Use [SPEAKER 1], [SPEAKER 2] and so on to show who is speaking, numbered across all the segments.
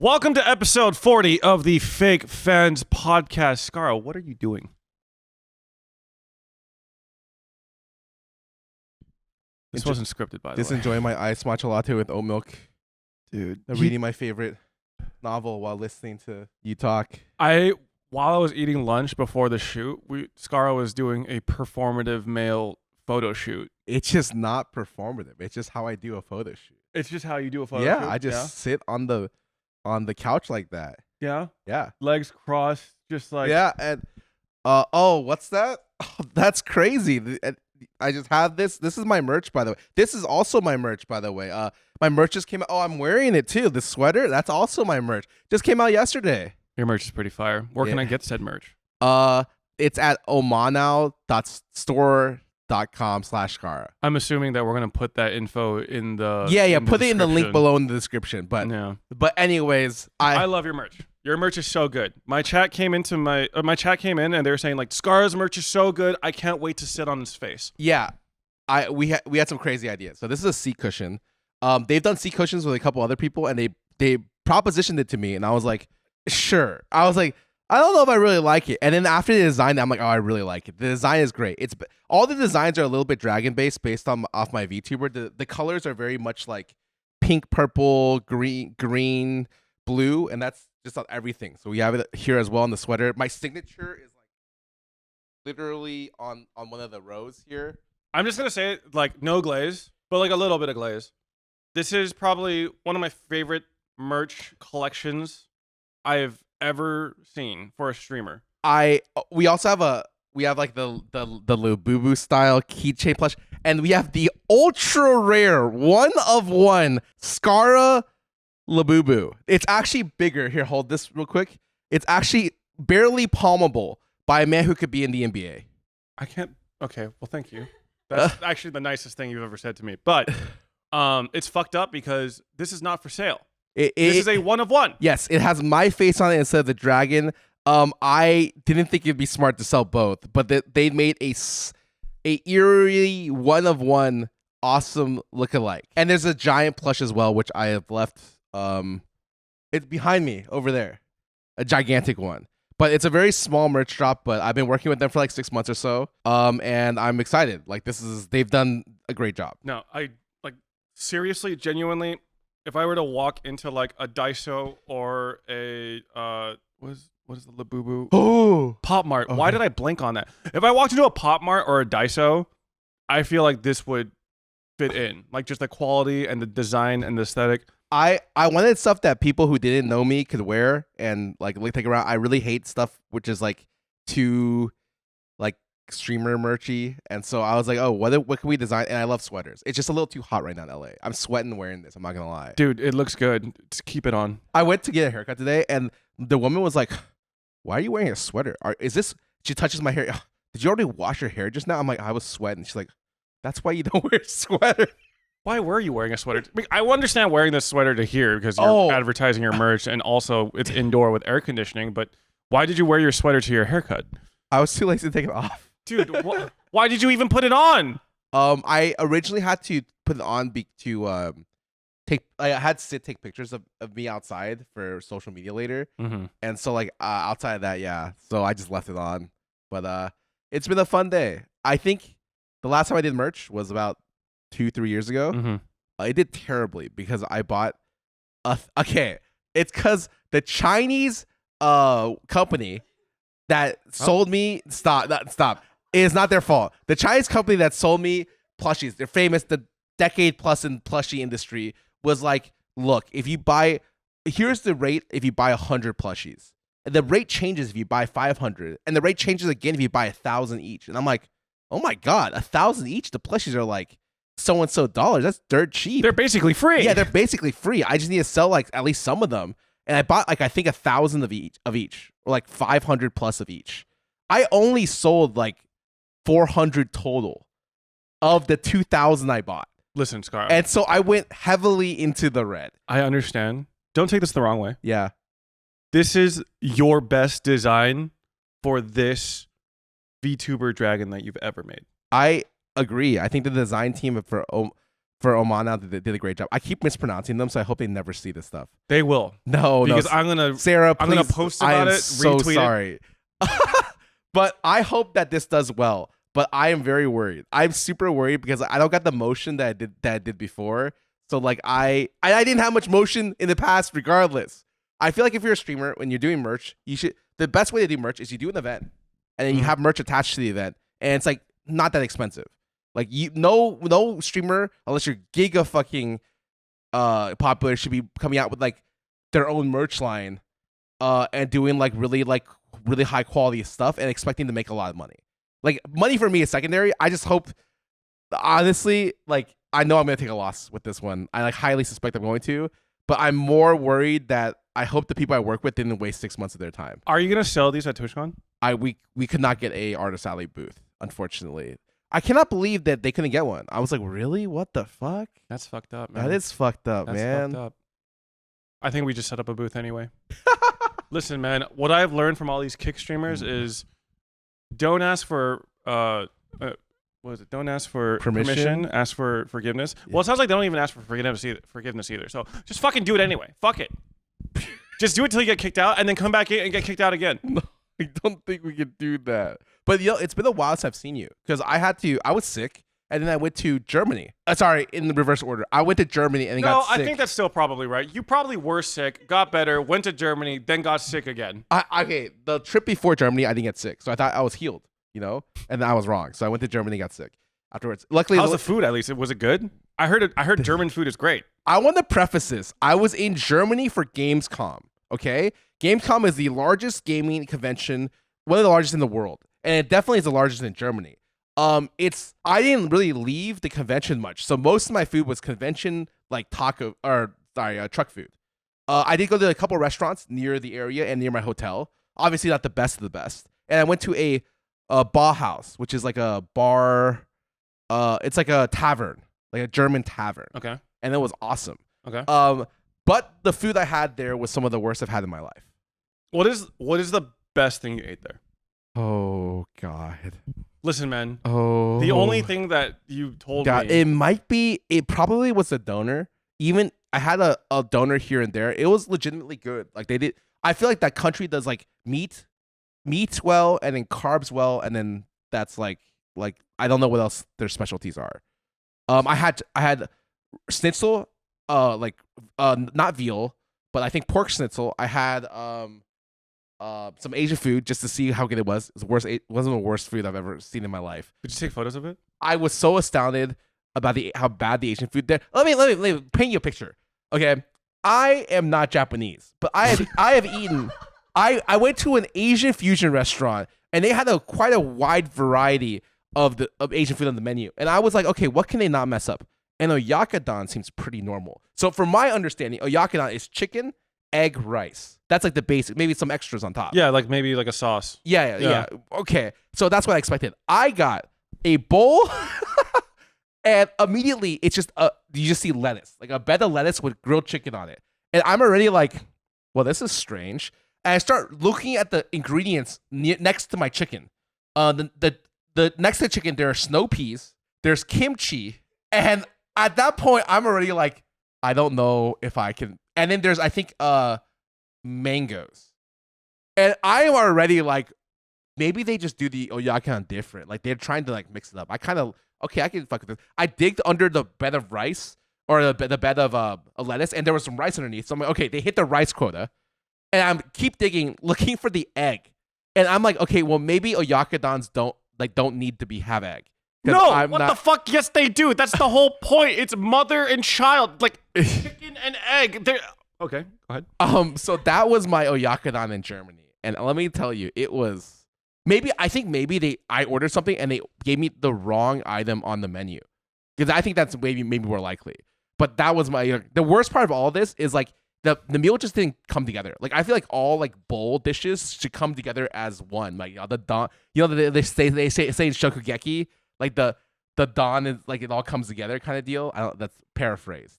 [SPEAKER 1] Welcome to episode 40 of the Fake Fans Podcast. Scarra, what are you doing? This wasn't scripted, by the way.
[SPEAKER 2] Just enjoying my iced matcha latte with oat milk.
[SPEAKER 1] Dude.
[SPEAKER 2] Reading my favorite novel while listening to you talk.
[SPEAKER 1] While I was eating lunch before the shoot, Scarra was doing a performative male photo shoot.
[SPEAKER 2] It's just not performative. It's just how I do a photo shoot.
[SPEAKER 1] It's just how you do a photo shoot?
[SPEAKER 2] Yeah, I just sit on the couch like that.
[SPEAKER 1] Yeah?
[SPEAKER 2] Yeah.
[SPEAKER 1] Legs crossed, just like...
[SPEAKER 2] Yeah, and... what's that? Oh, that's crazy. I just have this. This is my merch, by the way. This is also my merch, by the way. My merch just came out. Oh, I'm wearing it, too. The sweater, that's also my merch. Just came out yesterday.
[SPEAKER 1] Your merch is pretty fire. Where can I get said merch?
[SPEAKER 2] It's at omanao.store.com/Scarra.
[SPEAKER 1] I'm assuming that we're going to put that info in the...
[SPEAKER 2] Put it in the link below in the description. But anyways,
[SPEAKER 1] I love your merch. Your merch is so good. My chat came in and they were saying like Scarra's merch is so good. I can't wait to sit on his face.
[SPEAKER 2] Yeah, we had some crazy ideas. So this is a seat cushion. They've done seat cushions with a couple other people, and they propositioned it to me, and I was like, sure. I was like, I don't know if I really like it. And then after they designed it, I'm like, oh, I really like it. The design is great. It's all the designs are a little bit dragon based off my VTuber. The colors are very much like pink, purple, green, blue, and that's just on everything. So we have it here as well on the sweater. My signature is like literally on one of the rows here.
[SPEAKER 1] I'm just gonna say it, like no glaze, but like a little bit of glaze. This is probably one of my favorite merch collections I've ever seen for a streamer.
[SPEAKER 2] We also have like the Labubu style keychain plush, and we have the ultra rare one of one Scarra Labubu. It's actually bigger. Here, hold this real quick. It's actually barely palmable by a man who could be in the NBA.
[SPEAKER 1] I can't. Okay, well, thank you. That's actually the nicest thing you've ever said to me. But it's fucked up because this is not for sale. This is a one of one.
[SPEAKER 2] Yes, it has my face on it instead of the dragon. I didn't think it'd be smart to sell both, but they made a eerie one of one awesome lookalike. And there's a giant plush as well, which I have left. It's behind me over there, a gigantic one. But it's a very small merch drop. But I've been working with them for like 6 months or so. And I'm excited. Like they've done a great job.
[SPEAKER 1] No, I like seriously, genuinely. If I were to walk into like a Daiso or a what is the Labubu?
[SPEAKER 2] Oh,
[SPEAKER 1] Pop Mart.
[SPEAKER 2] Okay.
[SPEAKER 1] Why did I blink on that? If I walked into a Pop Mart or a Daiso, I feel like this would fit in. Like just the quality and the design and the aesthetic.
[SPEAKER 2] I wanted stuff that people who didn't know me could wear and like take around. I really hate stuff which is like too like streamer merchy, and so I was like, oh, what can we design? And I love sweaters. It's just a little too hot right now in LA. I'm sweating wearing this. I'm not gonna lie,
[SPEAKER 1] dude. It looks good. Just keep it on.
[SPEAKER 2] I went to get a haircut today, and the woman was like, "Why are you wearing a sweater? Is this?" She touches my hair. Did you already wash your hair just now? I'm like, I was sweating. She's like, "That's why you don't wear a sweater."
[SPEAKER 1] Why were you wearing a sweater? I understand wearing this sweater to here because you're advertising your merch, and also it's indoor with air conditioning. But why did you wear your sweater to your haircut?
[SPEAKER 2] I was too lazy to take it off.
[SPEAKER 1] Dude, why did you even put it on?
[SPEAKER 2] I originally had to put it on I had Sid take pictures of me outside for social media later.
[SPEAKER 1] Mm-hmm.
[SPEAKER 2] And so like outside of that, yeah. So I just left it on. But it's been a fun day. I think the last time I did merch was about 2-3 years ago.
[SPEAKER 1] Mm-hmm.
[SPEAKER 2] I did terribly because I bought it's because the Chinese company that sold me stop. It is not their fault. The Chinese company that sold me plushies, they're famous, the decade plus in plushie industry, was like, look, here's the rate if you buy 100 plushies. And the rate changes if you buy 500. And the rate changes again if you buy 1,000 each. And I'm like, oh my God, 1,000 each? The plushies are like so-and-so dollars. That's dirt cheap.
[SPEAKER 1] They're basically free.
[SPEAKER 2] Yeah, they're basically free. I just need to sell like at least some of them. And I bought like, I think 1,000 of each, or like 500 plus of each. I only sold like 400 total of the 2,000 I bought.
[SPEAKER 1] Listen, Scarra.
[SPEAKER 2] And so I went heavily into the red.
[SPEAKER 1] I understand. Don't take this the wrong way.
[SPEAKER 2] Yeah.
[SPEAKER 1] This is your best design for this VTuber dragon that you've ever made.
[SPEAKER 2] I agree. I think the design team for for Oman now. They did a great job. I keep mispronouncing them, so I hope they never see this stuff.
[SPEAKER 1] They will.
[SPEAKER 2] No,
[SPEAKER 1] because
[SPEAKER 2] no.
[SPEAKER 1] I'm gonna
[SPEAKER 2] Sarah, please,
[SPEAKER 1] I'm gonna post about
[SPEAKER 2] I am
[SPEAKER 1] it.
[SPEAKER 2] so
[SPEAKER 1] retweet
[SPEAKER 2] sorry. But I hope that this does well. But I am very worried. I'm super worried because I don't got the motion that I did before. So like I didn't have much motion in the past regardless. I feel like if you're a streamer, when you're doing merch, the best way to do merch is you do an event and then you have merch attached to the event, and it's like not that expensive. Like no streamer, unless you're giga fucking popular, should be coming out with like their own merch line and doing like really high quality stuff and expecting to make a lot of money. Like money for me is secondary. I just hope, honestly, like I know I'm gonna take a loss with this one. I like highly suspect I'm going to, but I'm more worried that I hope the people I work with didn't waste 6 months of their time.
[SPEAKER 1] Are you gonna sell these at TwitchCon?
[SPEAKER 2] We could not get a Artist Alley booth, unfortunately. I cannot believe that they couldn't get one. I was like, really? What the fuck?
[SPEAKER 1] That's fucked up, man.
[SPEAKER 2] That is fucked up,
[SPEAKER 1] That's
[SPEAKER 2] man.
[SPEAKER 1] fucked up. I think we just set up a booth anyway. Listen, man, what I've learned from all these kick streamers is don't ask for what is it? Don't ask for permission. Ask for forgiveness. Yeah. Well, it sounds like they don't even ask for forgiveness either. So just fucking do it anyway. Fuck it. Just do it till you get kicked out, and then come back in and get kicked out again.
[SPEAKER 2] No, I don't think we can do that. But it's been a while since I've seen you because I was sick, and then I went to Germany. Sorry, in the reverse order. I went to Germany and then got sick.
[SPEAKER 1] No, I think that's still probably right. You probably were sick, got better, went to Germany, then got sick again.
[SPEAKER 2] Okay, the trip before Germany, I didn't get sick, so I thought I was healed, and then I was wrong. So I went to Germany and got sick afterwards. Luckily,
[SPEAKER 1] how's the food? At least was it good? I heard German food is great.
[SPEAKER 2] I want to preface this. I was in Germany for Gamescom. Okay, Gamescom is the largest gaming convention, one of the largest in the world, and it definitely is the largest in Germany. I didn't really leave the convention much, so most of my food was convention like truck food. I did go to a couple restaurants near the area and near my hotel. Obviously, not the best of the best. And I went to a Bauhaus, which is like a bar. It's like a tavern, like a German tavern.
[SPEAKER 1] Okay,
[SPEAKER 2] and it was awesome.
[SPEAKER 1] Okay.
[SPEAKER 2] But the food I had there was some of the worst I've had in my life. What is
[SPEAKER 1] the best thing you ate there?
[SPEAKER 2] Oh God.
[SPEAKER 1] Listen, man.
[SPEAKER 2] Oh.
[SPEAKER 1] The only thing that you told me.
[SPEAKER 2] It probably was a donor. Even I had a donor here and there. It was legitimately good. Like they did. I feel like that country does like meat well, and then carbs well, and then that's like I don't know what else their specialties are. I had schnitzel, not veal, but I think pork schnitzel. I had some Asian food just to see how good it was. It wasn't the worst food I've ever seen in my life.
[SPEAKER 1] Did you take photos of it?
[SPEAKER 2] I was so astounded about how bad the Asian food there. Let me paint you a picture. Okay, I am not Japanese, but I have eaten. I went to an Asian fusion restaurant and they had quite a wide variety of Asian food on the menu, and I was like, okay, what can they not mess up? And oyakadon seems pretty normal. So from my understanding, oyakadon is chicken, egg, rice. That's like the basic, maybe some extras on top.
[SPEAKER 1] Yeah, like maybe like a sauce.
[SPEAKER 2] Yeah. Okay, so that's what I expected. I got a bowl, and immediately it's just you just see lettuce, like a bed of lettuce with grilled chicken on it, and I'm already like, well, this is strange. And I start looking at the ingredients next to my chicken. The next to the chicken, there are snow peas, there's kimchi, and at that point, I'm already like, I don't know if I can. And then there's, I think, mangoes. And I am already like, maybe they just do the oyakon different. Like, they're trying to, like, mix it up. I kind of, okay, I can fuck with this. I digged under the bed of rice, or the bed of a lettuce, and there was some rice underneath. So I'm like, okay, they hit the rice quota. And I'm keep digging, looking for the egg. And I'm like, okay, well, maybe oyakadons don't need to have egg.
[SPEAKER 1] No, what the fuck? Yes, they do. That's the whole point. It's mother and child, like chicken and egg. Okay, go ahead.
[SPEAKER 2] So that was my oyakadon in Germany, and let me tell you, it was I think I ordered something and they gave me the wrong item on the menu, because I think that's maybe more likely. But that was the worst part of all this is like the meal just didn't come together. Like I feel like all like bowl dishes should come together as one. Like they say in Shokugeki. Like the dawn is like it all comes together kind of deal. That's paraphrased.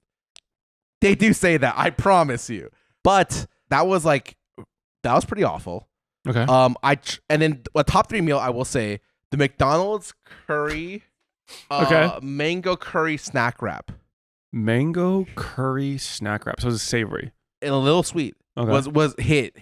[SPEAKER 2] They do say that, I promise you. But that was pretty awful.
[SPEAKER 1] Okay.
[SPEAKER 2] And then a top 3 meal, I will say the McDonald's curry,
[SPEAKER 1] okay,
[SPEAKER 2] mango curry snack wrap.
[SPEAKER 1] Mango curry snack wrap. So it was savory.
[SPEAKER 2] And a little sweet.
[SPEAKER 1] Okay.
[SPEAKER 2] Was hit.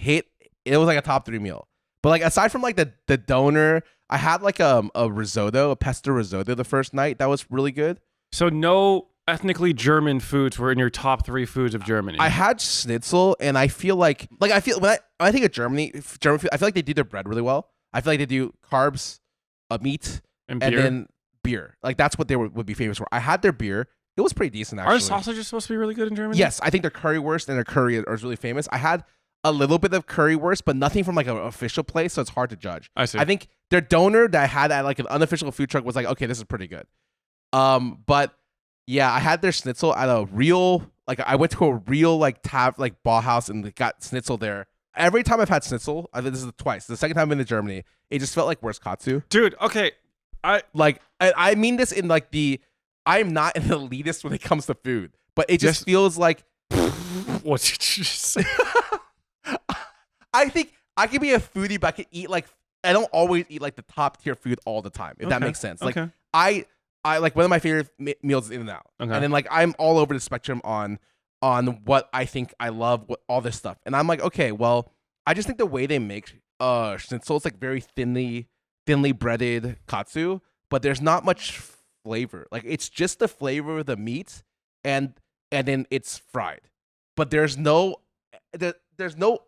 [SPEAKER 2] It was like a top 3 meal. But like aside from like the donor, I had like a risotto, a pesto risotto the first night. That was really good.
[SPEAKER 1] So no ethnically German foods were in your top 3 foods of Germany.
[SPEAKER 2] I had schnitzel, and I feel like when I think of German food, I feel like they do their bread really well. I feel like they do carbs, meat,
[SPEAKER 1] and
[SPEAKER 2] and
[SPEAKER 1] beer.
[SPEAKER 2] then beer. Like that's what they would be famous for. I had their beer. It was pretty decent actually.
[SPEAKER 1] Aren't sausages supposed to be really good in Germany?
[SPEAKER 2] Yes, I think their currywurst and their curry are really famous. I had a little bit of currywurst, but nothing from like an official place, so it's hard to judge.
[SPEAKER 1] I see.
[SPEAKER 2] I think their donor that I had at like an unofficial food truck was like, okay, this is pretty good. But yeah, I had their schnitzel at a real, like I went to a real like Bauhaus and got schnitzel there. Every time I've had schnitzel, I think this is twice. The second time I've been to Germany, it just felt like where's katsu.
[SPEAKER 1] Dude, okay.
[SPEAKER 2] I mean this in like I'm not an elitist when it comes to food, but it just feels like
[SPEAKER 1] what did you just say?
[SPEAKER 2] I think I can be a foodie, but I can eat like I don't always eat like the top tier food all the time. If that makes sense. Like I like one of my favorite meals is In-N-Out, and then like I'm all over the spectrum on what I think I love, what all this stuff, and I'm like, okay, well, I just think the way they make schnitzel, it's like very thinly breaded katsu, but there's not much flavor. Like it's just the flavor of the meat, and then it's fried, but there's no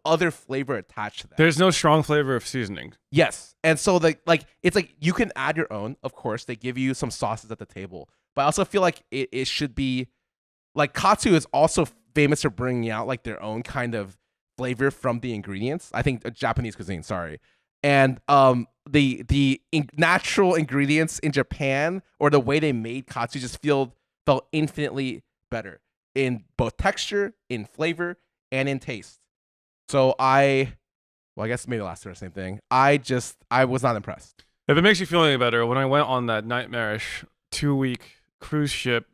[SPEAKER 2] other flavor attached to that.
[SPEAKER 1] There's no strong flavor of seasoning.
[SPEAKER 2] Yes. And so like it's like you can add your own, of course. They give you some sauces at the table. But I also feel like it should be like katsu is also famous for bringing out like their own kind of flavor from the ingredients. I think Japanese cuisine, sorry. And the natural ingredients in Japan or the way they made katsu just felt infinitely better in both texture, in flavor, and in taste. So I guess maybe the last are the same thing. I was not impressed.
[SPEAKER 1] If it makes you feel any better, when I went on that nightmarish 2-week cruise ship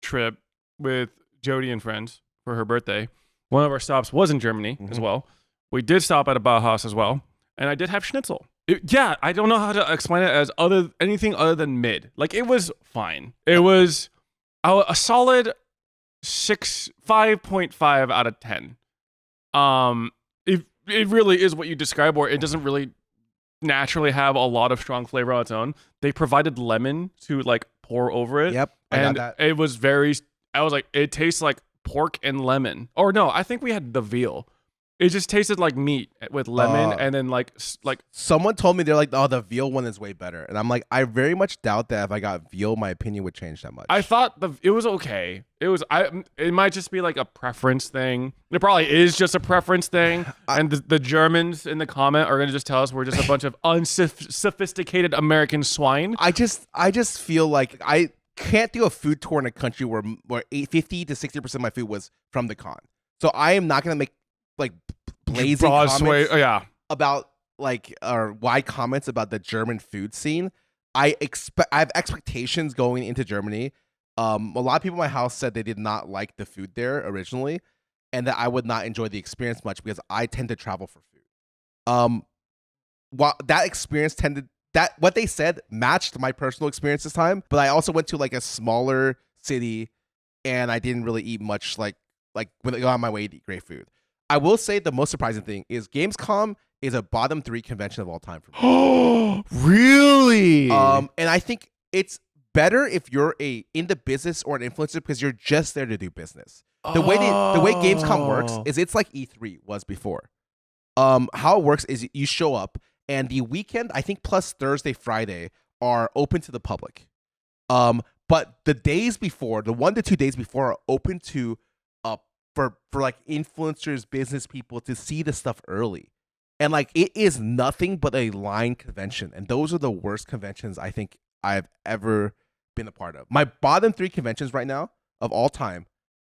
[SPEAKER 1] trip with Jody and friends for her birthday, one of our stops was in Germany as well. We did stop at a Bauhaus as well, and I did have schnitzel. I don't know how to explain it as anything other than mid. Like it was fine. It was a solid 5.5 out of 10. It really is what you describe, or it doesn't really naturally have a lot of strong flavor on its own. They provided lemon to like pour over it.
[SPEAKER 2] Yep,
[SPEAKER 1] and it was I was like, it tastes like pork and lemon. Or no, I think we had the veal. It just tasted like meat with lemon, and then like
[SPEAKER 2] someone told me they're like, oh, the veal one is way better, and I'm like, I very much doubt that if I got veal, my opinion would change that much.
[SPEAKER 1] I thought it was okay. It might just be like a preference thing. It probably is just a preference thing, and the Germans in the comment are gonna just tell us we're just a bunch of unsophisticated American swine.
[SPEAKER 2] I just feel like I can't do a food tour in a country where 50 to 60% of my food was from the con. So I am not gonna make like blazing comments about like or wide comments about the German food scene. I have expectations going into Germany. A lot of people in my house said they did not like the food there originally, and that I would not enjoy the experience much because I tend to travel for food. While that experience what they said matched my personal experience this time, but I also went to like a smaller city, and I didn't really eat much like when I go on my way to eat great food. I will say the most surprising thing is Gamescom is a bottom 3 convention of all time for me.
[SPEAKER 1] Oh, really?
[SPEAKER 2] And I think it's better if you're in the business or an influencer because you're just there to do business. The way Gamescom works is it's like E3 was before. How it works is you show up, and the weekend, I think plus Thursday, Friday, are open to the public. But the days before, the 1 to 2 days before, are open to for like influencers, business people to see the stuff early. And like it is nothing but a line convention. And those are the worst conventions I think I've ever been a part of. My bottom 3 conventions right now of all time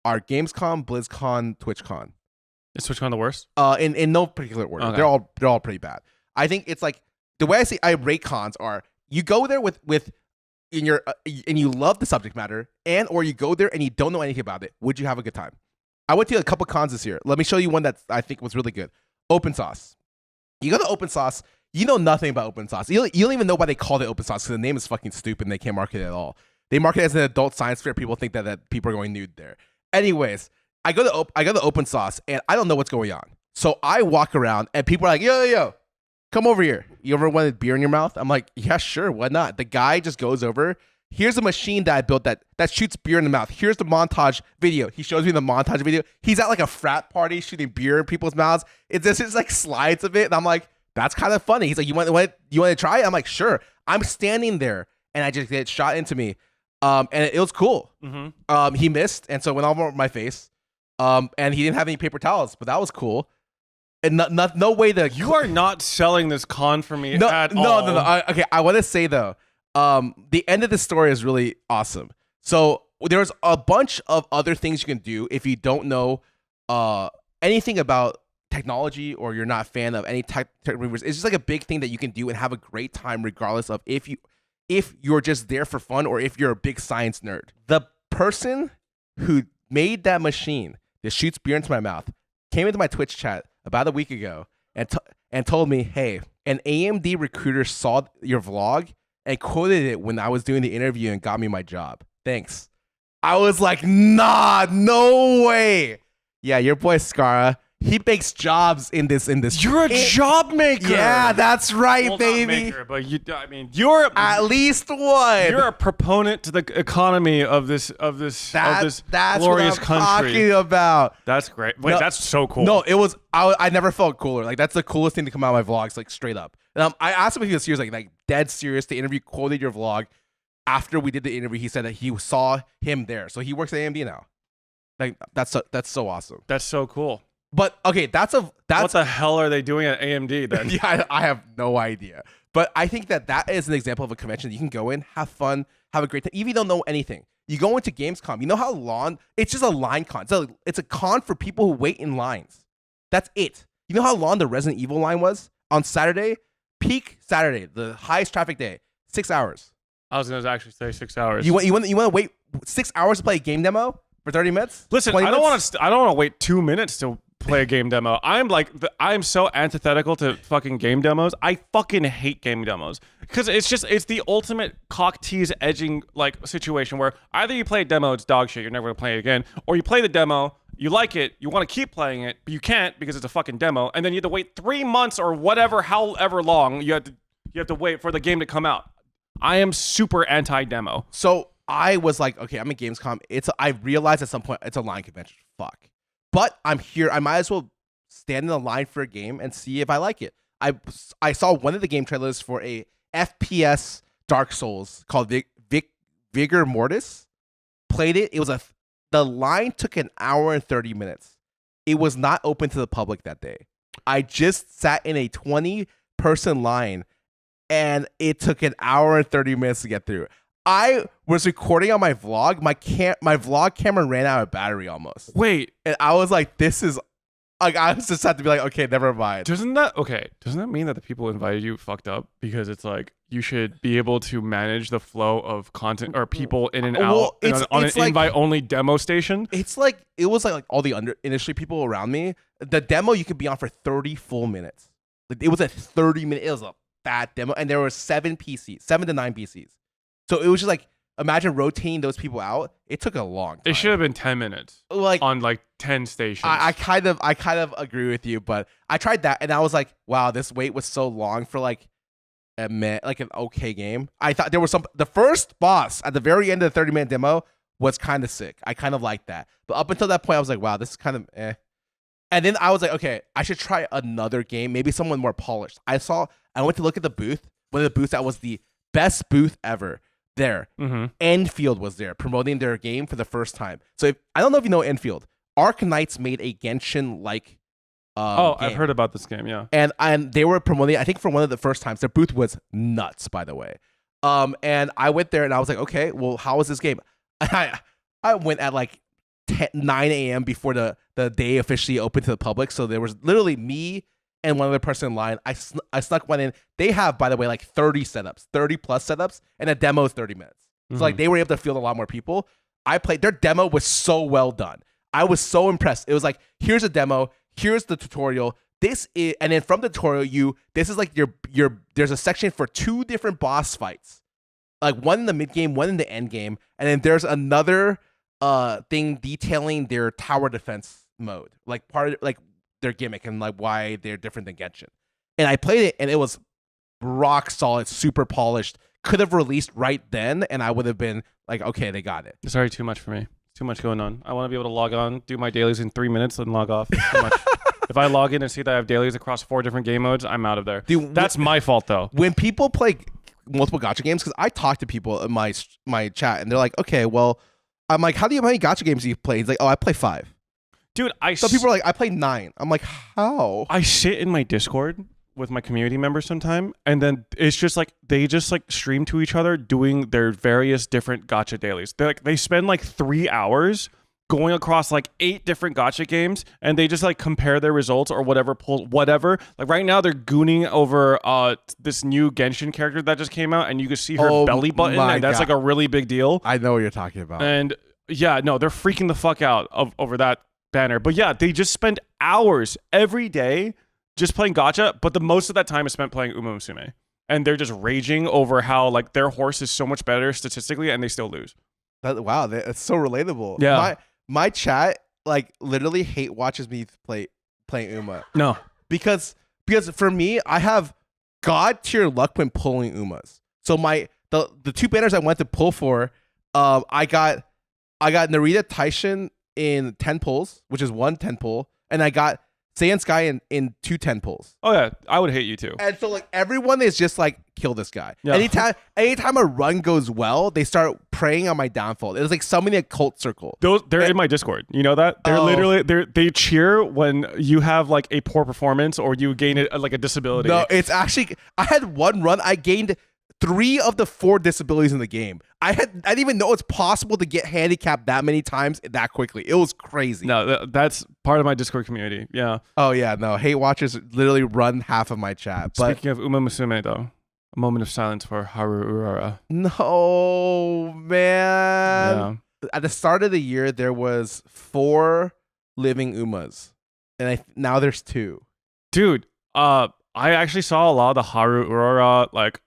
[SPEAKER 2] are Gamescom, BlizzCon, TwitchCon.
[SPEAKER 1] Is TwitchCon the worst?
[SPEAKER 2] In no particular order. Okay. They're all pretty bad. I think it's like the way I rate cons are you go there with in your and you love the subject matter, and or you go there and you don't know anything about it. Would you have a good time? I went to a couple cons this year. Let me show you one that I think was really good. Open Sauce. You go to Open Sauce, you know nothing about Open Sauce. You don't even know why they called it Open Sauce because the name is fucking stupid and they can't market it at all. They market it as an adult science fair. People think that people are going nude there. Anyways, I go to open sauce and I don't know what's going on. So I walk around and people are like, yo, come over here. You ever wanted beer in your mouth? I'm like, yeah, sure, why not? The guy just goes over. Here's a machine that I built that shoots beer in the mouth. Here's the montage video. He shows me the montage video. He's at like a frat party shooting beer in people's mouths. It's just like slides of it. And I'm like, that's kind of funny. He's like, you want to try it? I'm like, sure. I'm standing there and I just get shot into me. And it was cool. Mm-hmm. He missed. And so it went all over my face. And he didn't have any paper towels, but that was cool. And no way to.
[SPEAKER 1] You are not selling this con for me at all.
[SPEAKER 2] No. Okay, I want to say though, the end of the story is really awesome. So there's a bunch of other things you can do if you don't know anything about technology or you're not a fan of any tech movies. It's just like a big thing that you can do and have a great time regardless of if you're just there for fun or if you're a big science nerd. The person who made that machine that shoots beer into my mouth came into my Twitch chat about a week ago and told me, hey, an AMD recruiter saw your vlog and quoted it when I was doing the interview and got me my job. Thanks. I was like, nah, no way. Yeah, your boy Scarra, he makes jobs in this.
[SPEAKER 1] You're a job maker.
[SPEAKER 2] Yeah, that's right,
[SPEAKER 1] well,
[SPEAKER 2] baby.
[SPEAKER 1] Not maker, you're
[SPEAKER 2] at least one.
[SPEAKER 1] You're a proponent to the economy of this
[SPEAKER 2] that's
[SPEAKER 1] glorious
[SPEAKER 2] what I'm
[SPEAKER 1] country.
[SPEAKER 2] Talking about.
[SPEAKER 1] That's great. Wait, that's so cool.
[SPEAKER 2] No, it was. I never felt cooler. Like that's the coolest thing to come out of my vlogs. Like straight up. And I asked him if he was serious, like dead serious. The interview quoted your vlog. After we did the interview, he said that he saw him there. So he works at AMD now. Like that's so awesome.
[SPEAKER 1] That's so cool.
[SPEAKER 2] But okay, that's
[SPEAKER 1] what the hell are they doing at AMD then?
[SPEAKER 2] Yeah, I have no idea. But I think that is an example of a convention that you can go in, have fun, have a great time. Even if you don't know anything, you go into Gamescom. You know how long? It's just a line con. So it's a con for people who wait in lines. That's it. You know how long the Resident Evil line was on Saturday? Peak Saturday, the highest traffic day, 6 hours.
[SPEAKER 1] I was gonna actually say 6 hours.
[SPEAKER 2] You want to wait 6 hours to play a game demo for 30 minutes?
[SPEAKER 1] Listen, I don't want to wait 2 minutes to play a game demo. I'm so antithetical to fucking game demos. I fucking hate game demos because it's the ultimate cock tease edging like situation where either you play a demo, it's dog shit, you're never gonna play it again, or you play the demo, you like it, you want to keep playing it, but you can't because it's a fucking demo, and then you have to wait 3 months or whatever, however long you have to wait for the game to come out. I am super anti-demo.
[SPEAKER 2] So I was like, okay, I'm at Gamescom. I realized at some point it's a line convention. Fuck. But I'm here. I might as well stand in the line for a game and see if I like it. I saw one of the game trailers for a FPS Dark Souls called Vigor Mortis. Played it. The line took an hour and 30 minutes. It was not open to the public that day. I just sat in a 20-person line and it took an hour and 30 minutes to get through. I was recording on my vlog. My vlog camera ran out of battery almost.
[SPEAKER 1] Wait.
[SPEAKER 2] And I was like, this is... Like, I just had to be like, okay, never mind.
[SPEAKER 1] Doesn't that mean that the people who invited you fucked up? Because it's like, you should be able to manage the flow of content or people in and out on an invite-only demo station?
[SPEAKER 2] It's like, it was like all the industry people around me. The demo, you could be on for 30 full minutes. Like, it was a 30-minute... It was a fat demo. And there were 7 to 9 PCs. So it was just like, imagine rotating those people out. It took a long time.
[SPEAKER 1] It should have been 10 minutes.
[SPEAKER 2] Like
[SPEAKER 1] on like 10 stations.
[SPEAKER 2] I kind of agree with you, but I tried that and I was like, wow, this wait was so long for like an okay game. I thought there was the first boss at the very end of the 30-minute demo was kind of sick. I kind of liked that. But up until that point, I was like, wow, this is kind of eh. And then I was like, okay, I should try another game, maybe someone more polished. I went to look at the booth, one of the booths that was the best booth ever. There, Enfield was there promoting their game for the first time. So I don't know if you know Enfield. Arknights made a Genshin-like game.
[SPEAKER 1] I've heard about this game, yeah.
[SPEAKER 2] And they were promoting, I think for one of the first times. Their booth was nuts, by the way. And I went there and I was like, okay, well, how is this game? I went at like 9 a.m. before the day officially opened to the public. So there was literally me and one other person in line. I snuck one in. They have, by the way, like 30 plus setups, and a demo is 30 minutes. So like they were able to field a lot more people. Their demo was so well done. I was so impressed. It was like, here's a demo, here's the tutorial. And then from the tutorial, this is like there's a section for 2 different boss fights. like one in the mid game, one in the end game, and then there's another thing detailing their tower defense mode, like part of like their gimmick and like why they're different than Genshin. And I played it, and it was rock solid, super polished. Could have released right then, and I would have been like, okay, they got it.
[SPEAKER 1] It's already too much for me. Too much going on. I want to be able to log on, do my dailies in 3 minutes, and log off. It's too much. If I log in and see that I have dailies across 4 different game modes, I'm out of there.
[SPEAKER 2] Dude,
[SPEAKER 1] that's my fault, though.
[SPEAKER 2] When people play multiple gacha games, because I talk to people in my chat, and they're like, okay, well, I'm like, how many gacha games do you play? He's like, oh, I play 5.
[SPEAKER 1] Dude,
[SPEAKER 2] Some people are like, I play 9. I'm like, how?
[SPEAKER 1] I sit in my Discord with my community members sometime, and then it's just like they just like stream to each other doing their various different gacha dailies. They spend like 3 hours going across like 8 different gacha games, and they just like compare their results or whatever. Like right now they're gooning over this new Genshin character that just came out, and you can see her belly button, and that's like a really big deal.
[SPEAKER 2] I know what you're talking about.
[SPEAKER 1] And yeah, no, they're freaking the fuck out over that banner. But yeah, they just spend hours every day just playing gacha, but the most of that time is spent playing Uma Musume. And they're just raging over how like their horse is so much better statistically, and they still lose.
[SPEAKER 2] Wow, that's so relatable.
[SPEAKER 1] Yeah.
[SPEAKER 2] My chat like literally hate watches me playing Uma.
[SPEAKER 1] No.
[SPEAKER 2] Because for me, I have god tier luck when pulling Umas. So the 2 banners I went to pull for, I got Narita Taishin in 10 pulls, which is 1 10 pull, and I got Saiyan Sky in 2 10 pulls.
[SPEAKER 1] Oh yeah, I would hate you too.
[SPEAKER 2] And so like everyone is just like, kill this guy.
[SPEAKER 1] Yeah.
[SPEAKER 2] Anytime a run goes well, they start preying on my downfall. It was like summoning a cult circle.
[SPEAKER 1] They're in my Discord. You know that? They're literally they cheer when you have like a poor performance or you gain like a disability.
[SPEAKER 2] No, it's actually, I had one run, I gained 3 of the 4 disabilities in the game. I didn't even know it's possible to get handicapped that many times that quickly. It was crazy.
[SPEAKER 1] No, that's part of my Discord community. Yeah.
[SPEAKER 2] Oh yeah, no. Hate watchers literally run half of my chat. But
[SPEAKER 1] speaking of Uma Musume, though, a moment of silence for Haru Urara.
[SPEAKER 2] No, man. Yeah. At the start of the year, there was 4 living Umas, and now there's 2.
[SPEAKER 1] Dude, I actually saw a lot of the Haru Urara like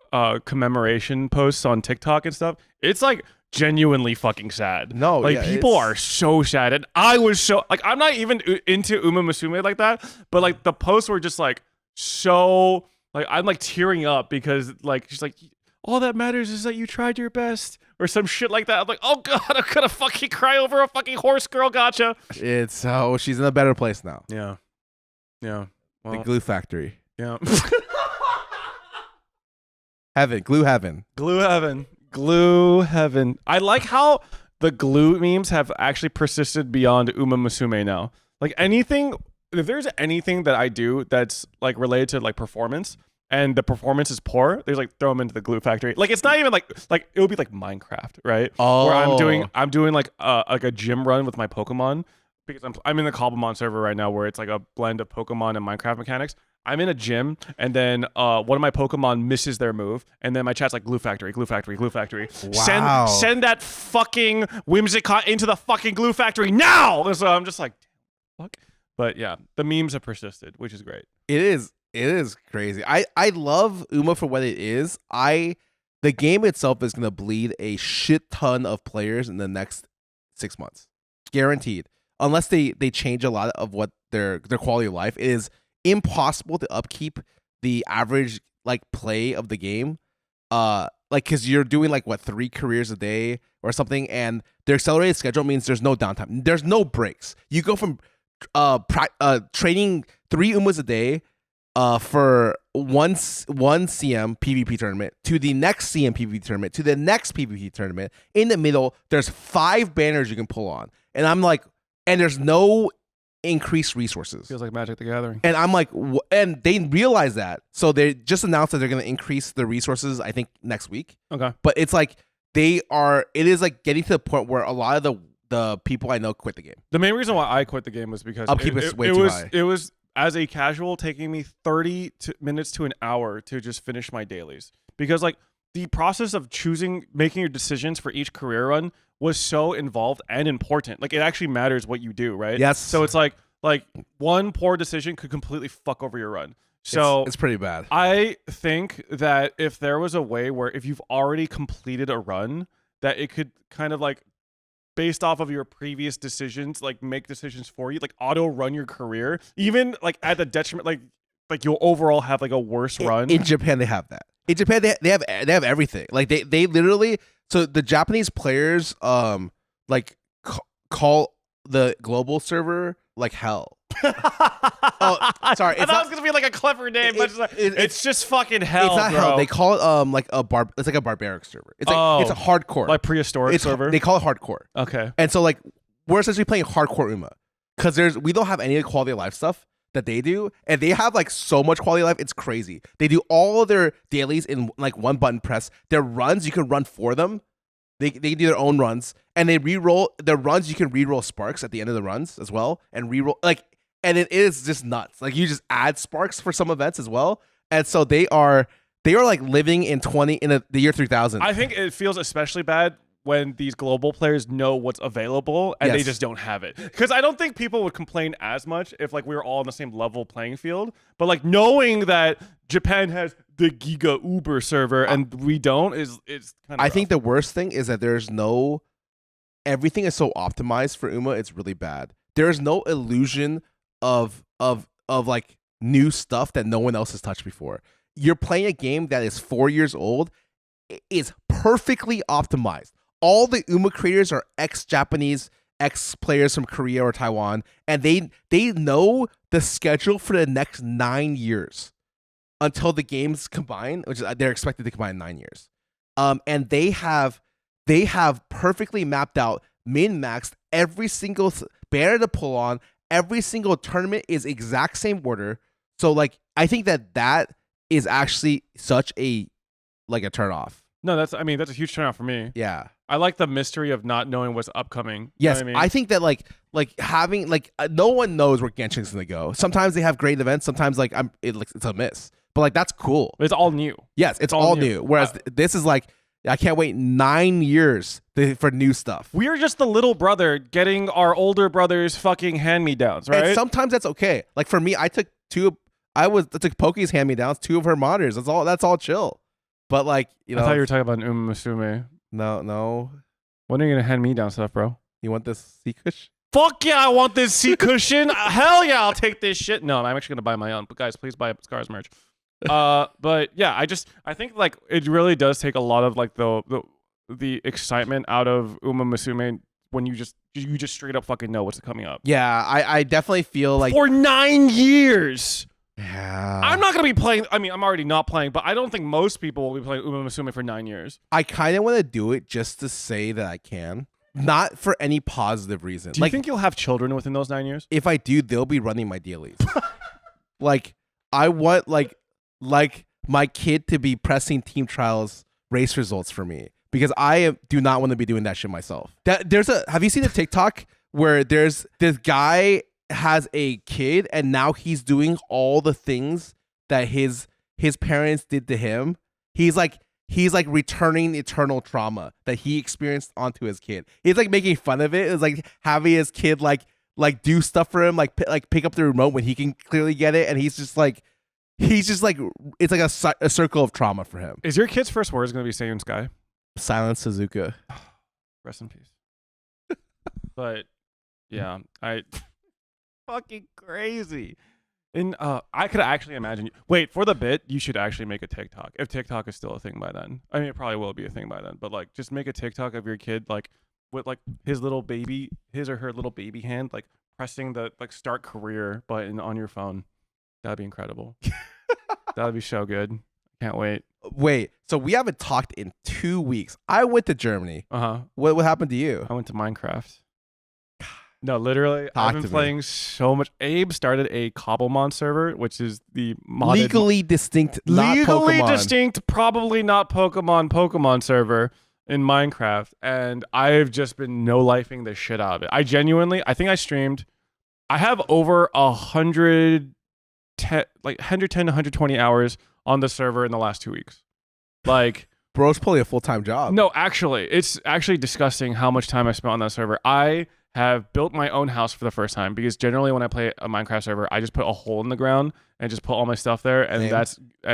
[SPEAKER 1] commemoration posts on TikTok and stuff. It's like genuinely fucking sad.
[SPEAKER 2] No,
[SPEAKER 1] like
[SPEAKER 2] yeah,
[SPEAKER 1] people are so sad, and I was so like, I'm not even into Uma Musume like that, but like the posts were just like so like I'm like tearing up because like she's like, all that matters is that you tried your best or some shit like that. I'm like, oh god, I'm gonna fucking cry over a fucking horse girl gacha.
[SPEAKER 2] It's she's in a better place now.
[SPEAKER 1] Yeah. Well,
[SPEAKER 2] the glue factory.
[SPEAKER 1] Yeah.
[SPEAKER 2] Glue heaven.
[SPEAKER 1] I like how the glue memes have actually persisted beyond Uma Musume now. Like if there's anything that I do that's like related to like performance and the performance is poor, there's like throw them into the glue factory. Like it's not even like it would be like Minecraft, right?
[SPEAKER 2] Oh.
[SPEAKER 1] Where I'm doing like a gym run with my Pokemon because I'm in the Cobblemon server right now where it's like a blend of Pokemon and Minecraft mechanics. I'm in a gym, and then one of my Pokemon misses their move, and then my chat's like, glue factory.
[SPEAKER 2] Wow.
[SPEAKER 1] Send that fucking Whimsicott into the fucking glue factory now! And so I'm just like, fuck. But yeah, the memes have persisted, which is great.
[SPEAKER 2] It is crazy. I love Uma for what it is. The game itself is going to bleed a shit ton of players in the next 6 months. Guaranteed. Unless they change a lot of what their quality of life is. Impossible to upkeep the average like play of the game, like because you're doing like 3 careers a day or something, and their accelerated schedule means there's no downtime, there's no breaks. You go from training 3 Umas a day for one CM PvP tournament to the next CM PvP tournament to the next PvP tournament. In the middle, there's 5 banners you can pull on, and I'm like, and there's no increased resources.
[SPEAKER 1] Feels like Magic the Gathering.
[SPEAKER 2] And I'm like, and they realize that, so they just announced that they're going to increase the resources, I think next week.
[SPEAKER 1] Okay.
[SPEAKER 2] But it's like it is like getting to the point where a lot of the people I know quit the game.
[SPEAKER 1] The main reason why I quit the game was because
[SPEAKER 2] upkeep is way too high.
[SPEAKER 1] It was as a casual taking me 30 minutes to an hour to just finish my dailies, because like the process of making your decisions for each career run was so involved and important. Like it actually matters what you do, right?
[SPEAKER 2] Yes.
[SPEAKER 1] So it's like Like one poor decision could completely fuck over your run. So
[SPEAKER 2] it's pretty bad.
[SPEAKER 1] I think that if there was a way where if you've already completed a run, that it could kind of like based off of your previous decisions, like make decisions for you, like auto run your career, even like at the detriment, like you'll overall have like a worse run.
[SPEAKER 2] In Japan, they have that. In Japan, they have everything. Like they literally. So the Japanese players like call the global server like hell. Oh, sorry.
[SPEAKER 1] I thought it was gonna be like a clever name, but it's just fucking hell.
[SPEAKER 2] It's not
[SPEAKER 1] bro.
[SPEAKER 2] hell. They call it like it's like a barbaric server. It's like it's a hardcore,
[SPEAKER 1] like prehistoric server.
[SPEAKER 2] They call it hardcore.
[SPEAKER 1] Okay.
[SPEAKER 2] And so like we're essentially playing hardcore Uma because we don't have any of the quality of life stuff that they do, and they have like so much quality of life. It's crazy. They do all of their dailies in like one button press. Their runs you can run for them. They do their own runs, and they reroll their runs. You can reroll sparks at the end of the runs as well, and reroll like. And it is just nuts. Like you just add sparks for some events as well, and so they are like living in the year 3000.
[SPEAKER 1] I think it feels especially bad when these global players know what's available and they just don't have it. Because I don't think people would complain as much if like we were all on the same level playing field. But like knowing that Japan has the Giga Uber server and we don't is kind of
[SPEAKER 2] I think the worst thing is that everything is so optimized for Uma, it's really bad. There is no illusion of like new stuff that no one else has touched before. You're playing a game that is 4 years old. It is perfectly optimized. All the Uma creators are ex-Japanese, ex-players from Korea or Taiwan, and they know the schedule for the next 9 years until the games combine, which they're expected to combine in 9 years. And they have perfectly mapped out, min-maxed every single banner to pull on. Every single tournament is exact same order. So like I think that is actually such a turnoff.
[SPEAKER 1] No, that's a huge turnoff for me.
[SPEAKER 2] Yeah.
[SPEAKER 1] I like the mystery of not knowing what's upcoming.
[SPEAKER 2] Yes,
[SPEAKER 1] You know what I mean?
[SPEAKER 2] I think that like having no one knows where Genshin's gonna go. Sometimes they have great events. Sometimes like it's a miss. But like that's cool.
[SPEAKER 1] It's all new.
[SPEAKER 2] Yes, it's all new. Whereas this is like I can't wait 9 years for new stuff.
[SPEAKER 1] We're just the little brother getting our older brother's fucking hand-me-downs, right?
[SPEAKER 2] And sometimes that's okay. Like for me, I took Poki's hand-me-downs, 2 of her monitors. That's all chill. But like, you know,
[SPEAKER 1] I thought you were talking about Musume.
[SPEAKER 2] No.
[SPEAKER 1] When are you gonna hand me down stuff, bro?
[SPEAKER 2] You want this C-Cush?
[SPEAKER 1] Fuck yeah, I want this seat cushion. Hell yeah, I'll take this shit. No, I'm actually gonna buy my own. But guys, please buy Scarra's merch. But yeah, I think like it really does take a lot of like the excitement out of Uma Musume when you just straight up fucking know what's coming up.
[SPEAKER 2] Yeah, I definitely feel like
[SPEAKER 1] for 9 years.
[SPEAKER 2] Yeah.
[SPEAKER 1] I'm not gonna be playing. I mean, I'm already not playing, but I don't think most people will be playing Uma Musume for 9 years.
[SPEAKER 2] I kind of want to do it just to say that I can, not for any positive reason.
[SPEAKER 1] Do you think you'll have children within those 9 years?
[SPEAKER 2] If I do, they'll be running my dailies. Like I want like my kid to be pressing team trials race results for me because I do not want to be doing that shit myself. Have you seen a TikTok where there's this guy has a kid and now he's doing all the things that his parents did to him. He's like returning eternal trauma that he experienced onto his kid. He's like making fun of it. It's like having his kid like do stuff for him, like pick up the remote when he can clearly get it, and he's just like it's like a circle of trauma for him.
[SPEAKER 1] Is your kid's first words going to be Seiun Sky?
[SPEAKER 2] Silence Suzuka.
[SPEAKER 1] Rest in peace. But yeah, I fucking crazy. And I could actually imagine wait, for the bit, you should actually make a TikTok. If TikTok is still a thing by then. I mean, it probably will be a thing by then, but like just make a TikTok of your kid like with like his or her little baby hand like pressing the like start career button on your phone. That'd be incredible. That'd be so good. Can't wait.
[SPEAKER 2] Wait, so we haven't talked in 2 weeks. I went to Germany. What happened to you?
[SPEAKER 1] I went to Minecraft. No, literally, I've been playing so much. Abe started a Cobblemon server, which is the modded,
[SPEAKER 2] legally distinct,
[SPEAKER 1] probably not Pokemon server in Minecraft, and I've just been no-lifing the shit out of it. I think I streamed. I have over 110 to 120 hours on the server in the last 2 weeks. Like,
[SPEAKER 2] bro's probably a full-time job.
[SPEAKER 1] No, actually, it's actually disgusting how much time I spent on that server. I have built my own house for the first time, because generally when I play a Minecraft server, I just put a hole in the ground and just put all my stuff there, and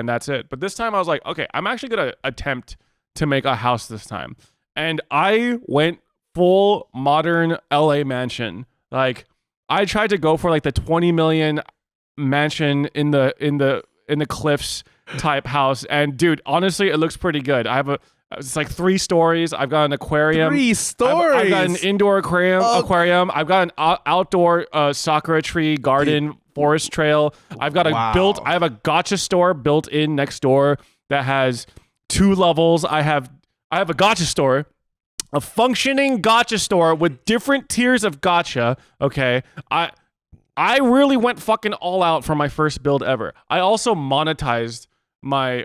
[SPEAKER 1] that's it. But this time I was like, okay, I'm actually gonna attempt to make a house this time, and I went full modern LA mansion. Like, I tried to go for like the 20 million mansion in the cliffs type house, and dude, honestly, it looks pretty good. It's like 3 stories. I've got an aquarium.
[SPEAKER 2] 3 stories.
[SPEAKER 1] I've got an indoor aquarium. I've got an outdoor sakura tree garden, forest trail. I've got I have a gacha store built in next door that has 2 levels. I have a gacha store, a functioning gacha store with different tiers of gacha. Okay, I really went fucking all out for my first build ever. I also monetized my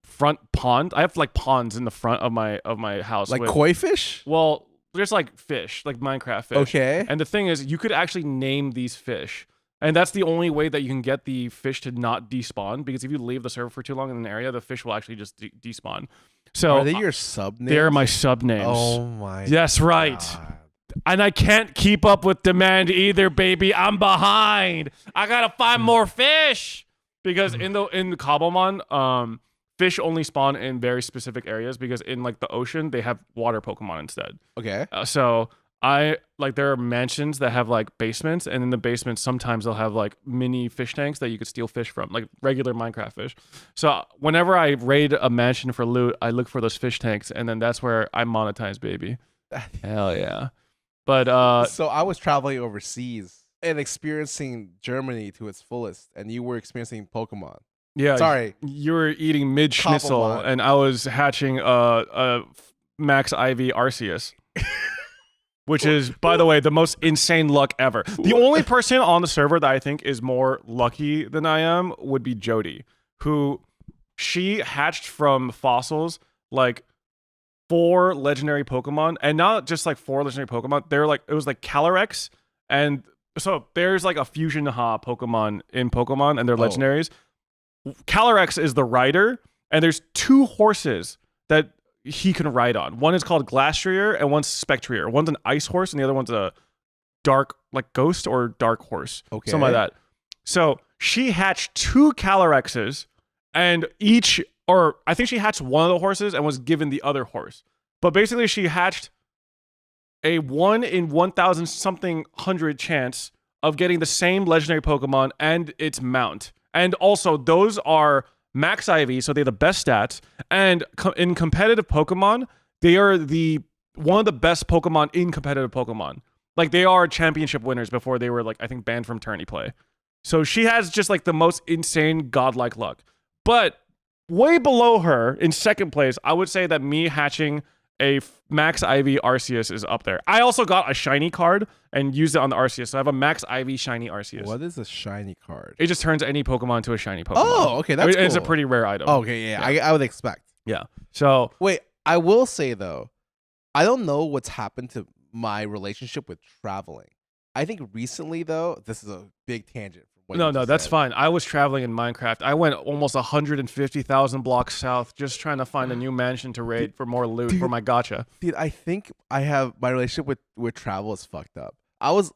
[SPEAKER 1] front pond. I have like ponds in the front of my house.
[SPEAKER 2] Like koi fish?
[SPEAKER 1] Well, there's like fish, like Minecraft fish.
[SPEAKER 2] Okay.
[SPEAKER 1] And the thing is, you could actually name these fish. And that's the only way that you can get the fish to not despawn, because if you leave the server for too long in an area, the fish will actually just despawn. So
[SPEAKER 2] are they your sub names?
[SPEAKER 1] They're my sub names.
[SPEAKER 2] Oh my.
[SPEAKER 1] Yes, right.
[SPEAKER 2] God.
[SPEAKER 1] And I can't keep up with demand either, baby. I'm behind. I gotta find more fish, because in the Cobblemon, fish only spawn in very specific areas, because in like the ocean they have water Pokemon instead.
[SPEAKER 2] Okay.
[SPEAKER 1] So there are mansions that have like basements, and in the basements sometimes they'll have like mini fish tanks that you could steal fish from, like regular Minecraft fish. So whenever I raid a mansion for loot, I look for those fish tanks, and then that's where I monetize, baby. Hell yeah. But
[SPEAKER 2] so I was traveling overseas and experiencing Germany to its fullest, and you were experiencing Pokemon.
[SPEAKER 1] yeah,
[SPEAKER 2] Sorry.
[SPEAKER 1] you were eating mid schnitzel,
[SPEAKER 2] Cobblemon.
[SPEAKER 1] and I was hatching a Max IV Arceus. Which is, by the way, the most insane luck ever. The only person on the server that I think is more lucky than I am would be Jody, who she hatched from fossils like 4 legendary Pokemon, and not just like 4 legendary Pokemon. They're like, it was like Calyrex, and so there's like a fusion Pokemon in Pokemon, and they're legendaries. Calyrex is the rider, and there's 2 horses that he can ride on. One is called Glastrier and one's Spectrier. One's an ice horse and the other one's a dark, like ghost or dark horse. Okay. Something like that. So she hatched 2 Calyrexes, and I think she hatched one of the horses and was given the other horse. But basically she hatched a 1 in 1,000 something hundred chance of getting the same legendary Pokemon and its mount. And also those are Max IV, so they have the best stats, and in competitive Pokemon, they are one of the best Pokemon in competitive Pokemon. Like, they are championship winners before they were, like, I think banned from tourney play. So she has just like the most insane godlike luck. But way below her in second place, I would say that me hatching a Max IV Arceus is up there. I also got a shiny card and used it on the Arceus. So I have a Max IV shiny Arceus.
[SPEAKER 2] What is a shiny card?
[SPEAKER 1] It just turns any Pokemon to a shiny Pokemon.
[SPEAKER 2] Oh, okay, that's cool.
[SPEAKER 1] It's a pretty rare item.
[SPEAKER 2] Okay, yeah. I would expect.
[SPEAKER 1] Yeah. So
[SPEAKER 2] wait, I will say though, I don't know what's happened to my relationship with traveling. I think recently though, this is a big tangent.
[SPEAKER 1] No, that's fine. I was traveling in Minecraft. I went almost 150,000 blocks south just trying to find a new mansion to raid for more loot for my gacha.
[SPEAKER 2] Dude, I think I have my relationship with travel is fucked up. I was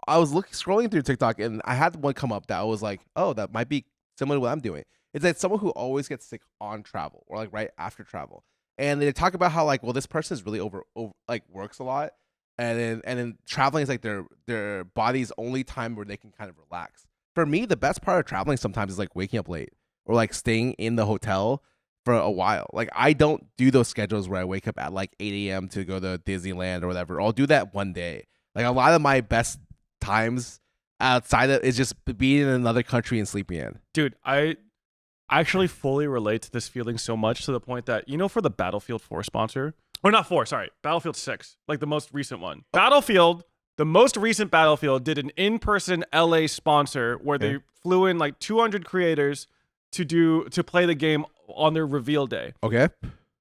[SPEAKER 2] scrolling through TikTok, and I had one come up that I was like, oh, that might be similar to what I'm doing. It's like someone who always gets sick on travel or like right after travel, and they talk about how like, well, this person is really over like works a lot. And then traveling is like their body's only time where they can kind of relax. For me, the best part of traveling sometimes is like waking up late or like staying in the hotel for a while. Like, I don't do those schedules where I wake up at like 8 a.m. to go to Disneyland or whatever. I'll do that one day. Like, a lot of my best times outside of is just being in another country and sleeping in.
[SPEAKER 1] Dude, I actually fully relate to this feeling so much, to the point that, you know, for the Battlefield 4 sponsor, or not 4, sorry, Battlefield 6, like the most recent one. Battlefield, the most recent Battlefield, did an in-person LA sponsor where they flew in like 200 creators to play the game on their reveal day. Okay.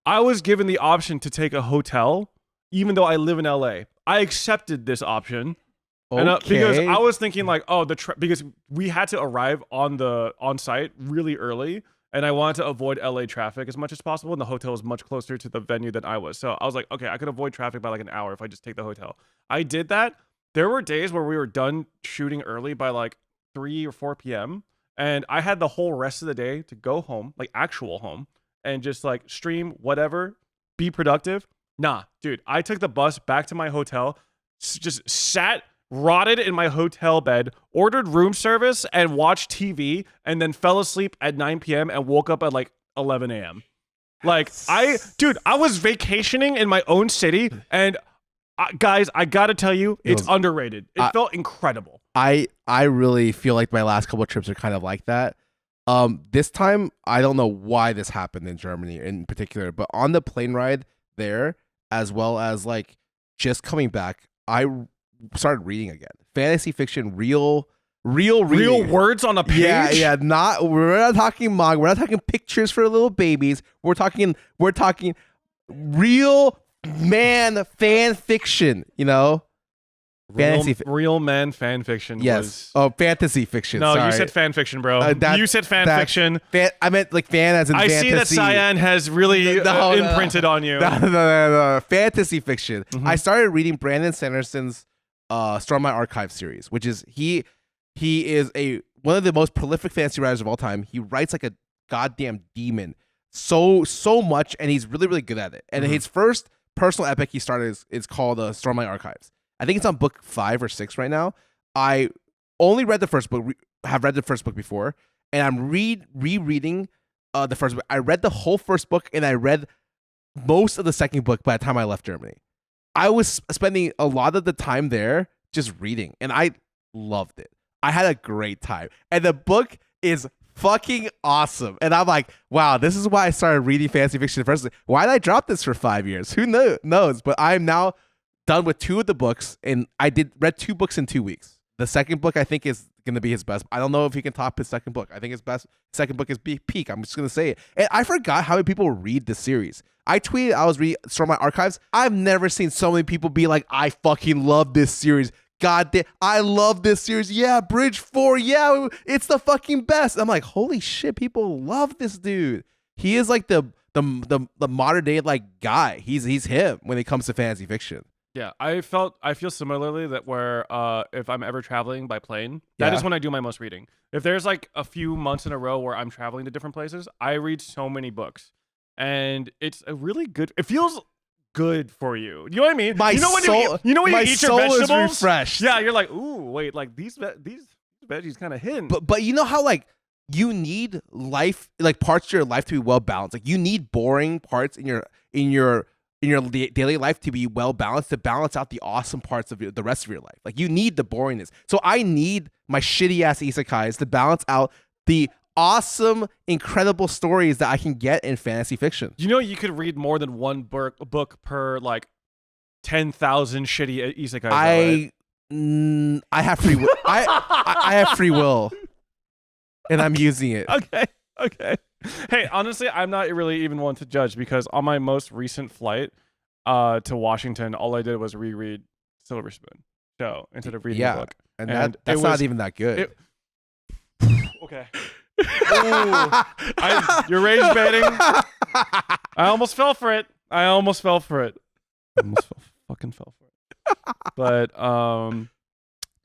[SPEAKER 1] I was given the option to take a hotel, even though I live in LA. I accepted this option. And, because I was thinking like, oh, because we had to arrive on site really early and I wanted to avoid LA traffic as much as possible. And the hotel was much closer to the venue than I was. So I was like, okay, I could avoid traffic by like an hour if I just take the hotel. I did that. There were days where we were done shooting early by like 3 or 4 p.m. And I had the whole rest of the day to go home, like actual home, and just like stream whatever, be productive. Nah, dude, I took the bus back to my hotel, just sat rotted in my hotel bed, ordered room service and watched TV, and then fell asleep at 9 p.m. and woke up at like 11 a.m. Like I was vacationing in my own city, and guys, I gotta tell you, it's underrated. It felt incredible.
[SPEAKER 2] I really feel like my last couple of trips are kind of like that. This time, I don't know why this happened in Germany in particular, but on the plane ride there, as well as like just coming back, I started reading again. Fantasy fiction, real
[SPEAKER 1] words on a page.
[SPEAKER 2] Yeah. We're not talking manga. We're not talking pictures for little babies. We're talking real man fan fiction. You know.
[SPEAKER 1] Real men fan fiction.
[SPEAKER 2] Yes. Fantasy fiction.
[SPEAKER 1] No,
[SPEAKER 2] sorry.
[SPEAKER 1] You said fan fiction, bro. You said fan fiction.
[SPEAKER 2] I meant like fan as in fantasy.
[SPEAKER 1] I see that Cyan has really imprinted on you.
[SPEAKER 2] No. Fantasy fiction. Mm-hmm. I started reading Brandon Sanderson's Storm My Archive series, which is he is one of the most prolific fantasy writers of all time. He writes like a goddamn demon so much, and he's really, really good at it. And his first personal epic he started is called Storm My Archives. I think it's on book 5 or 6 right now. I only read the first book, have read the first book before, and I'm rereading the first book. I read the whole first book, and I read most of the second book by the time I left Germany. I was spending a lot of the time there just reading, and I loved it. I had a great time. And the book is fucking awesome. And I'm like, wow, this is why I started reading fantasy fiction first. Why did I drop this for 5 years? Who knows? But I'm now done with 2 of the books, and I read 2 books in 2 weeks. The second book I think is going to be his best. I don't know if he can top his second book. I think his best second book is peak. I'm just going to say it. And I forgot how many people read this series. I tweeted I was reading Storm My Archives. I've never seen so many people be like, I fucking love this series. God damn, I love this series. Yeah, Bridge 4. Yeah, it's the fucking best. I'm like, holy shit, people love this dude. He is like the modern day like guy. He's him when it comes to fantasy fiction.
[SPEAKER 1] Yeah, I feel similarly that where if I'm ever traveling by plane, that is when I do my most reading. If there's like a few months in a row where I'm traveling to different places, I read so many books, and it's a really good. It feels good for you. You know what I mean?
[SPEAKER 2] When you eat your vegetables, is refreshed.
[SPEAKER 1] Yeah, you're like, ooh, wait, like these veggies kind of hidden.
[SPEAKER 2] But you know how like you need life, like parts of your life to be well balanced. Like you need boring parts in your daily life to be well balanced, to balance out the awesome parts of the rest of your life. Like you need the boringness. So I need my shitty ass isekais to balance out the awesome, incredible stories that I can get in fantasy fiction.
[SPEAKER 1] You know, you could read more than one book per like 10,000 shitty isekais.
[SPEAKER 2] I have free will. I have free will, and I'm using it.
[SPEAKER 1] Okay. Hey, honestly, I'm not really even one to judge, because on my most recent flight to Washington, all I did was reread Silver Spoon show instead of reading the book.
[SPEAKER 2] And that's not even that good.
[SPEAKER 1] Okay. You're rage baiting. I almost fell for it. I almost fucking fell for it. But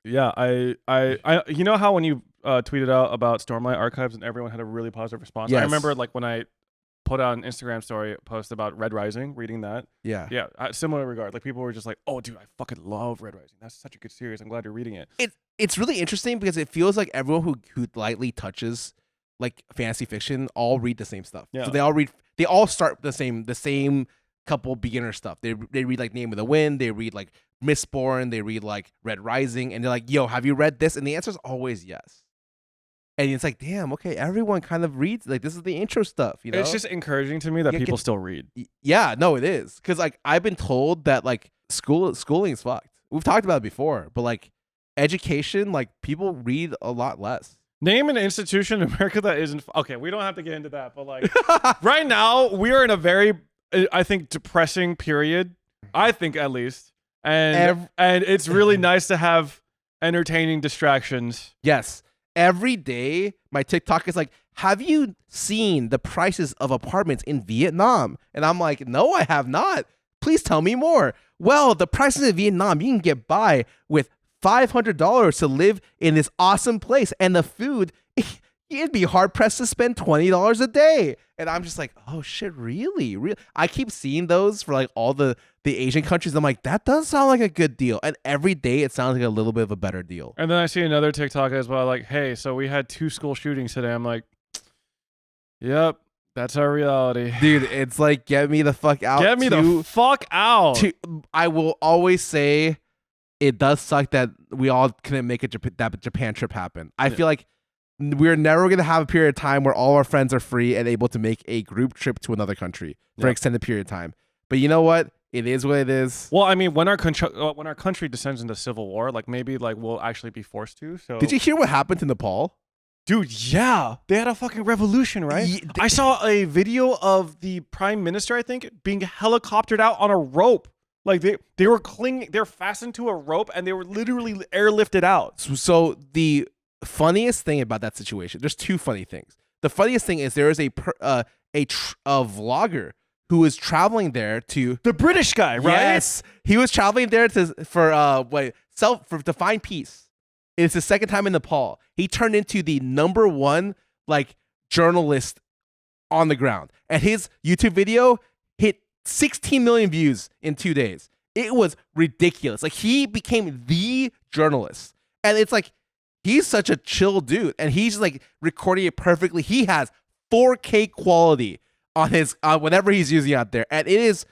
[SPEAKER 1] yeah, I you know how when you tweeted out about Storm My Archives and everyone had a really positive response?
[SPEAKER 2] Yes.
[SPEAKER 1] I remember like when I put out an Instagram story post about Red Rising, reading that.
[SPEAKER 2] Yeah.
[SPEAKER 1] Similar regard. Like people were just like, "Oh, dude, I fucking love Red Rising. That's such a good series. I'm glad you're reading it."
[SPEAKER 2] It's really interesting because it feels like everyone who lightly touches like fantasy fiction all read the same stuff.
[SPEAKER 1] Yeah.
[SPEAKER 2] So they all start the same couple beginner stuff. They read like Name of the Wind, they read like Mistborn, they read like Red Rising, and they're like, "Yo, have you read this?" And the answer is always yes. And it's like, damn, okay, everyone kind of reads, like, this is the intro stuff, you know?
[SPEAKER 1] It's just encouraging to me that people still read.
[SPEAKER 2] Yeah, no, it is. Because, like, I've been told that, like, schooling is fucked. We've talked about it before, but, like, education, like, people read a lot less.
[SPEAKER 1] Name an institution in America that isn't... Okay, we don't have to get into that, but, like, right now, we are in a very, I think, depressing period. I think, at least. And it's really nice to have entertaining distractions.
[SPEAKER 2] Yes. every day my TikTok is like, have you seen the prices of apartments in Vietnam? And I'm like, no, I have not. Please tell me more. Well, the prices in Vietnam, you can get by with $500 to live in this awesome place. And the food, you'd be hard pressed to spend $20 a day. And I'm just like, oh shit, really? Really? I keep seeing those for like all the Asian countries. I'm like, that does sound like a good deal. And every day it sounds like a little bit of a better deal.
[SPEAKER 1] And then I see another TikTok as well, like, hey, so we had 2 school shootings today. I'm like, yep, that's our reality.
[SPEAKER 2] Dude, it's like, get me the fuck out.
[SPEAKER 1] Get me the fuck out.
[SPEAKER 2] I will always say it does suck that we all couldn't make that Japan trip happen. I feel like we're never going to have a period of time where all our friends are free and able to make a group trip to another country for an extended period of time. But you know what? It is what it is.
[SPEAKER 1] Well, I mean, when our country descends into civil war, like maybe like we'll actually be forced to. So
[SPEAKER 2] did you hear what happened to Nepal?
[SPEAKER 1] Dude, yeah. They had a fucking revolution, right? I saw a video of the prime minister, I think, being helicoptered out on a rope. Like they were clinging, they're fastened to a rope and they were literally airlifted out.
[SPEAKER 2] So the funniest thing about that situation, there's 2 funny things. The funniest thing is there is a vlogger who was traveling there to
[SPEAKER 1] the British guy, right?
[SPEAKER 2] Yes, he was traveling there to find peace. It's his second time in Nepal. He turned into the #1 like journalist on the ground, and his YouTube video hit 16 million views in 2 days. It was ridiculous. Like he became the journalist, and it's like he's such a chill dude, and he's like recording it perfectly. He has 4K quality on his whatever he's using out there, and it's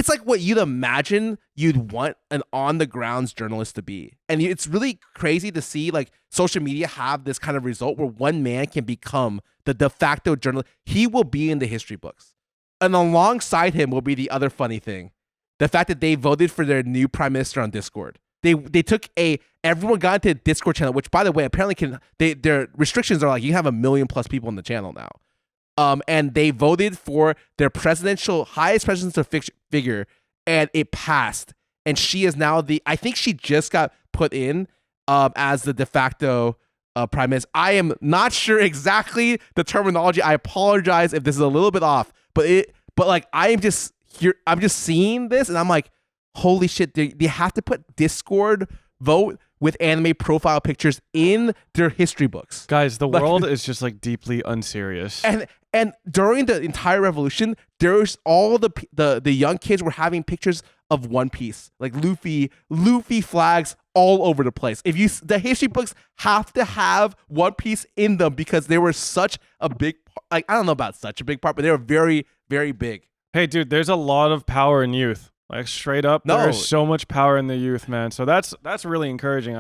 [SPEAKER 2] like what you'd imagine you'd want an on the grounds journalist to be. And it's really crazy to see like social media have this kind of result where one man can become the de facto journalist. He will be in the history books, and alongside him will be the other funny thing, the fact that they voted for their new prime minister on Discord. They took everyone got into a Discord channel, which by the way, apparently their restrictions are like you have 1 million+ people on the channel now. And they voted for their highest presidential figure, and it passed. And she is now I think she just got put in as the de facto prime minister. I am not sure exactly the terminology. I apologize if this is a little bit off, but like I'm just seeing this, and I'm like, holy shit! They have to put Discord vote with anime profile pictures in their history books.
[SPEAKER 1] Guys, the world is just like deeply unserious.
[SPEAKER 2] And during the entire revolution, there's all the young kids were having pictures of One Piece, like Luffy flags all over the place. The history books have to have One Piece in them because they were such a big part. Like I don't know about such a big part, but they were very, very big.
[SPEAKER 1] Hey, dude, there's a lot of power in youth. Like straight up, there's so much power in the youth, man. So that's really encouraging.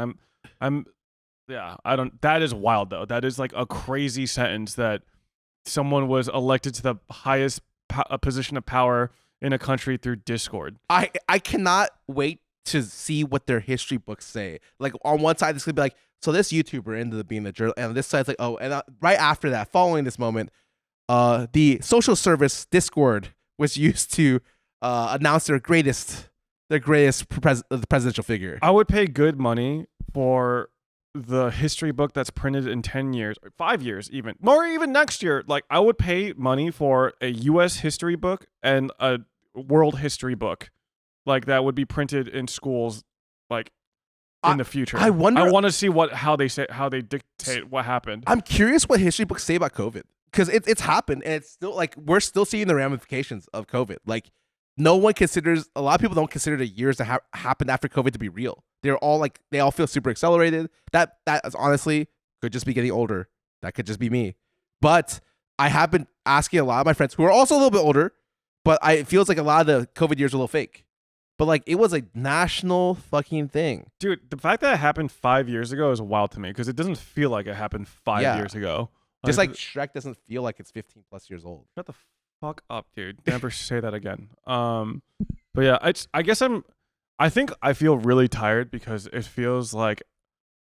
[SPEAKER 1] That is wild though. That is like a crazy sentence that someone was elected to the highest position of power in a country through Discord.
[SPEAKER 2] I cannot wait to see what their history books say. Like on one side, it's gonna be like, so this YouTuber ended up being the journal, and this side's like, oh, and right after that, following this moment, the social service Discord was used to announce their greatest presidential figure.
[SPEAKER 1] I would pay good money for the history book that's printed in 10 years, or 5 years even, or even next year. Like I would pay money for a US history book and a world history book like that would be printed in schools like in the future. I want to see how they dictate what happened.
[SPEAKER 2] I'm curious what history books say about COVID, because it's happened, and it's still like we're still seeing the ramifications of COVID. Like a lot of people don't consider the years that happened after COVID to be real. They all feel super accelerated. That is honestly could just be getting older. That could just be me. But I have been asking a lot of my friends who are also a little bit older, but it feels like a lot of the COVID years are a little fake. But like it was a national fucking thing.
[SPEAKER 1] Dude, the fact that it happened 5 years ago is wild to me because it doesn't feel like it happened 5 years ago.
[SPEAKER 2] Just like Shrek doesn't feel like it's 15 plus years old.
[SPEAKER 1] Shut the fuck up, dude. Never say that again. But yeah, I think I feel really tired because it feels like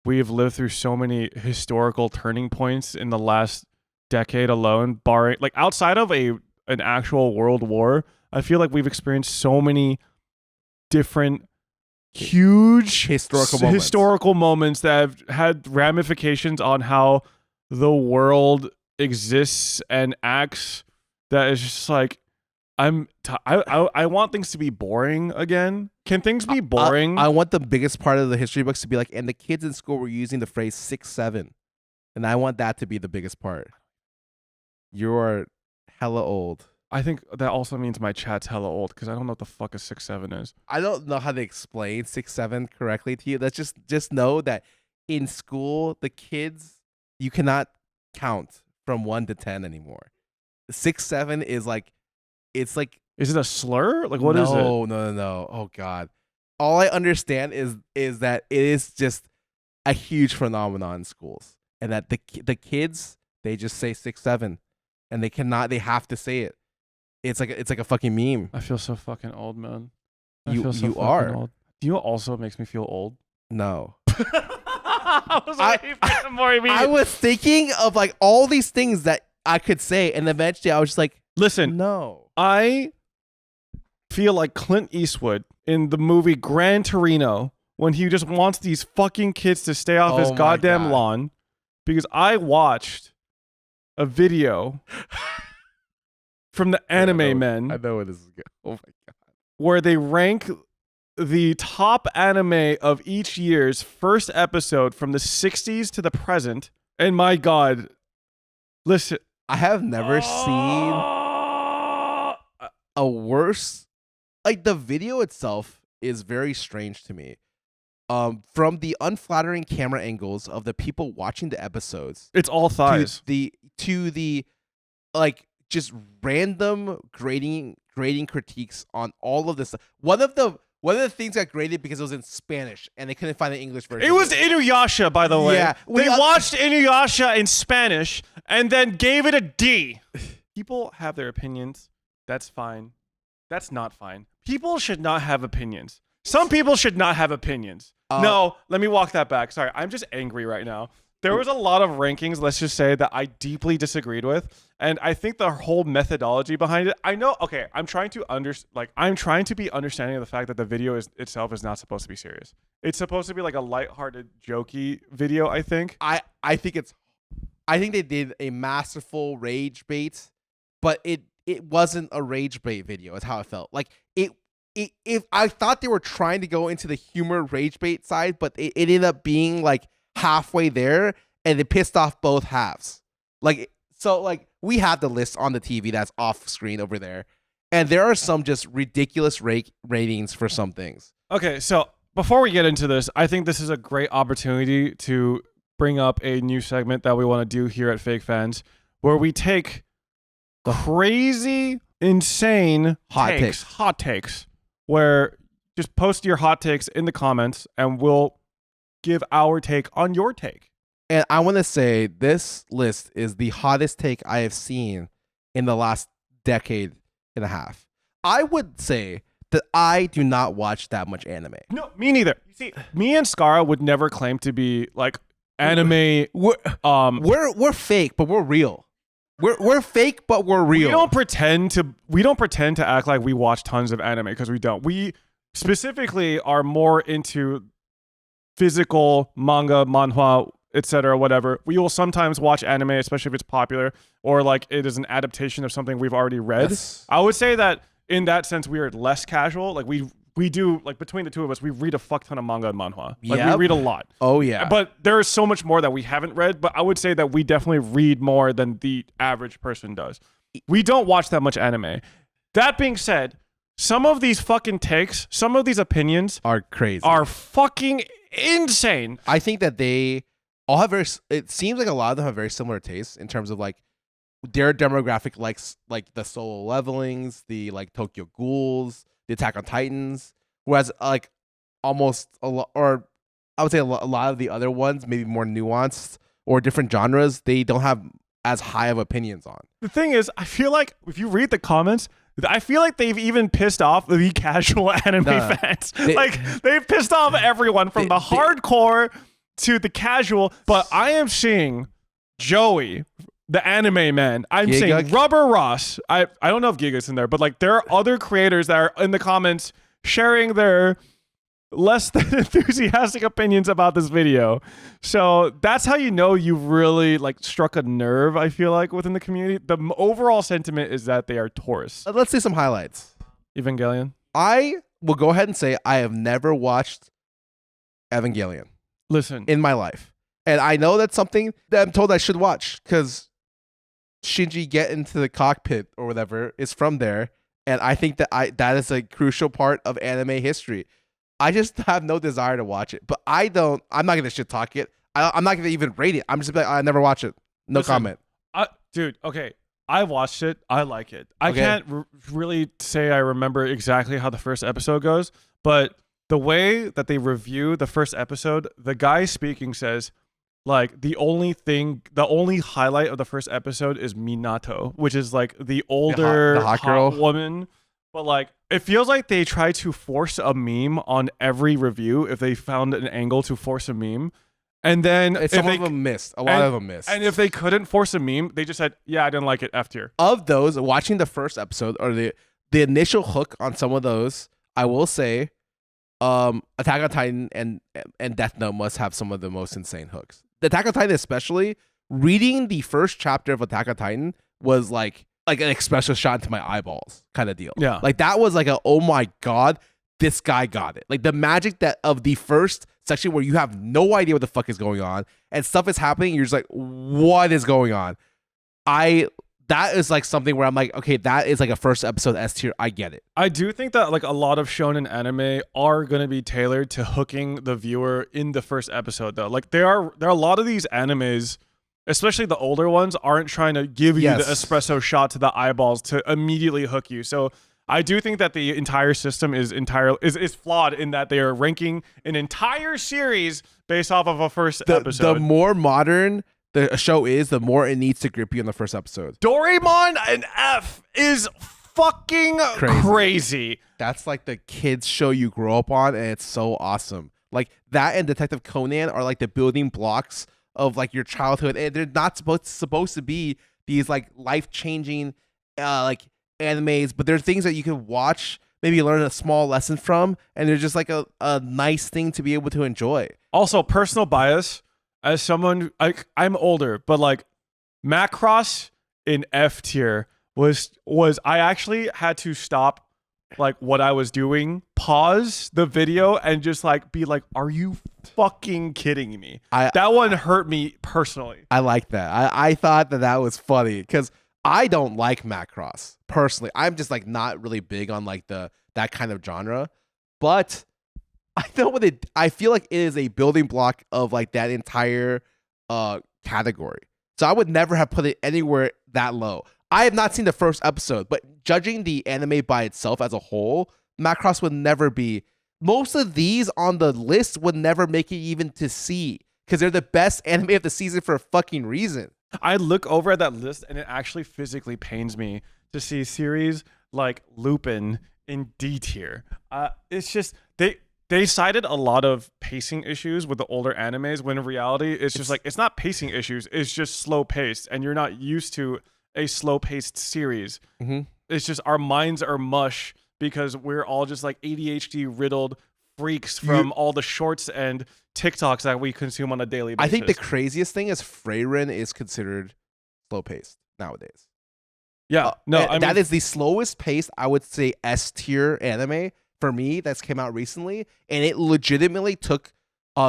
[SPEAKER 1] we've lived through so many historical turning points in the last decade alone, barring like outside of an actual world war. I feel like we've experienced so many different huge
[SPEAKER 2] historical
[SPEAKER 1] moments that have had ramifications on how the world exists and acts. That is just like, I want things to be boring again. Can things be boring?
[SPEAKER 2] I want the biggest part of the history books to be like, and the kids in school were using the phrase 6'7", and I want that to be the biggest part. You're hella old.
[SPEAKER 1] I think that also means my chat's hella old because I don't know what the fuck a 6'7" is.
[SPEAKER 2] I don't know how to explain 6'7" correctly to you. Let's just know that in school, the kids, you cannot count from 1 to 10 anymore. 6'7" is like, it's like.
[SPEAKER 1] Is it a slur? Like, what is it?
[SPEAKER 2] No. Oh God. All I understand is that it is just a huge phenomenon in schools, and that the kids, they just say 6'7", and they have to say it. It's like a fucking meme.
[SPEAKER 1] I feel so fucking old, man.
[SPEAKER 2] You
[SPEAKER 1] feel so fucking
[SPEAKER 2] are.
[SPEAKER 1] old. Do you know what also makes me feel old?
[SPEAKER 2] No.
[SPEAKER 1] I
[SPEAKER 2] was thinking of like all these things that I could say, and eventually I was just like,
[SPEAKER 1] listen,
[SPEAKER 2] no.
[SPEAKER 1] I feel like Clint Eastwood in the movie Gran Torino when he just wants these fucking kids to stay off his goddamn lawn, because I watched a video from the Anime Men.
[SPEAKER 2] I know where this is going. Oh my God.
[SPEAKER 1] Where they rank the top anime of each year's first episode from the 60s to the present. And my God, listen.
[SPEAKER 2] I have never seen a worse. Like, the video itself is very strange to me. From the unflattering camera angles of the people watching the episodes.
[SPEAKER 1] It's all thighs.
[SPEAKER 2] To the like, just random grading critiques on all of this stuff. One of the things got graded because it was in Spanish and they couldn't find the English version.
[SPEAKER 1] It was Inuyasha, by the way.
[SPEAKER 2] Yeah,
[SPEAKER 1] they watched Inuyasha in Spanish and then gave it a D. People have their opinions. That's fine. That's not fine. People should not have opinions. Some people should not have opinions. No, let me walk that back. Sorry, I'm just angry right now. There was a lot of rankings, let's just say, that I deeply disagreed with. And I think the whole methodology behind it, I know, okay, I'm trying to be understanding of the fact that the video itself is not supposed to be serious. It's supposed to be like a lighthearted, jokey video, I think.
[SPEAKER 2] I think they did a masterful rage bait, but it wasn't a rage bait video, is how it felt. Like, if I thought they were trying to go into the humor rage bait side, but it ended up being like halfway there, and it pissed off both halves. Like, so like, we have the list on the TV that's off screen over there, and there are some just ridiculous ratings for some things.
[SPEAKER 1] Okay, so before we get into this, I think this is a great opportunity to bring up a new segment that we want to do here at Fake Fans, where we take crazy, insane hot takes, where just post your hot takes in the comments, and we'll give our take on your take.
[SPEAKER 2] And I want to say this list is the hottest take I have seen in the last decade and a half. I would say that I do not watch that much anime.
[SPEAKER 1] No, me neither. You see, me and Scarra would never claim to be like anime.
[SPEAKER 2] We're fake, but we're real. We're fake, but we're real.
[SPEAKER 1] We don't pretend to act like we watch tons of anime, because we don't. We specifically are more into physical manga, manhwa, etc., whatever. We will sometimes watch anime, especially if it's popular or like it is an adaptation of something we've already read.
[SPEAKER 2] Yes.
[SPEAKER 1] I would say that in that sense we are less casual. Like we do, like, between the two of us, we read a fuck ton of manga and manhwa. Like, we read a lot.
[SPEAKER 2] Oh yeah.
[SPEAKER 1] But there is so much more that we haven't read, but I would say that we definitely read more than the average person does. We don't watch that much anime. That being said, some of these fucking takes, some of these opinions
[SPEAKER 2] are crazy.
[SPEAKER 1] Are fucking insane.
[SPEAKER 2] I think that they all have it seems like a lot of them have very similar tastes in terms of like their demographic likes like the Solo Levelings, the like Tokyo Ghouls, the Attack on Titans, whereas like almost a lot, or I would say a lot of the other ones, maybe more nuanced or different genres, they don't have as high of opinions on.
[SPEAKER 1] The thing is, I feel like if you read the comments, I feel like they've even pissed off the casual anime fans. They've pissed off everyone from the hardcore to the casual. But I am seeing Joey, the anime man. I'm seeing Rubber Ross. I don't know if Giga's in there, but like there are other creators that are in the comments sharing their less than enthusiastic opinions about this video. So that's how you know you've really like struck a nerve, I feel like, within the community. The overall sentiment is that they are tourists.
[SPEAKER 2] Let's see some highlights.
[SPEAKER 1] Evangelion.
[SPEAKER 2] I will go ahead and say I have never watched Evangelion
[SPEAKER 1] Listen,
[SPEAKER 2] in my life. And I know that's something that I'm told I should watch because Shinji get into the cockpit or whatever is from there. And I think that that is a crucial part of anime history. I just have no desire to watch it. But I'm not going to shit talk it. I'm not going to even rate it. I'm just like, I never watch it. No comment.
[SPEAKER 1] Dude, okay. I watched it. I like it. I can't really say I remember exactly how the first episode goes, but the way that they review the first episode, the guy speaking says, like, the only highlight of the first episode is Minato, which is like the older
[SPEAKER 2] the hot girl
[SPEAKER 1] woman. But like, it feels like they try to force a meme on every review if they found an angle to force a meme. And then
[SPEAKER 2] some of them missed. A lot of them missed.
[SPEAKER 1] And if they couldn't force a meme, they just said, yeah, I didn't like it, F tier.
[SPEAKER 2] Of those, watching the first episode or the initial hook on some of those, I will say Attack on Titan and Death Note must have some of the most insane hooks. The Attack on Titan especially, reading the first chapter of Attack on Titan was like an expressive shot into my eyeballs kind of deal.
[SPEAKER 1] Yeah.
[SPEAKER 2] Like that was like oh my God, this guy got it. Like the magic that of the first section where you have no idea what the fuck is going on and stuff is happening, you're just like, what is going on? That is like something where I'm like, okay, that is like a first episode S tier. I get it.
[SPEAKER 1] I do think that like a lot of shonen anime are going to be tailored to hooking the viewer in the first episode though. Like there are a lot of these animes, especially the older ones, aren't trying to give you the espresso shot to the eyeballs to immediately hook you. So I do think that the entire system is flawed in that they are ranking an entire series based off of a first episode.
[SPEAKER 2] The more modern the show is, the more it needs to grip you in the first episode.
[SPEAKER 1] Doraemon and F is fucking crazy.
[SPEAKER 2] That's like the kids show you grow up on, and it's so awesome. Like that and Detective Conan are like the building blocks of like your childhood, and they're not supposed to be these like life-changing like animes, but they're things that you can watch, maybe learn a small lesson from, and they're just like a nice thing to be able to enjoy.
[SPEAKER 1] Also, personal bias, as someone, I'm older, but like Macross in F tier was I actually had to stop like what I was doing, pause the video, and just like be like, are you fucking kidding me? That one hurt me personally.
[SPEAKER 2] I like that. I thought that was funny because I don't like Macross personally. I'm just like not really big on like that kind of genre, but I know I feel like it is a building block of like that entire category. So I would never have put it anywhere that low. I have not seen the first episode, but judging the anime by itself as a whole, Macross would never be. Most of these on the list would never make it even to see because they're the best anime of the season for a fucking reason.
[SPEAKER 1] I look over at that list and it actually physically pains me to see series like Lupin in D tier. It's just they cited a lot of pacing issues with the older animes when in reality it's just like it's not pacing issues, it's just slow paced and you're not used to a slow paced series.
[SPEAKER 2] Mm-hmm.
[SPEAKER 1] It's just our minds are mush because we're all just like ADHD riddled freaks from all the shorts and TikToks that we consume on a daily basis.
[SPEAKER 2] I think the craziest thing is Freyren is considered slow paced nowadays.
[SPEAKER 1] Yeah,
[SPEAKER 2] that is the slowest paced, I would say, S tier anime for me that's came out recently, and it legitimately took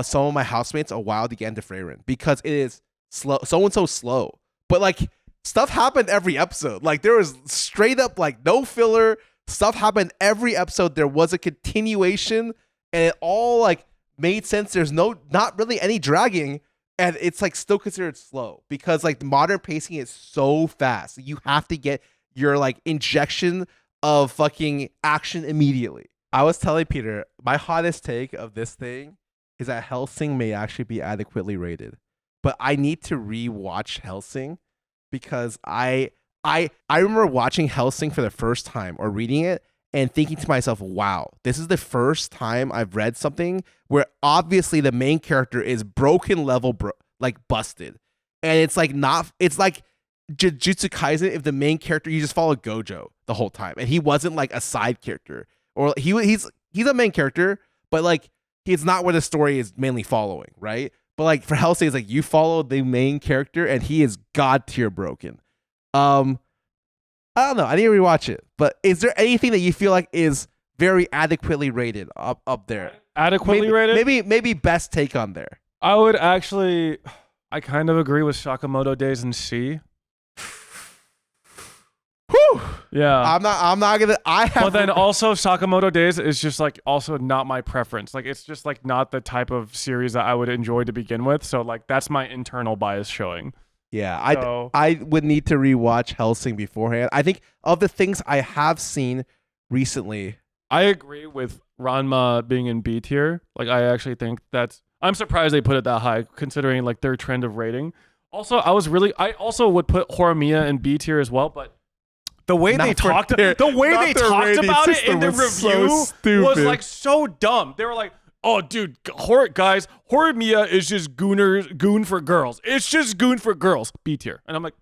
[SPEAKER 2] some of my housemates a while to get into Freyren because it is slow, so slow. But like stuff happened every episode. Like there was straight up like no filler. Stuff happened every episode. There was a continuation, and it all like made sense. There's not really any dragging, and it's like still considered slow because like the modern pacing is so fast. You have to get your like injection of fucking action immediately. I was telling Peter, my hottest take of this thing is that Hellsing may actually be adequately rated, but I need to rewatch Hellsing because I remember watching Hellsing for the first time or reading it and thinking to myself, wow, this is the first time I've read something where obviously the main character is broken level, like busted. And it's like Jujutsu Kaisen if the main character, you just follow Gojo the whole time and he wasn't like a side character. Or he's a main character, but like it's not what the story is mainly following, right? But like for Hellsing, it's like you follow the main character and he is god tier broken. I don't know. I need to rewatch it. But is there anything that you feel like is very adequately rated up there?
[SPEAKER 1] Adequately rated?
[SPEAKER 2] Maybe best take on there.
[SPEAKER 1] I would actually, I kind of agree with Sakamoto Days in C.
[SPEAKER 2] Whew.
[SPEAKER 1] Yeah.
[SPEAKER 2] I'm not gonna.
[SPEAKER 1] But then also Sakamoto Days is just like also not my preference. Like it's just like not the type of series that I would enjoy to begin with. So like that's my internal bias showing.
[SPEAKER 2] Yeah, I would need to rewatch Hellsing beforehand. I think of the things I have seen recently,
[SPEAKER 1] I agree with Ranma being in B tier. Like I actually think I'm surprised they put it that high considering like their trend of rating. Also, I also would put Horimiya in B tier as well, but the way they talked about it in the review was like so dumb. They were like, "Oh, dude, guys, Horimiya is just goon for girls. It's just goon for girls." B tier, and I'm like,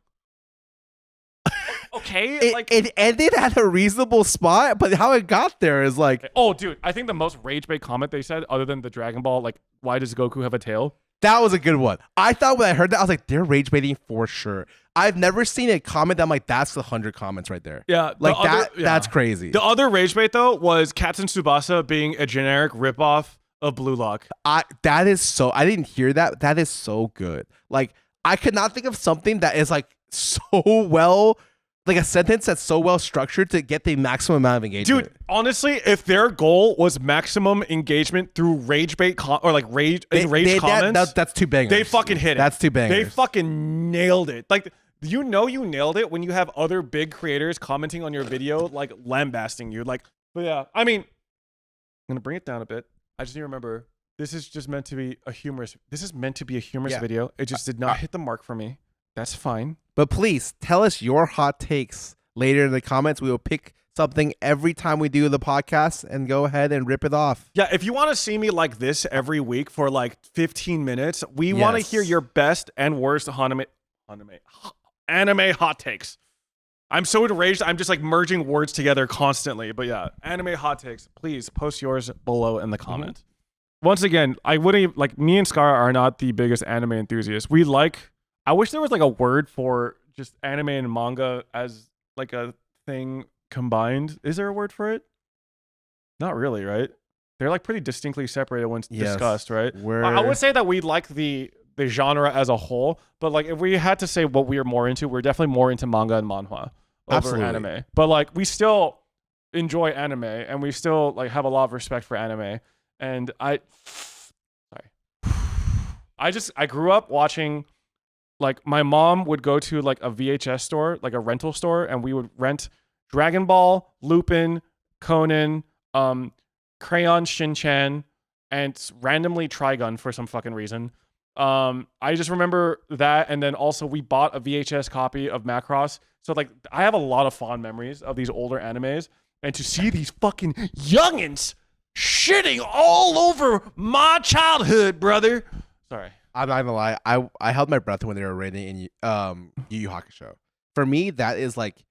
[SPEAKER 1] okay,
[SPEAKER 2] it ended at a reasonable spot, but how it got there is like,
[SPEAKER 1] oh, dude, I think the most rage bait comment they said, other than the Dragon Ball, like, why does Goku have a tail?
[SPEAKER 2] That was a good one. I thought when I heard that, I was like, they're rage baiting for sure. I've never seen a comment that I'm like, that's the 100 comments right there.
[SPEAKER 1] Yeah.
[SPEAKER 2] Like that's crazy.
[SPEAKER 1] The other rage bait though was Katzen Tsubasa being a generic ripoff of Blue Lock.
[SPEAKER 2] I didn't hear that. That is so good. Like I could not think of something that is like so well, like a sentence that's so well structured to get the maximum amount of engagement.
[SPEAKER 1] Dude, honestly, if their goal was maximum engagement through rage bait or like rage comments,
[SPEAKER 2] that's two bangers.
[SPEAKER 1] They fucking hit it.
[SPEAKER 2] That's two bangers.
[SPEAKER 1] They fucking nailed it. Like you nailed it when you have other big creators commenting on your video, like lambasting you. Like, but yeah, I mean, I'm gonna bring it down a bit. I just need to remember this is just meant to be a humorous. This is meant to be a humorous video. It just did not hit the mark for me. That's fine.
[SPEAKER 2] But please tell us your hot takes later in the comments. We will pick something every time we do the podcast and go ahead and rip it off.
[SPEAKER 1] Yeah, if you want to see me like this every week for like 15 minutes, we want to hear your best and worst anime hot takes. I'm so enraged. I'm just like merging words together constantly. But yeah, anime hot takes. Please post yours below in the comments. Once again, I wouldn't like me and Scarra are not the biggest anime enthusiasts. I wish there was like a word for just anime and manga as like a thing combined. Is there a word for it? Not really, right? They're like pretty distinctly separated when discussed, right? I would say that we like the genre as a whole, but like if we had to say what we are more into, we're definitely more into manga and manhwa over anime. But like we still enjoy anime and we still like have a lot of respect for anime. And I grew up watching. Like my mom would go to like a VHS store, like a rental store, and we would rent Dragon Ball, Lupin, Conan, Crayon Shin-chan, and randomly Trigun for some fucking reason. I just remember that, and then also we bought a VHS copy of Macross. So like I have a lot of fond memories of these older animes, and to see these fucking youngins shitting all over my childhood, brother. Sorry.
[SPEAKER 2] I'm not gonna lie. I held my breath when they were rating in Yu Yu Hakusho. For me, that is like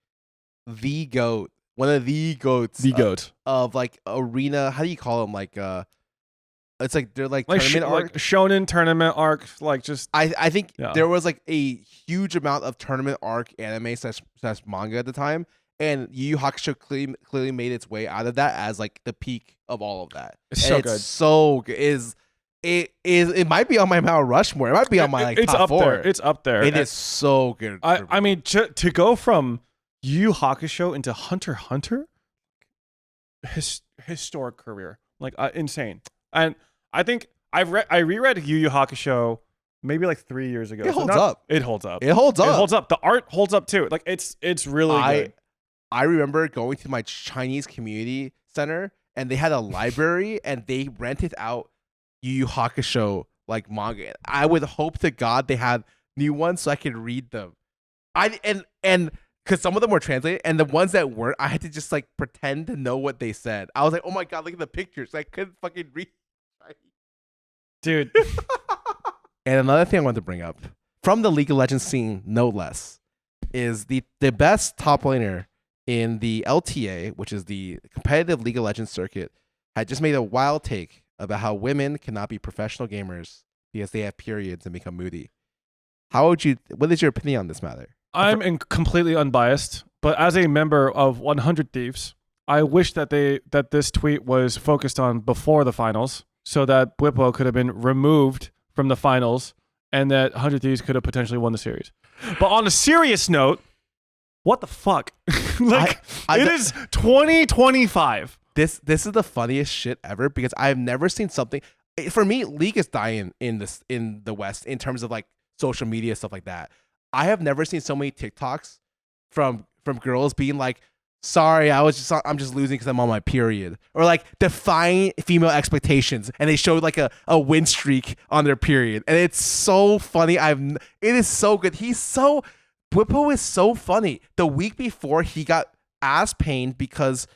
[SPEAKER 2] the GOAT. One of the GOATs.
[SPEAKER 1] The GOAT.
[SPEAKER 2] Of like arena. How do you call them? Like it's like they're like tournament arc.
[SPEAKER 1] Like shonen tournament arc. Like just
[SPEAKER 2] I think there was like a huge amount of tournament arc anime slash manga at the time, and Yu Yu Hakusho clearly made its way out of that as like the peak of all of that.
[SPEAKER 1] It's so good.
[SPEAKER 2] So good. It might be on my Mount Rushmore. It might be on my like,
[SPEAKER 1] it's
[SPEAKER 2] top
[SPEAKER 1] up
[SPEAKER 2] 4.
[SPEAKER 1] There. It's up there.
[SPEAKER 2] It is so good.
[SPEAKER 1] I mean, to go from Yu Yu Hakusho into Hunter x Hunter, historic career, like insane. And I think I reread Yu Yu Hakusho maybe like 3 years ago.
[SPEAKER 2] It holds up.
[SPEAKER 1] It holds up.
[SPEAKER 2] It holds up.
[SPEAKER 1] It holds up. The art holds up too. Like it's really good.
[SPEAKER 2] I remember going to my Chinese community center and they had a library and they rented out Yu Yu Hakusho like manga. I would hope to God they had new ones so I could read them. And because some of them were translated and the ones that weren't, I had to just like pretend to know what they said. I was like, oh my God, look at the pictures. I couldn't fucking read.
[SPEAKER 1] Dude.
[SPEAKER 2] And another thing I wanted to bring up from the League of Legends scene, no less, is the best top laner in the LTA, which is the competitive League of Legends circuit, had just made a wild take about how women cannot be professional gamers because they have periods and become moody. What is your opinion on this matter?
[SPEAKER 1] I'm completely unbiased, but as a member of 100 Thieves, I wish that this tweet was focused on before the finals, so that Bwipo could have been removed from the finals, and that 100 Thieves could have potentially won the series. But on a serious note, what the fuck? It is 2025.
[SPEAKER 2] This is the funniest shit ever because I've never seen something. For me, League is dying in the West in terms of like social media stuff like that. I have never seen so many TikToks from girls being like, "Sorry, I'm just losing because I'm on my period," or like defying female expectations, and they showed like a win streak on their period, and it's so funny. It is so good. Bwipo is so funny. The week before, he got ass pained because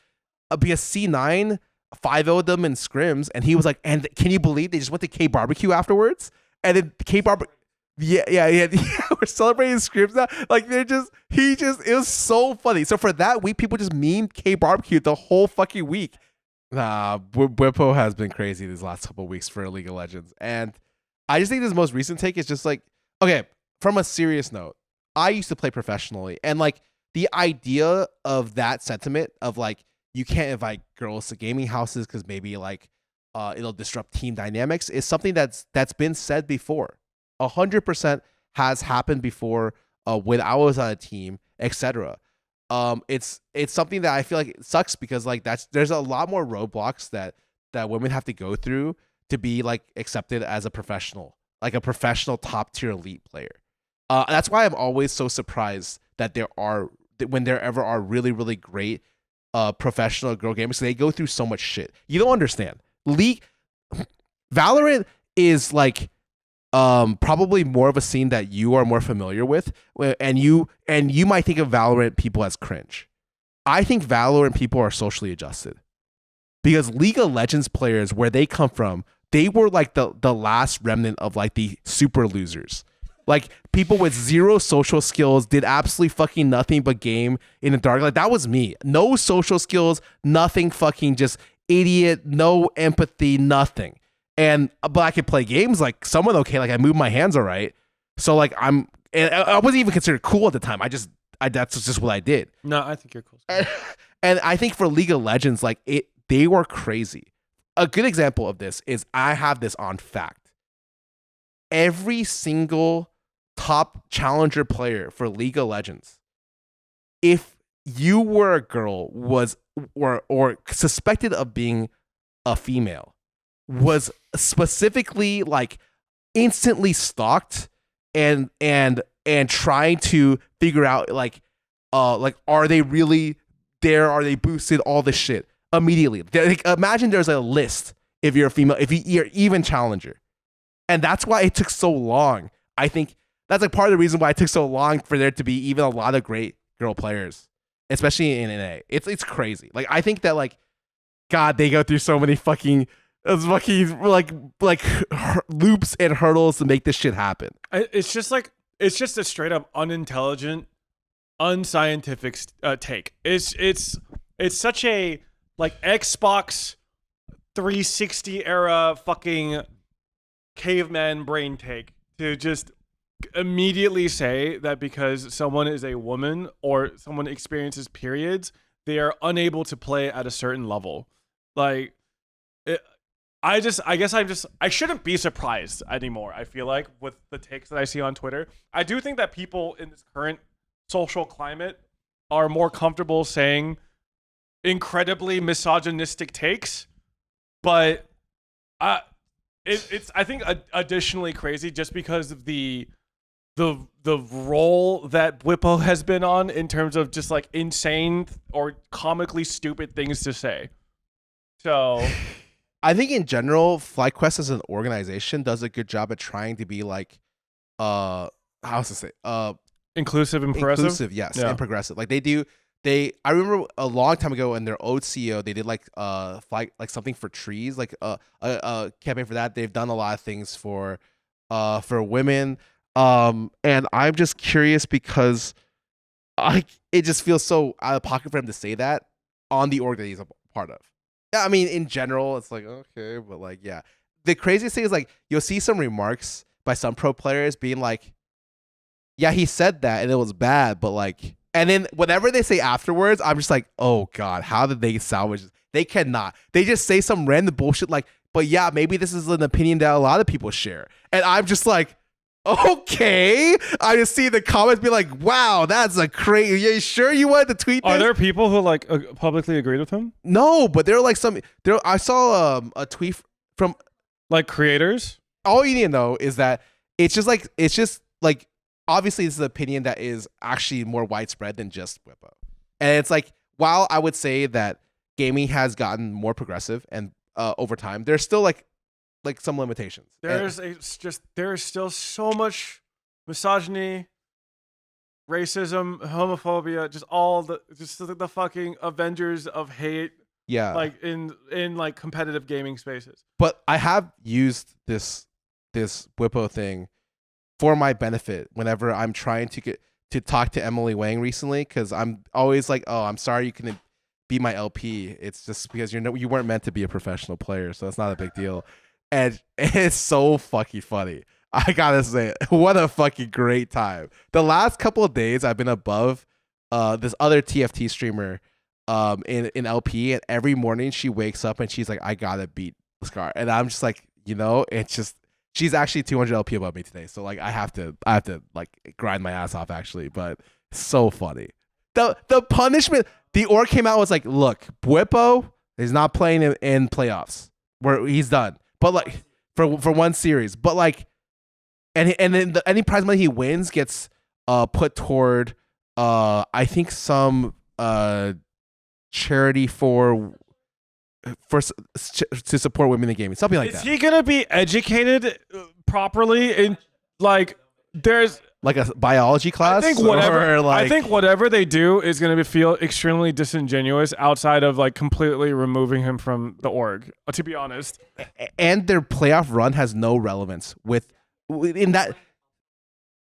[SPEAKER 2] C9 5-0'd them in scrims, and he was like, "And can you believe they just went to K barbecue afterwards?" And then K barbecue. Yeah. We're celebrating scrims now. Like it was so funny. So for that week, people just memed K barbecue the whole fucking week. Bwipo has been crazy these last couple of weeks for League of Legends. And I just think this most recent take is just like, okay, from a serious note, I used to play professionally. And like the idea of that sentiment of like, you can't invite girls to gaming houses because maybe like it'll disrupt team dynamics is something that's been said before. 100% has happened before when I was on a team, etc. It's something that I feel like it sucks because like there's a lot more roadblocks that women have to go through to be like accepted as a professional, like a professional top tier elite player. That's why I'm always so surprised that when there ever are really, really great professional girl gamers, they go through so much shit. You don't understand. Valorant is like probably more of a scene that you are more familiar with, and you might think of Valorant people as cringe. I think Valorant people are socially adjusted because League of Legends players, where they come from, they were like the last remnant of like the super losers. Like people with zero social skills, did absolutely fucking nothing but game in the dark. Like that was me. No social skills, nothing, fucking just idiot, no empathy, nothing. But I could play games like somewhat okay. Like I move my hands all right. So like I wasn't even considered cool at the time. That's just what I did.
[SPEAKER 1] No, I think you're cool.
[SPEAKER 2] And I think for League of Legends, like they were crazy. A good example of this is I have this on fact. Every single top challenger player for League of Legends, if you were a girl, or suspected of being a female, was specifically like instantly stalked and trying to figure out like are they really there? Are they boosted? All this shit immediately. Like, imagine there's a list if you're a female, if you're even challenger, and that's why it took so long. I think that's like part of the reason why it took so long for there to be even a lot of great girl players, especially in NA. It's crazy. Like I think that like God, they go through so many fucking loops and hurdles to make this shit happen.
[SPEAKER 1] It's just a straight up unintelligent, unscientific take. It's such a like Xbox 360 era fucking caveman brain take to just immediately say that because someone is a woman or someone experiences periods, they are unable to play at a certain level. Like I shouldn't be surprised anymore. I feel like with the takes that I see on Twitter, I do think that people in this current social climate are more comfortable saying incredibly misogynistic takes, but it's I think additionally crazy just because of the role that Bwipo has been on in terms of just like insane or comically stupid things to say. So
[SPEAKER 2] I think in general, FlyQuest as an organization does a good job at trying to be like, how's to say,
[SPEAKER 1] inclusive and progressive.
[SPEAKER 2] Inclusive, yes, and progressive. Like they do. I remember a long time ago in their old CEO, they did like something for trees, like a campaign for that. They've done a lot of things for women. And I'm just curious because it just feels so out of pocket for him to say that on the org that he's a part of. Yeah, I mean, in general, it's like, okay, but like, yeah. The craziest thing is like you'll see some remarks by some pro players being like, yeah, he said that and it was bad, but like, and then whatever they say afterwards, I'm just like, oh God, how did they salvage this? They cannot. They just say some random bullshit like, but yeah, maybe this is an opinion that a lot of people share. And I'm just like, okay. I just see the comments be like, wow, that's a crazy. You sure you wanted to tweet this?
[SPEAKER 1] Are there people who like publicly agreed with him?
[SPEAKER 2] No, but they're like I saw a tweet from
[SPEAKER 1] like creators.
[SPEAKER 2] All you need to know is that it's just like obviously this is an opinion that is actually more widespread than just Whippo. And it's like, while I would say that gaming has gotten more progressive and over time, there's still like some limitations.
[SPEAKER 1] There's still so much misogyny, racism, homophobia, just the fucking Avengers of hate.
[SPEAKER 2] Yeah.
[SPEAKER 1] Like in like competitive gaming spaces.
[SPEAKER 2] But I have used this Whippo thing for my benefit whenever I'm trying to get to talk to Emily Wang recently, because I'm always like, oh, I'm sorry you couldn't be my LP. It's just because you weren't meant to be a professional player, so it's not a big deal. And it's so fucking funny. I gotta say, what a fucking great time. The last couple of days I've been above this other TFT streamer in LP, and every morning she wakes up and she's like, I gotta beat Scarra. And I'm just like, it's just, she's actually 200 LP above me today, so like I have to like grind my ass off actually. But so funny. The punishment, the org came out and was like, look, Bwipo is not playing in playoffs where he's done, but like for one series, but like and then any prize money he wins gets put toward I think some charity to support women in gaming, something like that.
[SPEAKER 1] Is he gonna be educated properly in like there's
[SPEAKER 2] like a biology class?
[SPEAKER 1] I think whatever they do is gonna feel extremely disingenuous outside of like completely removing him from the org. To be honest,
[SPEAKER 2] and their playoff run has no relevance in that.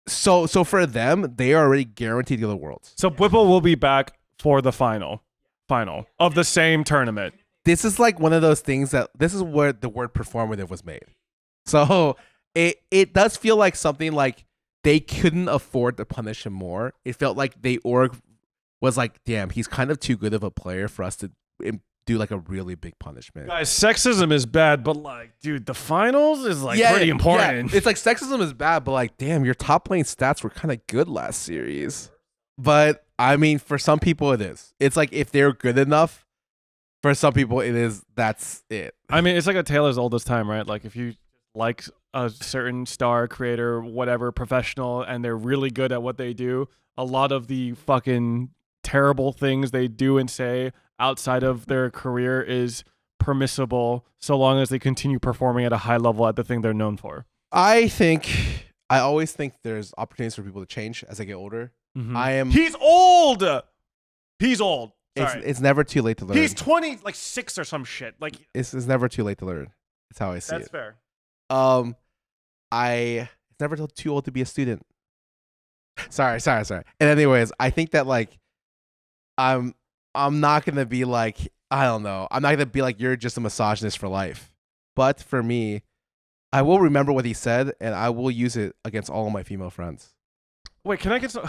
[SPEAKER 2] So for them, they are already guaranteed to go to the Worlds.
[SPEAKER 1] So Whipple will be back for the final of the same tournament.
[SPEAKER 2] This is like one of those things this is where the word performative was made. So it does feel like something like they couldn't afford to punish him more. It felt like the org was like, damn, he's kind of too good of a player for us to do like a really big punishment.
[SPEAKER 1] Guys, sexism is bad, but like, dude, the finals is like pretty important.
[SPEAKER 2] Yeah. It's like sexism is bad, but like, damn, your top lane stats were kind of good last series. But I mean, for some people it is. It's like if they're good enough, for some people it is, that's it.
[SPEAKER 1] I mean, it's like a tale as old as time, right? Like if you like a certain star creator, whatever, professional, and they're really good at what they do, a lot of the fucking terrible things they do and say outside of their career is permissible so long as they continue performing at a high level at the thing they're known for.
[SPEAKER 2] I always think there's opportunities for people to change as they get older.
[SPEAKER 1] Mm-hmm. He's old. Sorry.
[SPEAKER 2] It's never too late to learn.
[SPEAKER 1] He's 26 or some shit. Like
[SPEAKER 2] it's never too late to learn. That's how I see it.
[SPEAKER 1] That's fair.
[SPEAKER 2] It's never too old to be a student. Sorry. And anyways, I think that like I'm not gonna be like, I don't know. I'm not gonna be like, you're just a misogynist for life. But for me, I will remember what he said and I will use it against all of my female friends.
[SPEAKER 1] Wait, can I get some?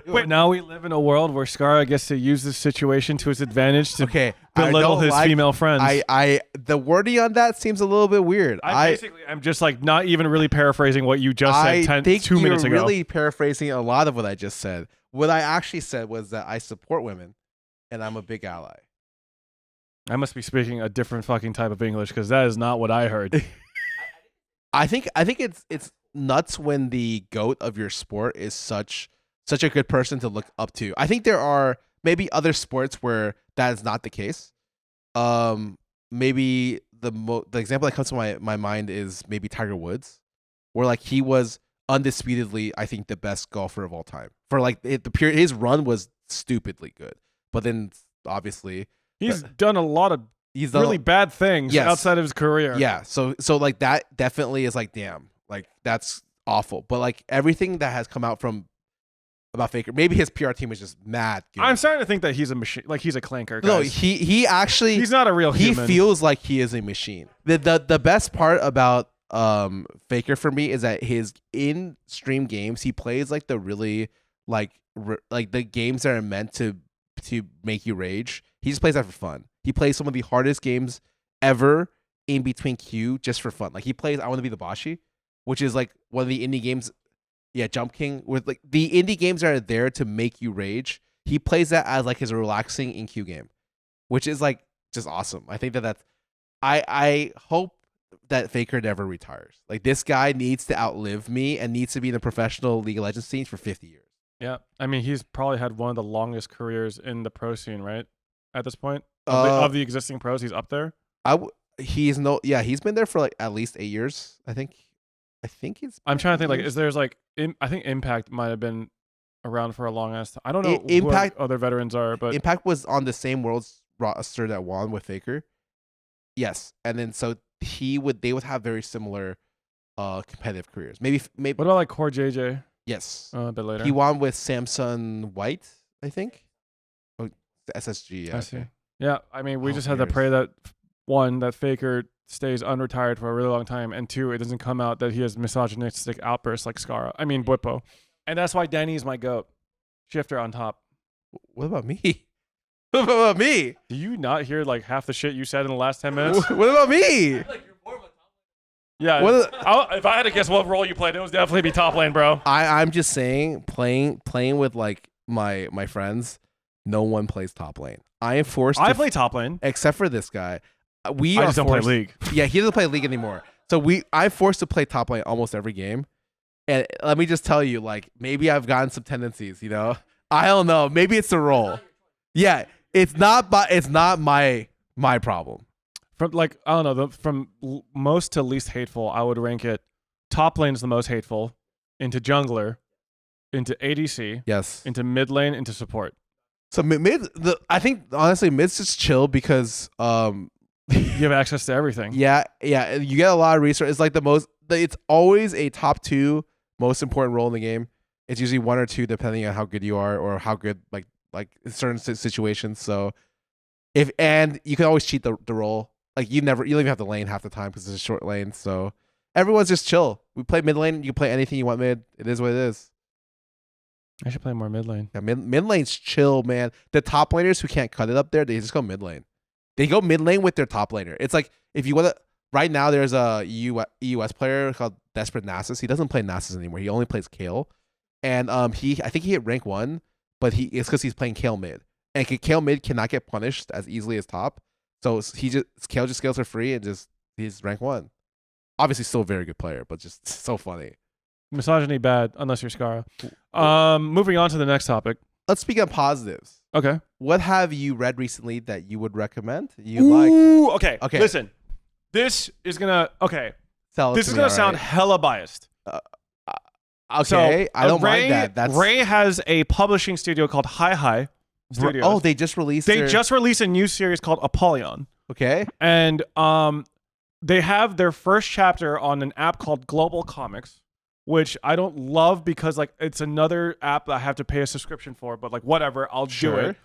[SPEAKER 1] Wait, now we live in a world where Scarra gets to use this situation to his advantage to belittle his female friends.
[SPEAKER 2] The wording on that seems a little bit weird.
[SPEAKER 1] I'm just like not even really paraphrasing what you just said 2 minutes ago.
[SPEAKER 2] You're really paraphrasing a lot of what I just said. What I actually said was that I support women and I'm a big ally.
[SPEAKER 1] I must be speaking a different fucking type of English because that is not what I heard.
[SPEAKER 2] I think it's nuts when the GOAT of your sport is such a good person to look up to. I think there are maybe other sports where that is not the case. Maybe the example that comes to my mind is maybe Tiger Woods, where like he was undisputedly, I think, the best golfer of all time. For like his run was stupidly good, but then obviously
[SPEAKER 1] he's done a lot of really bad things outside of his career.
[SPEAKER 2] Yeah, so like that definitely is like, damn, like that's awful. But like everything that has come out from about Faker. Maybe his PR team is just mad good.
[SPEAKER 1] I'm starting to think that he's a machine, like he's a clanker.
[SPEAKER 2] No,
[SPEAKER 1] Guys.
[SPEAKER 2] he actually
[SPEAKER 1] he's not a real
[SPEAKER 2] he
[SPEAKER 1] human.
[SPEAKER 2] feels like he is a machine. The best part about Faker for me is that his in stream games he plays like the really like the games that are meant to make you rage. He just plays that for fun. He plays some of the hardest games ever in between queue just for fun. Like he plays I Want to Be the Bashi, which is like one of the indie games. Yeah, Jump King with like the indie games that are there to make you rage. He plays that as like his relaxing in queue game, which is like just awesome. I think that's I hope that Faker never retires. Like this guy needs to outlive me and needs to be in the professional League of Legends scene for 50 years.
[SPEAKER 1] Yeah, I mean he's probably had one of the longest careers in the pro scene, right? At this point, of the existing pros, he's up there.
[SPEAKER 2] He's been there for like at least 8 years. I think it's.
[SPEAKER 1] I'm trying to think. Like, is there's like, I think Impact might have been around for a long ass time. I don't know
[SPEAKER 2] Impact
[SPEAKER 1] who other veterans are, but
[SPEAKER 2] Impact was on the same Worlds roster that won with Faker. Yes, and then so they would have very similar, competitive careers. Maybe.
[SPEAKER 1] What about like Core JJ?
[SPEAKER 2] Yes,
[SPEAKER 1] A bit later.
[SPEAKER 2] He won with Samson White, I think. Oh, the SSG. Yeah,
[SPEAKER 1] I see. Yeah, I mean, we just had to pray that one, that Faker stays unretired for a really long time, and two, it doesn't come out that he has misogynistic outbursts like Scarra. I mean, Bwipo. And that's why Danny is my GOAT. Shifter on top.
[SPEAKER 2] What about me? What about me?
[SPEAKER 1] Do you not hear like half the shit you said in the last 10 minutes?
[SPEAKER 2] What about me?
[SPEAKER 1] Yeah. If I had to guess what role you played, it would definitely be top lane, bro.
[SPEAKER 2] I'm just saying, playing with like my friends, no one plays top lane. I am forced.
[SPEAKER 1] I play top lane,
[SPEAKER 2] except for this guy. I
[SPEAKER 1] just don't play League.
[SPEAKER 2] Yeah, he doesn't play League anymore. So I'm forced to play top lane almost every game. And let me just tell you, like maybe I've gotten some tendencies. You know, I don't know. Maybe it's the role. Yeah, it's not my problem.
[SPEAKER 1] From like I don't know, from most to least hateful, I would rank it. Top lane is the most hateful, into jungler, into ADC,
[SPEAKER 2] yes,
[SPEAKER 1] into mid lane, into support.
[SPEAKER 2] So I think honestly mid's just chill because
[SPEAKER 1] you have access to everything.
[SPEAKER 2] Yeah, you get a lot of resources. It's like it's always a top 2 most important role in the game. It's usually 1 or 2 depending on how good you are or how good like in certain situations. So and you can always cheat the role. Like you don't even have to lane half the time because it's a short lane. So everyone's just chill. We play mid lane. You can play anything you want mid. It is what it is.
[SPEAKER 1] I should play more mid lane.
[SPEAKER 2] Yeah, mid lane's chill, man. The top laners who can't cut it up there, they just go mid lane. They go mid lane with their top laner. It's like if you want to. Right now, there's a EUS player called Desperate Nasus. He doesn't play Nasus anymore. He only plays Kale, and I think he hit rank 1, but it's because he's playing Kale mid, and Kale mid cannot get punished as easily as top. So Kale just scales for free and he's rank 1. Obviously, still a very good player, but just so funny.
[SPEAKER 1] Misogyny bad unless you're Scarra. Moving on to the next topic.
[SPEAKER 2] Let's speak on positives.
[SPEAKER 1] Okay.
[SPEAKER 2] What have you read recently that you would recommend? Like?
[SPEAKER 1] Okay. Listen, this is gonna sound hella biased.
[SPEAKER 2] Okay, so, I don't mind that.
[SPEAKER 1] Ray has a publishing studio called Hi Studios.
[SPEAKER 2] Oh, they just released
[SPEAKER 1] a new series called Apollyon.
[SPEAKER 2] Okay.
[SPEAKER 1] And they have their first chapter on an app called Global Comics, which I don't love because like it's another app that I have to pay a subscription for, but like whatever, I'll do it.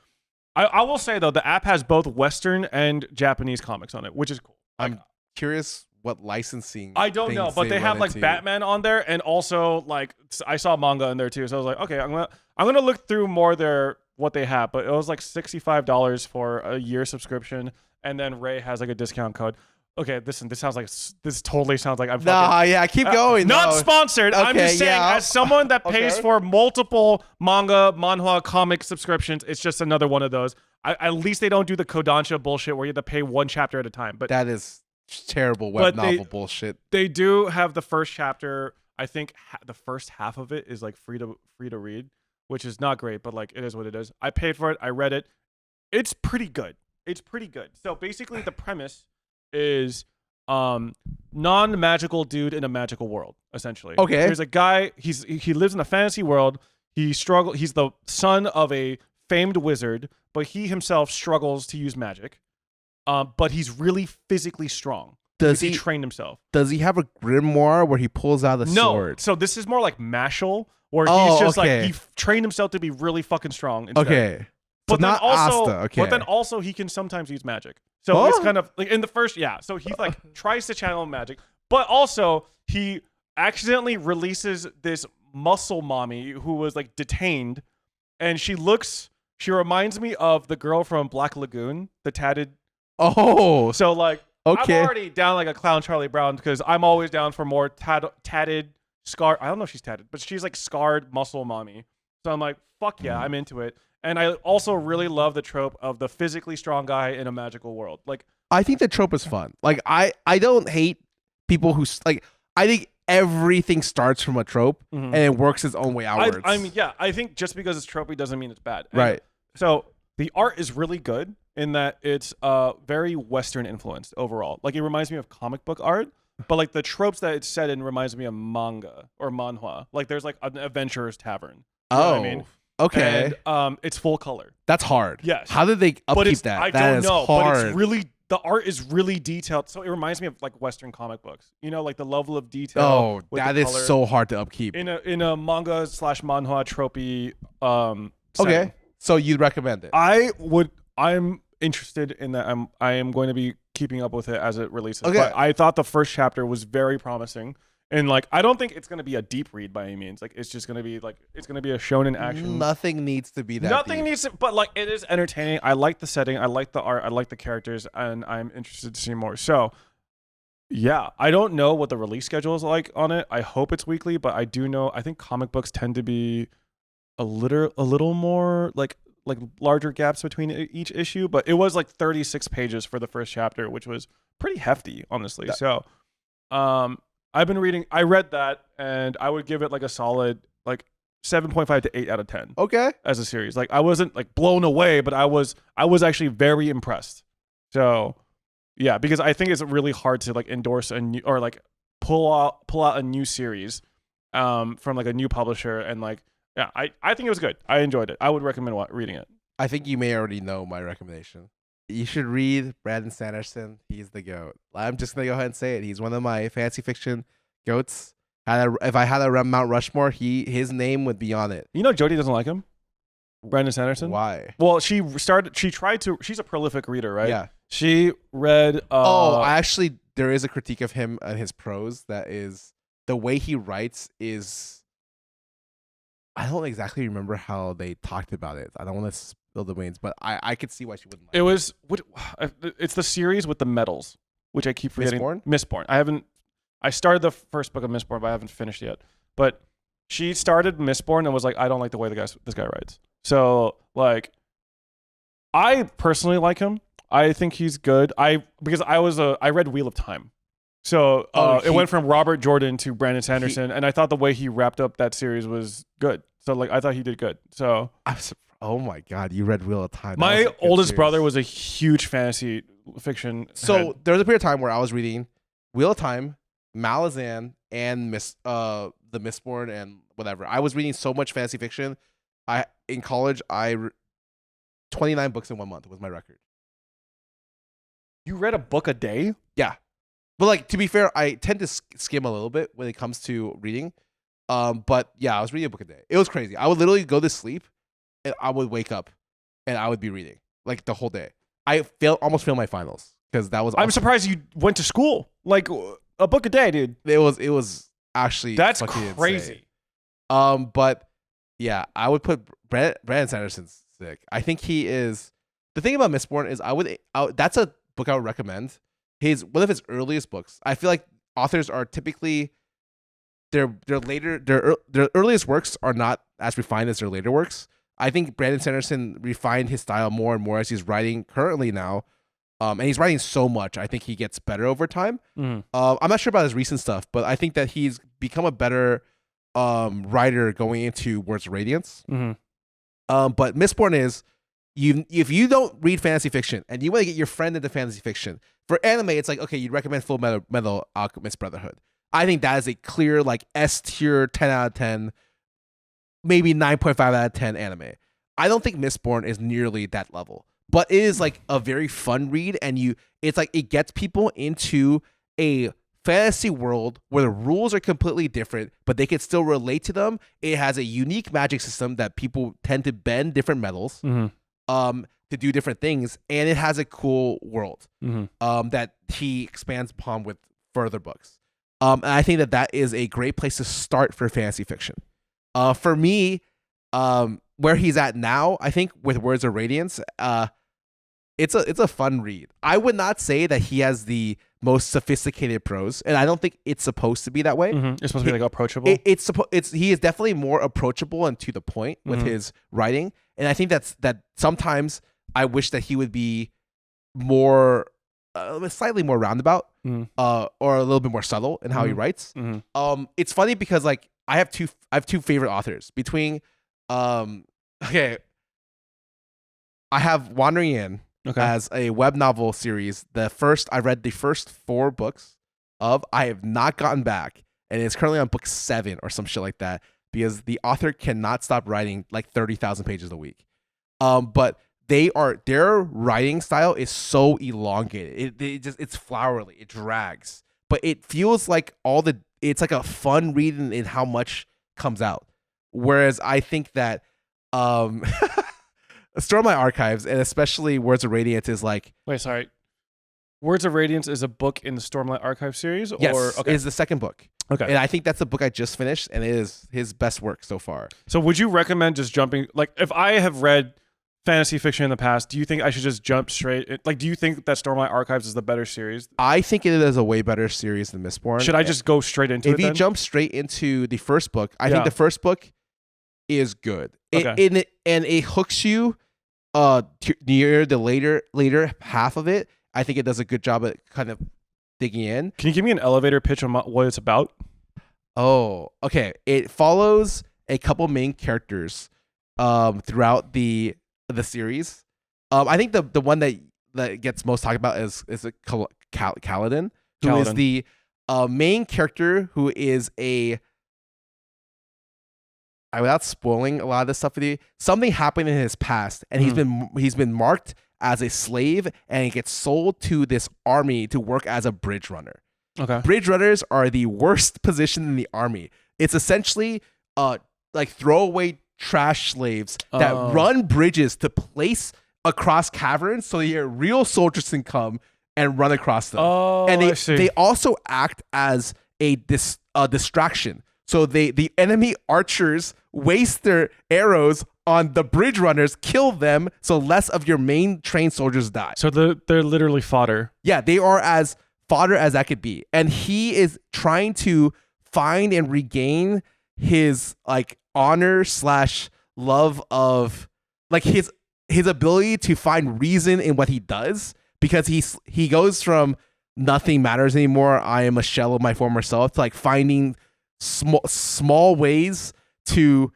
[SPEAKER 1] I will say though, the app has both Western and Japanese comics on it, which is cool.
[SPEAKER 2] I'm curious what licensing.
[SPEAKER 1] I don't know, but they have like Batman on there, and also like I saw manga in there too. So I was like, okay, I'm gonna look through more what they have, but it was like $65 for a year subscription, and then Ray has like a discount code. Okay, listen, this totally sounds like I'm fucking...
[SPEAKER 2] yeah, keep going.
[SPEAKER 1] Not sponsored. Okay, I'm just saying, as someone that pays for multiple manga, manhwa, comic subscriptions, it's just another one of those. At least they don't do the Kodansha bullshit where you have to pay one chapter at a time. But
[SPEAKER 2] that is terrible web novel bullshit.
[SPEAKER 1] They do have the first chapter. I think the first half of it is like free to read, which is not great, but like it is what it is. I paid for it. I read it. It's pretty good. So basically the premise is non-magical dude in a magical world, essentially.
[SPEAKER 2] Okay.
[SPEAKER 1] There's a guy, he lives in a fantasy world. He's the son of a famed wizard, but he himself struggles to use magic. But he's really physically strong.
[SPEAKER 2] Does
[SPEAKER 1] he
[SPEAKER 2] he
[SPEAKER 1] trained himself.
[SPEAKER 2] Does he have a grimoire where he pulls out the sword?
[SPEAKER 1] So this is more like Mashal, where
[SPEAKER 2] Oh,
[SPEAKER 1] he's just
[SPEAKER 2] okay.
[SPEAKER 1] like he trained himself to be really fucking strong. Instead.
[SPEAKER 2] Okay. So
[SPEAKER 1] But then
[SPEAKER 2] not
[SPEAKER 1] also,
[SPEAKER 2] Asta. Okay.
[SPEAKER 1] but then also he can sometimes use magic. So
[SPEAKER 2] Huh?
[SPEAKER 1] it's kind of like in the first, yeah. So he like tries to channel magic, but also he accidentally releases this muscle mommy who was like detained, and she reminds me of the girl from Black Lagoon, the tatted.
[SPEAKER 2] Oh.
[SPEAKER 1] So like,
[SPEAKER 2] Okay.
[SPEAKER 1] I'm already down like a clown Charlie Brown because I'm always down for more tatted, scarred. I don't know if she's tatted, but she's like scarred muscle mommy. So I'm like, fuck yeah, I'm into it. And I also really love the trope of the physically strong guy in a magical world. Like,
[SPEAKER 2] I think the trope is fun. Like I don't hate people who like. I think everything starts from a trope and it works its own way outwards.
[SPEAKER 1] I mean, yeah, I think just because it's tropey doesn't mean it's bad. And
[SPEAKER 2] right.
[SPEAKER 1] So the art is really good in that it's very Western influenced overall. Like it reminds me of comic book art, but like the tropes that it's set in reminds me of manga or manhwa. Like there's like an adventurer's tavern. You know what I mean?
[SPEAKER 2] Okay.
[SPEAKER 1] And it's full color.
[SPEAKER 2] That's hard.
[SPEAKER 1] Yes.
[SPEAKER 2] How did they
[SPEAKER 1] But
[SPEAKER 2] upkeep
[SPEAKER 1] it's,
[SPEAKER 2] that?
[SPEAKER 1] I
[SPEAKER 2] That
[SPEAKER 1] don't
[SPEAKER 2] is
[SPEAKER 1] know,
[SPEAKER 2] hard.
[SPEAKER 1] but it's really, the art is really detailed. So it reminds me of like Western comic books. You know, like the level of detail.
[SPEAKER 2] Oh,
[SPEAKER 1] with
[SPEAKER 2] that
[SPEAKER 1] the
[SPEAKER 2] is
[SPEAKER 1] color
[SPEAKER 2] so hard to upkeep.
[SPEAKER 1] in a manga / manhwa tropey
[SPEAKER 2] Okay.
[SPEAKER 1] setting.
[SPEAKER 2] So you'd recommend it?
[SPEAKER 1] I'm interested in that. I am going to be keeping up with it as it releases.
[SPEAKER 2] Okay.
[SPEAKER 1] But I thought the first chapter was very promising. And like I don't think it's gonna be a deep read by any means. Like it's just gonna be like it's gonna be a shonen action.
[SPEAKER 2] Nothing needs to be that
[SPEAKER 1] Nothing
[SPEAKER 2] deep.
[SPEAKER 1] needs to, but like it is entertaining. I like the setting, I like the art, I like the characters, and I'm interested to see more. So yeah, I don't know what the release schedule is like on it. I hope it's weekly, but I do know I think comic books tend to be a little more like larger gaps between each issue. But it was like 36 pages for the first chapter, which was pretty hefty, honestly. So I've been reading. I read that, and I would give it like a solid like 7.5 to 8 out of 10
[SPEAKER 2] Okay.
[SPEAKER 1] as a series. Like I wasn't like blown away, but I was actually very impressed. So yeah, because I think it's really hard to like endorse a new or like pull out a new series from like a new publisher, and like yeah, I think it was good. I enjoyed it. I would recommend reading it.
[SPEAKER 2] I think you may already know my recommendation. You should read Brandon Sanderson. He's the GOAT. I'm just going to go ahead and say it. He's one of my fantasy fiction GOATs. If I had a Mount Rushmore, his name would be on it.
[SPEAKER 1] You know Jody doesn't like him? Brandon Sanderson?
[SPEAKER 2] Why?
[SPEAKER 1] Well, she's a prolific reader, right?
[SPEAKER 2] Yeah.
[SPEAKER 1] She read
[SPEAKER 2] there is a critique of him and his prose that is the way he writes is I don't exactly remember how they talked about it. I don't want to spill the beans, but I could see why she wouldn't like it.
[SPEAKER 1] It's the series with the medals, which I keep forgetting.
[SPEAKER 2] Mistborn?
[SPEAKER 1] I started the first book of Mistborn, but I haven't finished yet. But she started Mistborn and was like, I don't like the way this guy writes. So like, I personally like him. I think he's good. Because I read Wheel of Time. So it went from Robert Jordan to Brandon Sanderson, and I thought the way he wrapped up that series was good. So like I thought he did good. So
[SPEAKER 2] oh my god, you read Wheel of Time.
[SPEAKER 1] My oldest brother was a huge fantasy fiction.
[SPEAKER 2] So there was a period of time where I was reading Wheel of Time, Malazan, and the Mistborn and whatever. I was reading so much fantasy fiction. In college 29 books in 1 month was my record.
[SPEAKER 1] You read a book a day?
[SPEAKER 2] Yeah. But like to be fair, I tend to skim a little bit when it comes to reading. But yeah, I was reading a book a day. It was crazy. I would literally go to sleep and I would wake up and I would be reading like the whole day. I almost failed my finals because that was.
[SPEAKER 1] I'm surprised you went to school like a book a day, dude.
[SPEAKER 2] It was actually
[SPEAKER 1] that's
[SPEAKER 2] fucking
[SPEAKER 1] crazy.
[SPEAKER 2] Insane. But yeah, I would put Brandon Sanderson's sick. I think he is. The thing about Mistborn is that's a book I would recommend. One of his earliest books. I feel like authors are typically their earliest works are not as refined as their later works. I think Brandon Sanderson refined his style more and more as he's writing currently now. And he's writing so much. I think he gets better over time.
[SPEAKER 1] Mm-hmm.
[SPEAKER 2] I'm not sure about his recent stuff, but I think that he's become a better writer going into Words of Radiance.
[SPEAKER 1] Mm-hmm.
[SPEAKER 2] But Mistborn is if you don't read fantasy fiction and you want to get your friend into fantasy fiction, for anime, it's like, okay, you'd recommend Full Metal Alchemist Brotherhood. I think that is a clear like S tier 10 out of 10, maybe 9.5 out of 10 anime. I don't think Mistborn is nearly that level, but it is like a very fun read, and it's like it gets people into a fantasy world where the rules are completely different, but they can still relate to them. It has a unique magic system that people tend to bend different metals to do different things, and it has a cool world that he expands upon with further books. And I think that is a great place to start for fantasy fiction. For me, where he's at now, I think with Words of Radiance, it's a fun read. I would not say that he has the most sophisticated prose, and I don't think it's supposed to be that way.
[SPEAKER 1] It's supposed to be like approachable.
[SPEAKER 2] He is definitely more approachable and to the point with his writing, and I think that sometimes I wish that he would be more, slightly more roundabout, or a little bit more subtle in how he writes. It's funny because like I have two favorite authors between, okay, I have Wandering In. As a web novel series. I read the first 4 books of. I have not gotten back, and it's currently on book 7 or some shit like that because the author cannot stop writing like 30,000 pages a week. But their writing style is so elongated. It's flowery. It drags, but it feels like it's like a fun read in how much comes out. Whereas I think that Store My Archives, and especially Words of Radiance, is like...
[SPEAKER 1] Wait, sorry. Words of Radiance is a book in the Stormlight Archive series?
[SPEAKER 2] Yes, it is the second book.
[SPEAKER 1] Okay.
[SPEAKER 2] And I think that's the book I just finished, and it is his best work so far.
[SPEAKER 1] So would you recommend just jumping... Like, if I have read fantasy fiction in the past, do you think I should just jump straight... Like, do you think that Stormlight Archives is the better series?
[SPEAKER 2] I think it is a way better series than Mistborn.
[SPEAKER 1] Should I just go straight into it
[SPEAKER 2] If you jump straight into the first book, I think the first book is good.
[SPEAKER 1] Okay.
[SPEAKER 2] It hooks you... near the later half of it. I think it does a good job at kind of digging in.
[SPEAKER 1] Can you give me an elevator pitch on what it's about?
[SPEAKER 2] Oh, okay. It follows a couple main characters throughout the series. I think the one that gets most talked about is Kaladin, who is the main character, who is without spoiling a lot of this stuff with you, something happened in his past, and he's been marked as a slave, and he gets sold to this army to work as a bridge runner.
[SPEAKER 1] Okay.
[SPEAKER 2] Bridge runners are the worst position in the army. It's essentially like throwaway trash slaves that run bridges to place across caverns so your real soldiers can come and run across them. And they also act as a distraction. So the enemy archers waste their arrows on the bridge runners, kill them, so less of your main trained soldiers die.
[SPEAKER 1] So they're literally fodder.
[SPEAKER 2] Yeah, they are as fodder as that could be. And he is trying to find and regain his like honor / love of like his ability to find reason in what he does, because he goes from nothing matters anymore, I am a shell of my former self, to like finding small ways to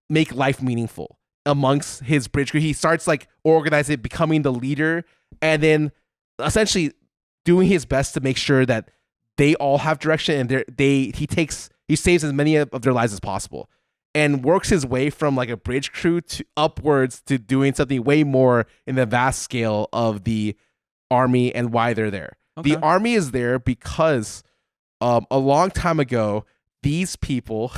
[SPEAKER 2] make life meaningful amongst his bridge crew. He starts like organizing, becoming the leader, and then essentially doing his best to make sure that they all have direction, and he saves as many of their lives as possible, and works his way from like a bridge crew to upwards to doing something way more in the vast scale of the army and why they're there. Okay. The army is there because a long time ago, these people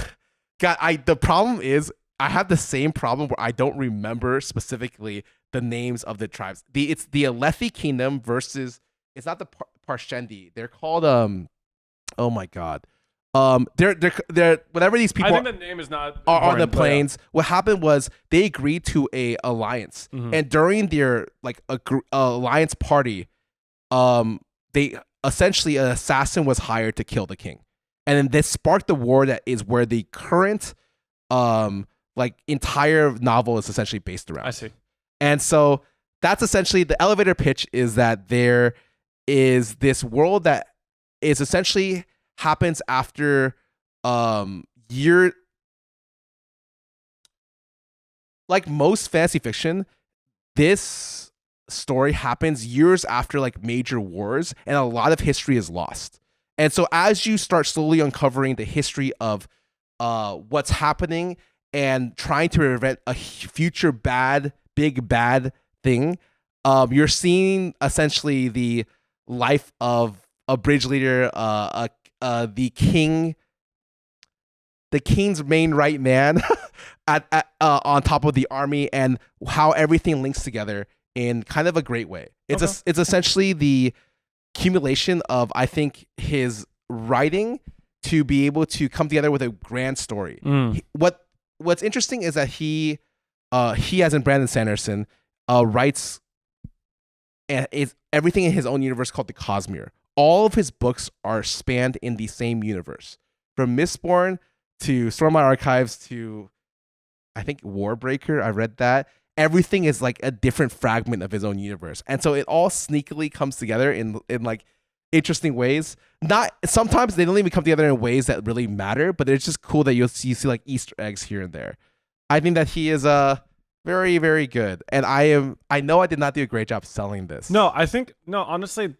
[SPEAKER 2] the problem is I have the same problem where I don't remember specifically the names of the tribes. It's the Alethi Kingdom versus, it's not the Parshendi. They're called oh my god. They're whatever these people.
[SPEAKER 1] I think the name is not
[SPEAKER 2] are on the plains. Yeah. What happened was they agreed to a alliance, and during their like alliance party, they essentially, an assassin was hired to kill the king, and then this sparked the war that is where the current like entire novel is essentially based around.
[SPEAKER 1] I see.
[SPEAKER 2] And so that's essentially the elevator pitch, is that there is this world that is essentially happens after like most fantasy fiction, this story happens years after like major wars, and a lot of history is lost. And so as you start slowly uncovering the history of what's happening and trying to prevent a future big bad thing, you're seeing essentially the life of a bridge leader, the king's main right man on top of the army, and how everything links together in kind of a great way. It's it's essentially the accumulation of, I think, his writing to be able to come together with a grand story. What's interesting is that he as in Brandon Sanderson writes and is everything in his own universe called the Cosmere. All of his books are spanned in the same universe, from Mistborn to Stormlight Archives to, I think, Warbreaker. I read that. Everything is like a different fragment of his own universe, and so it all sneakily comes together in like interesting ways. Not sometimes they don't even come together in ways that really matter, but it's just cool that you see like Easter eggs here and there. I think that he is very, very good, and I know I did not do a great job selling this.
[SPEAKER 1] Honestly,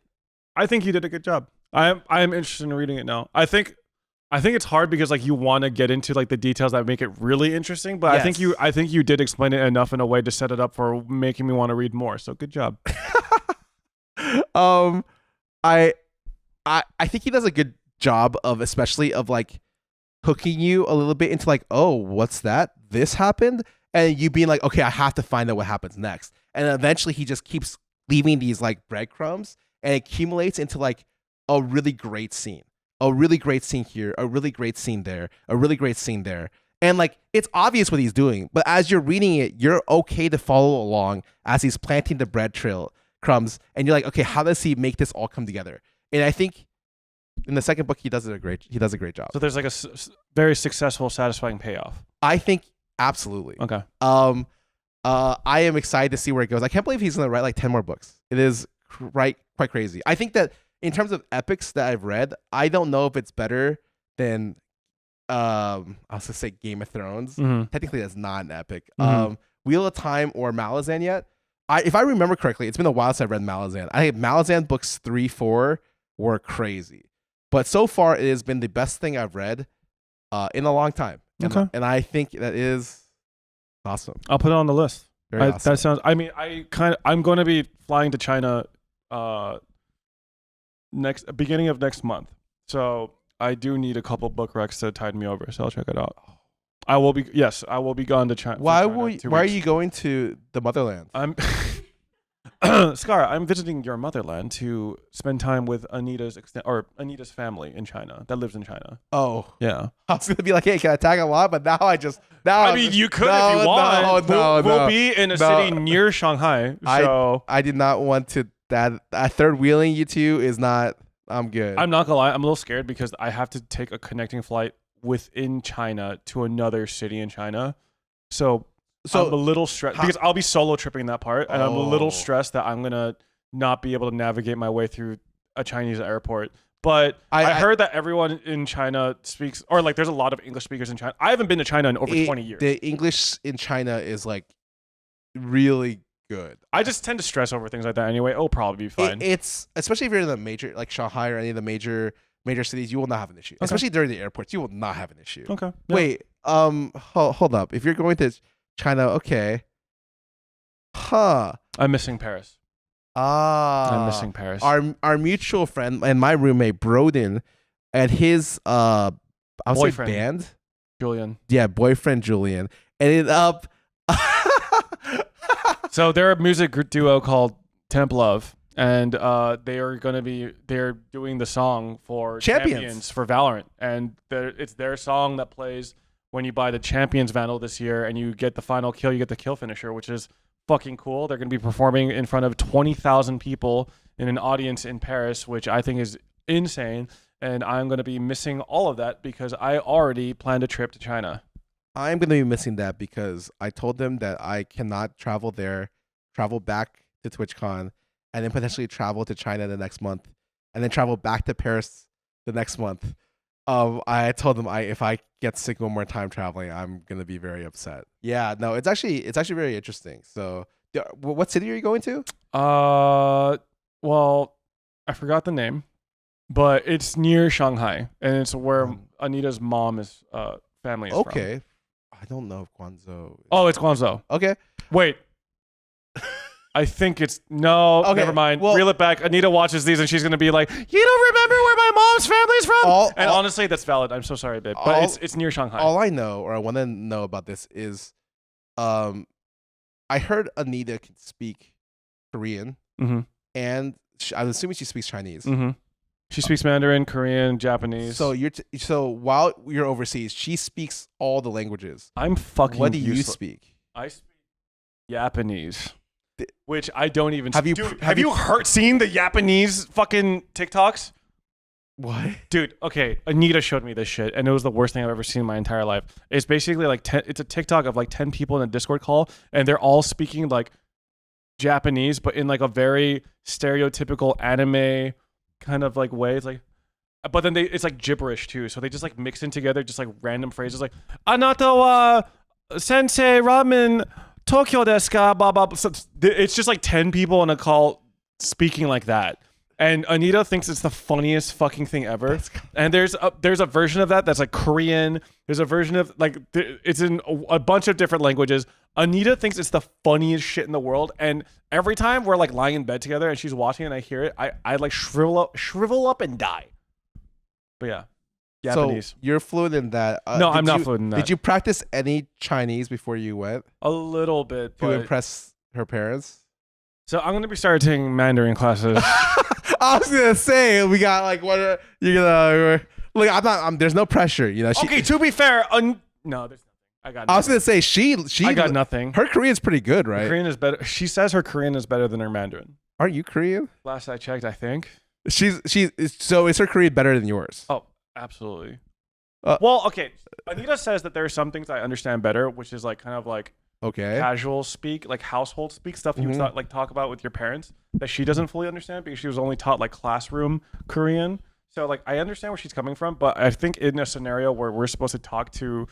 [SPEAKER 1] I think you did a good job. I am interested in reading it now. I think it's hard because like you want to get into like the details that make it really interesting, but
[SPEAKER 2] Yes.
[SPEAKER 1] I think you did explain it enough in a way to set it up for making me want to read more. So good job.
[SPEAKER 2] I think he does a good job of, especially of like hooking you a little bit into like, oh, what's that? This happened, and you being like, okay, I have to find out what happens next, and eventually he just keeps leaving these like breadcrumbs, and it accumulates into like a really great scene. A really great scene here, a really great scene there, a really great scene there. And like it's obvious what he's doing, but as you're reading it, you're okay to follow along as he's planting the bread trail crumbs, and you're like, okay, how does he make this all come together? And I think in the second book he does a great job.
[SPEAKER 1] So there's like a very successful, satisfying payoff.
[SPEAKER 2] I think absolutely.
[SPEAKER 1] Okay.
[SPEAKER 2] I am excited to see where it goes. I can't believe he's gonna write like 10 more books. It is quite crazy. I think that in terms of epics that I've read, I don't know if it's better than I was gonna say Game of Thrones.
[SPEAKER 1] Mm-hmm.
[SPEAKER 2] Technically, that's not an epic.
[SPEAKER 1] Mm-hmm.
[SPEAKER 2] Wheel of Time or Malazan yet? If I remember correctly, it's been a while since I read Malazan. I think Malazan books 3, 4 were crazy, but so far it has been the best thing I've read in a long time. And I think that is awesome.
[SPEAKER 1] I'll put it on the list.
[SPEAKER 2] Very awesome.
[SPEAKER 1] That sounds. I mean, I'm going to be flying to China beginning of next month, so I do need a couple book recs to tide me over. So I'll check it out. I will be gone to China.
[SPEAKER 2] Why are you going to the motherland?
[SPEAKER 1] I'm Scarra, I'm visiting your motherland to spend time with Anita's family in China that lives in China.
[SPEAKER 2] Oh,
[SPEAKER 1] yeah.
[SPEAKER 2] I was gonna be like, hey, can I tag along? But now
[SPEAKER 1] I mean, you could if you want. We'll be in a city near Shanghai. So
[SPEAKER 2] I did not want to. That third wheeling you to is not. I'm good.
[SPEAKER 1] I'm not gonna lie. I'm a little scared because I have to take a connecting flight within China to another city in China. So I'm a little stressed because I'll be solo tripping that part, and I'm a little stressed that I'm gonna not be able to navigate my way through a Chinese airport. But I heard that everyone in China speaks, or like there's a lot of English speakers in China. I haven't been to China in over 20 years.
[SPEAKER 2] The English in China is like really good.
[SPEAKER 1] I just tend to stress over things like that anyway. It'll probably be fine.
[SPEAKER 2] It's especially if you're in the major, like Shanghai or any of the major cities, you will not have an issue. Okay. Especially during the airports, you will not have an issue.
[SPEAKER 1] Okay. Yeah.
[SPEAKER 2] Wait. Hold up. If you're going to China, okay. Huh.
[SPEAKER 1] I'm missing Paris. I'm missing Paris.
[SPEAKER 2] Our mutual friend and my roommate Broden and his
[SPEAKER 1] boyfriend
[SPEAKER 2] band
[SPEAKER 1] Julian.
[SPEAKER 2] Yeah, boyfriend Julian ended up.
[SPEAKER 1] So they're a music duo called Temp Love, and they're doing the song for Champions for Valorant, and it's their song that plays when you buy the Champions Vandal this year, and you get the final kill, you get the kill finisher, which is fucking cool. They're going to be performing in front of 20,000 people in an audience in Paris, which I think is insane, and I'm going to be missing all of that because I already planned a trip to China.
[SPEAKER 2] I'm going to be missing that because I told them that I cannot travel back to TwitchCon, and then potentially travel to China the next month, and then travel back to Paris the next month. I told them if I get sick one more time traveling, I'm gonna be very upset. Yeah, no, it's actually very interesting. So, what city are you going to?
[SPEAKER 1] Well, I forgot the name, but it's near Shanghai, and it's where Anita's mom is family is
[SPEAKER 2] okay.
[SPEAKER 1] from.
[SPEAKER 2] I don't know if Guangzhou.
[SPEAKER 1] Oh, it's Guangzhou.
[SPEAKER 2] Okay.
[SPEAKER 1] Wait. I think it's no.
[SPEAKER 2] Okay,
[SPEAKER 1] Never mind.
[SPEAKER 2] well-
[SPEAKER 1] Reel it back. Anita watches these and she's gonna be like, "You don't remember where my mom's family's from?" Honestly, that's valid. I'm so sorry, babe, but it's near Shanghai.
[SPEAKER 2] All I know, or I want to know about this is, I heard Anita can speak Korean, and I'm assuming she speaks Chinese.
[SPEAKER 1] She speaks Mandarin, Korean, Japanese.
[SPEAKER 2] So while you're overseas, she speaks all the languages.
[SPEAKER 1] I'm fucking.
[SPEAKER 2] What do you speak?
[SPEAKER 1] I speak Japanese, which I don't even.
[SPEAKER 2] Have you
[SPEAKER 1] seen the Japanese fucking TikToks?
[SPEAKER 2] What?
[SPEAKER 1] Dude, okay, Anita showed me this shit, and it was the worst thing I've ever seen in my entire life. It's basically like it's a TikTok of like 10 people in a Discord call, and they're all speaking like Japanese, but in like a very stereotypical anime kind of like way. It's like, but then it's like gibberish too, so they just like mix in together just like random phrases like "Anata wa sensei ramen Tokyo desu ka?" Blah blah blah. So it's just like 10 people in a call speaking like that. And Anita thinks it's the funniest fucking thing ever. And there's a version of that that's like Korean. There's a version of like it's in a bunch of different languages. Anita thinks it's the funniest shit in the world. And every time we're like lying in bed together and she's watching and I hear it, I like shrivel up and die. But yeah, Japanese.
[SPEAKER 2] So you're fluent in that.
[SPEAKER 1] No, I'm not fluent in that.
[SPEAKER 2] Did you practice any Chinese before you went?
[SPEAKER 1] A little bit.
[SPEAKER 2] To impress her parents?
[SPEAKER 1] So I'm going to be starting Mandarin classes.
[SPEAKER 2] I was gonna say we got like what you're gonna like. I'm not. There's no pressure, you know.
[SPEAKER 1] Okay, to be fair, no, there's nothing. I got. Nothing.
[SPEAKER 2] I was gonna say she.
[SPEAKER 1] I got nothing.
[SPEAKER 2] Her Korean's pretty good, right?
[SPEAKER 1] Her Korean is better. She says her Korean is better than her Mandarin.
[SPEAKER 2] Aren't you Korean?
[SPEAKER 1] Last I checked, I think.
[SPEAKER 2] So is her Korean better than yours?
[SPEAKER 1] Oh, absolutely. Well, okay. Anita says that there are some things I understand better, which is like kind of like.
[SPEAKER 2] Okay.
[SPEAKER 1] Casual speak, like household speak, stuff you would like talk about with your parents that she doesn't fully understand because she was only taught like classroom Korean. So like I understand where she's coming from, but I think in a scenario where we're supposed to talk to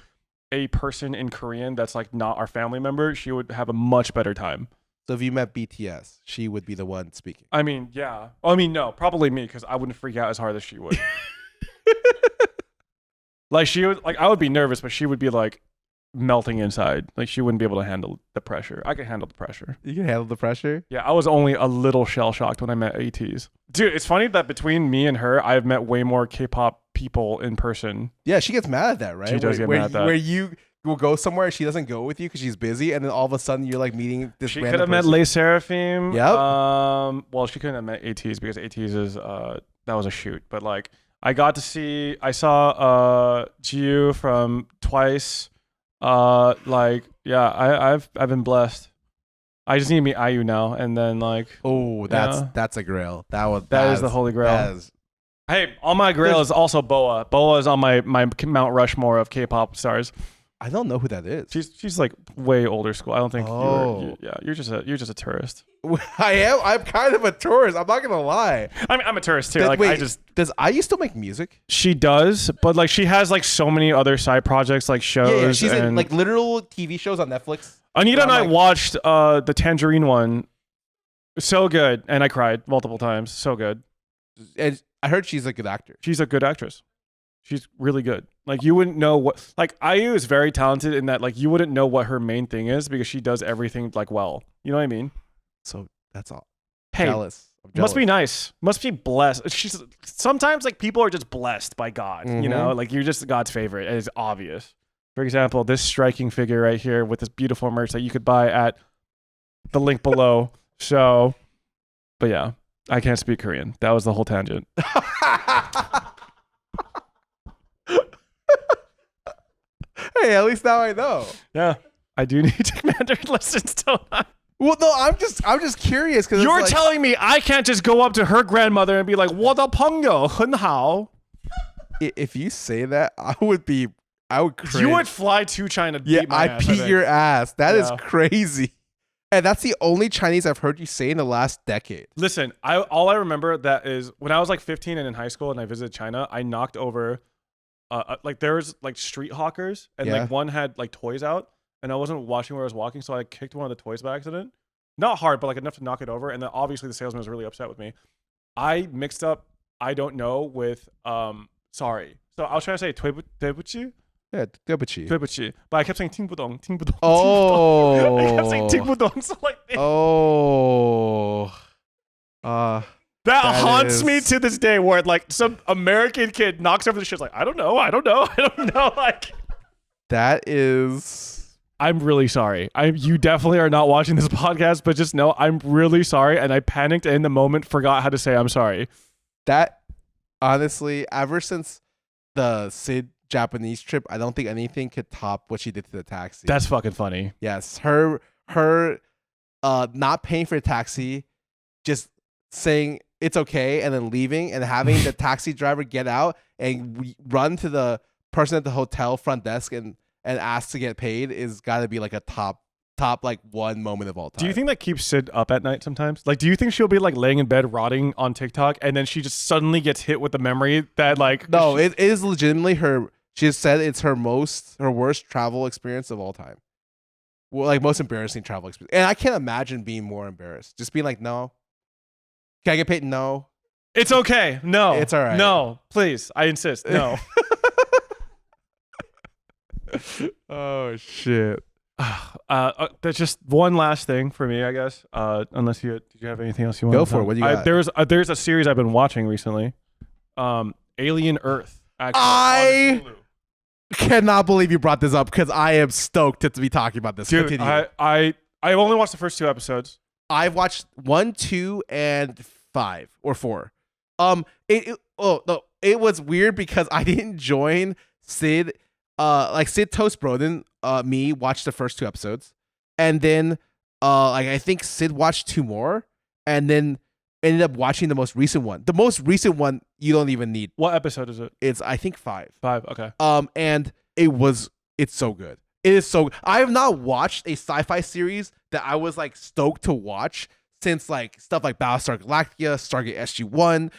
[SPEAKER 1] a person in Korean that's like not our family member, she would have a much better time.
[SPEAKER 2] So if you met BTS, she would be the one speaking.
[SPEAKER 1] I mean, yeah. I mean, no, probably me because I wouldn't freak out as hard as she would. Like she would, like I would be nervous, but she would be like melting inside. Like she wouldn't be able to handle the pressure. I can handle the pressure.
[SPEAKER 2] You can handle the pressure?
[SPEAKER 1] Yeah, I was only a little shell shocked when I met ATs. Dude, it's funny that between me and her, I've met way more K-pop people in person.
[SPEAKER 2] Yeah, she gets mad at that, right?
[SPEAKER 1] She does get mad at that.
[SPEAKER 2] Where you will go somewhere, she doesn't go with you because she's busy, and then all of a sudden you're like meeting this
[SPEAKER 1] She
[SPEAKER 2] random
[SPEAKER 1] could have met
[SPEAKER 2] person.
[SPEAKER 1] Les Seraphim.
[SPEAKER 2] Yep.
[SPEAKER 1] Well, she couldn't have met ATs because ATs is that was a shoot. But like I saw Jiu from Twice. Like yeah, I've been blessed. I just need to meet IU now, and then like
[SPEAKER 2] that's a grail.
[SPEAKER 1] That is the holy grail. Hey, on my grail is also Boa. Boa is on my Mount Rushmore of K-pop stars.
[SPEAKER 2] I don't know who that is.
[SPEAKER 1] She's like way older school. I don't think you're just a tourist.
[SPEAKER 2] I am. I'm kind of a tourist. I'm not gonna lie.
[SPEAKER 1] I mean, I'm a tourist too.
[SPEAKER 2] Does IU still make music?
[SPEAKER 1] She does, but like she has like so many other side projects, like shows.
[SPEAKER 2] Yeah, she's in like literal TV shows on Netflix.
[SPEAKER 1] Anita and I watched the Tangerine one. So good, and I cried multiple times. So good.
[SPEAKER 2] And I heard she's a good actor.
[SPEAKER 1] She's a good actress. She's really good. Like you wouldn't know what. Like IU is very talented in that like you wouldn't know what her main thing is because she does everything like well. You know what I mean?
[SPEAKER 2] So that's all.
[SPEAKER 1] Hey,
[SPEAKER 2] jealous.
[SPEAKER 1] Must be nice. Must be blessed. She's sometimes like people are just blessed by God. You know, like you're just God's favorite. And it's obvious. For example, this striking figure right here with this beautiful merch that you could buy at the link below. So, but yeah, I can't speak Korean. That was the whole tangent.
[SPEAKER 2] Hey, at least now I know.
[SPEAKER 1] Yeah, I do need to take Mandarin lessons, don't I?
[SPEAKER 2] Well, no, I'm just curious because
[SPEAKER 1] you're telling me I can't just go up to her grandmother and be like, "我的朋友很好."
[SPEAKER 2] If you say that, I would cringe.
[SPEAKER 1] You would fly to China. To beat my ass,
[SPEAKER 2] beat your ass. That is crazy. And that's the only Chinese I've heard you say in the last decade.
[SPEAKER 1] Listen, all I remember that is when I was like 15 and in high school and I visited China, I knocked over, like there was like street hawkers and like one had like toys out and I wasn't watching where I was walking, so I kicked one of the toys by accident. Not hard, but like enough to knock it over. And then obviously the salesman was really upset with me. I mixed up I don't know with sorry. So I was trying to say "对不起."
[SPEAKER 2] Yeah, 对不起.
[SPEAKER 1] 对不起. But I kept saying 听不懂, 听不懂, 听不懂.
[SPEAKER 2] Oh.
[SPEAKER 1] I kept saying 听不懂. So like,
[SPEAKER 2] Oh.
[SPEAKER 1] that
[SPEAKER 2] That
[SPEAKER 1] haunts me
[SPEAKER 2] is-
[SPEAKER 1] to this day, where like some American kid knocks over the shit like, I don't know. Like,
[SPEAKER 2] that is.
[SPEAKER 1] I'm really sorry. You definitely are not watching this podcast, but just know I'm really sorry, and I panicked in the moment, forgot how to say I'm sorry.
[SPEAKER 2] That, honestly, ever since the Sid Japanese trip, I don't think anything could top what she did to the taxi.
[SPEAKER 1] That's fucking funny.
[SPEAKER 2] Yes, her not paying for a taxi, just saying it's okay and then leaving and having the taxi driver get out and run to the person at the hotel front desk and ask to get paid is got to be like a top like one moment of all time.
[SPEAKER 1] Do you think that keeps Sid up at night sometimes? Like, do you think she'll be like laying in bed rotting on TikTok and then she just suddenly gets hit with the memory that like...
[SPEAKER 2] No, it is legitimately her. She has said it's her worst travel experience of all time. Well, like most embarrassing travel experience. And I can't imagine being more embarrassed. Just being like, no. Can I get paid? No.
[SPEAKER 1] It's okay. No.
[SPEAKER 2] It's all right.
[SPEAKER 1] No, please. I insist. No.
[SPEAKER 2] Oh, shit.
[SPEAKER 1] That's just one last thing for me, I guess. Unless did you have anything else you want?
[SPEAKER 2] Go for it. What do you got?
[SPEAKER 1] There's a series I've been watching recently. Alien Earth. Actually,
[SPEAKER 2] I cannot believe you brought this up because I am stoked to be talking about this.
[SPEAKER 1] Dude,
[SPEAKER 2] Continue.
[SPEAKER 1] I only watched the first 2 episodes.
[SPEAKER 2] I've watched 1, 2, and 5 or 4. It was weird because I didn't join Sid. Sid Toast Broden, me watched the first 2 episodes, and then I think Sid watched 2 more, and then ended up watching the most recent one. The most recent one you don't even need.
[SPEAKER 1] What episode is it?
[SPEAKER 2] It's I think 5.
[SPEAKER 1] 5. Okay.
[SPEAKER 2] And it's so good. It is so. I have not watched a sci-fi series that I was like stoked to watch since like stuff like Battlestar Galactica, Stargate SG-1.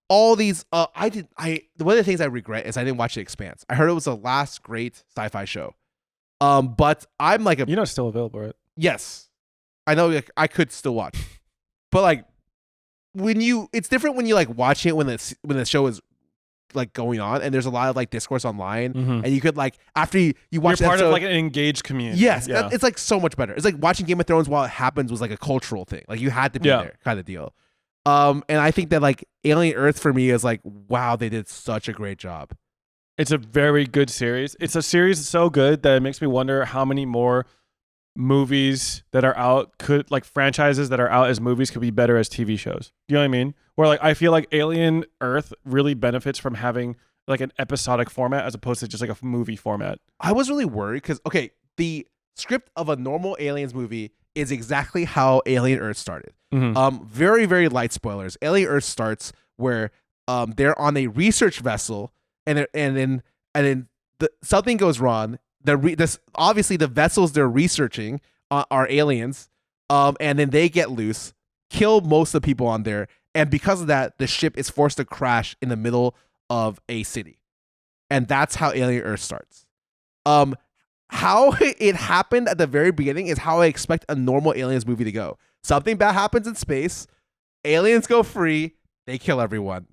[SPEAKER 2] All these. One of the things I regret is I didn't watch The Expanse. I heard it was the last great sci-fi show. But I'm like
[SPEAKER 1] it's still available, right?
[SPEAKER 2] Yes, I know. Like, I could still watch, but like it's different when you like watch it when the show is like going on and there's a lot of like discourse online and you could like after you watch
[SPEAKER 1] You're part
[SPEAKER 2] episode,
[SPEAKER 1] of like an engaged community.
[SPEAKER 2] yes,
[SPEAKER 1] yeah.
[SPEAKER 2] It's like so much better. It's like watching Game of Thrones while it happens was like a cultural thing. Like you had to be there kind of deal. And I think that like Alien Earth for me is like, wow, they did such a great job.
[SPEAKER 1] It's a very good series. It's a series so good that it makes me wonder how many more movies that are out franchises that are out as movies could be better as TV shows. Do you know what I mean? Where like I feel like Alien Earth really benefits from having like an episodic format as opposed to just like a movie format.
[SPEAKER 2] I was really worried because the script of a normal Aliens movie is exactly how Alien Earth started.
[SPEAKER 1] Mm-hmm.
[SPEAKER 2] Very, very light spoilers. Alien Earth starts where they're on a research vessel and then something goes wrong. Obviously the vessels they're researching are aliens, and then they get loose, kill most of the people on there, and because of that, the ship is forced to crash in the middle of a city, and that's how Alien Earth starts. How it happened at the very beginning is how I expect a normal Aliens movie to go. Something bad happens in space, aliens go free, they kill everyone.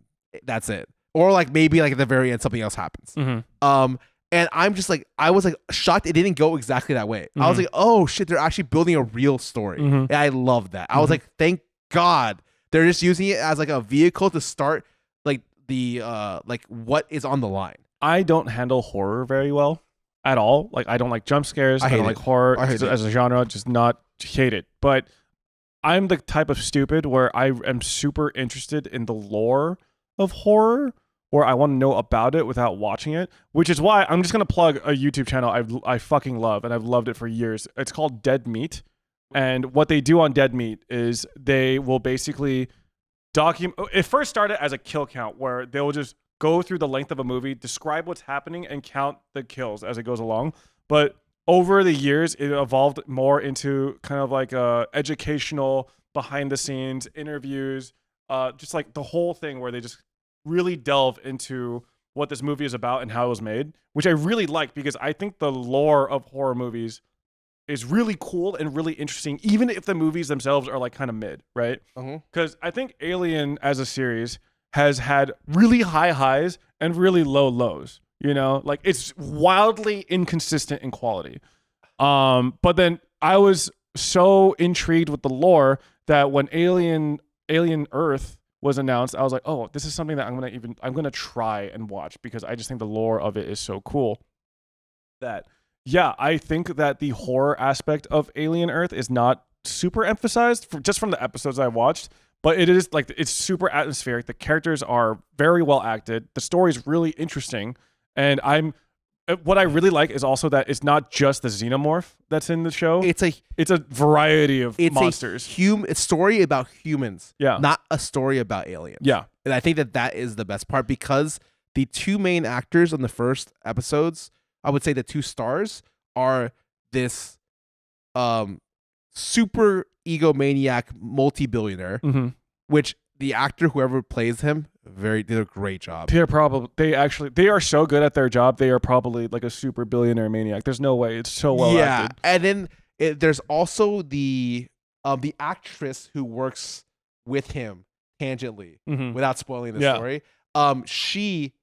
[SPEAKER 2] That's it. Or like maybe like at the very end something else happens.
[SPEAKER 1] Mm-hmm.
[SPEAKER 2] And I'm just like, I was like shocked it didn't go exactly that way. I was like, oh shit, they're actually building a real story. And I love that. I was like, thank God they're just using it as like a vehicle to start like the like what is on the line.
[SPEAKER 1] I don't handle horror very well at all. Like I don't like jump scares. I don't like horror as a genre. Just hate it. But I'm the type of stupid where I am super interested in the lore of horror, or I want to know about it without watching it, which is why I'm just going to plug a YouTube channel I fucking love, and I've loved it for years. It's called Dead Meat. And what they do on Dead Meat is they will basically it first started as a kill count where they will just go through the length of a movie, describe what's happening, and count the kills as it goes along. But over the years, it evolved more into kind of like educational, behind the scenes interviews, just like the whole thing where they just really delve into what this movie is about and how it was made, which I really like because I think the lore of horror movies is really cool and really interesting, even if the movies themselves are like kind of mid, right? Because I think Alien as a series has had really high highs and really low lows. You know, like it's wildly inconsistent in quality. But then I was so intrigued with the lore that when Alien Earth was announced, I was like, oh, this is something that I'm gonna try and watch because I just think the lore of it is so cool. That yeah, I think that the horror aspect of Alien Earth is not super emphasized just from the episodes I watched, but it is like it's super atmospheric. The characters are very well acted. The story is really interesting, and what I really like is also that it's not just the xenomorph that's in the show. It's a variety of monsters.
[SPEAKER 2] It's a story about humans,
[SPEAKER 1] yeah,
[SPEAKER 2] not a story about aliens.
[SPEAKER 1] Yeah,
[SPEAKER 2] and I think that is the best part because the two main actors on the first episodes, I would say the two stars, are this super egomaniac multi-billionaire, which the actor, whoever plays him, did a great job.
[SPEAKER 1] They are so good at their job. They are probably like a super billionaire maniac. There's no way. It's so well acted.
[SPEAKER 2] And then there's also the actress who works with him tangentially, without spoiling the story. She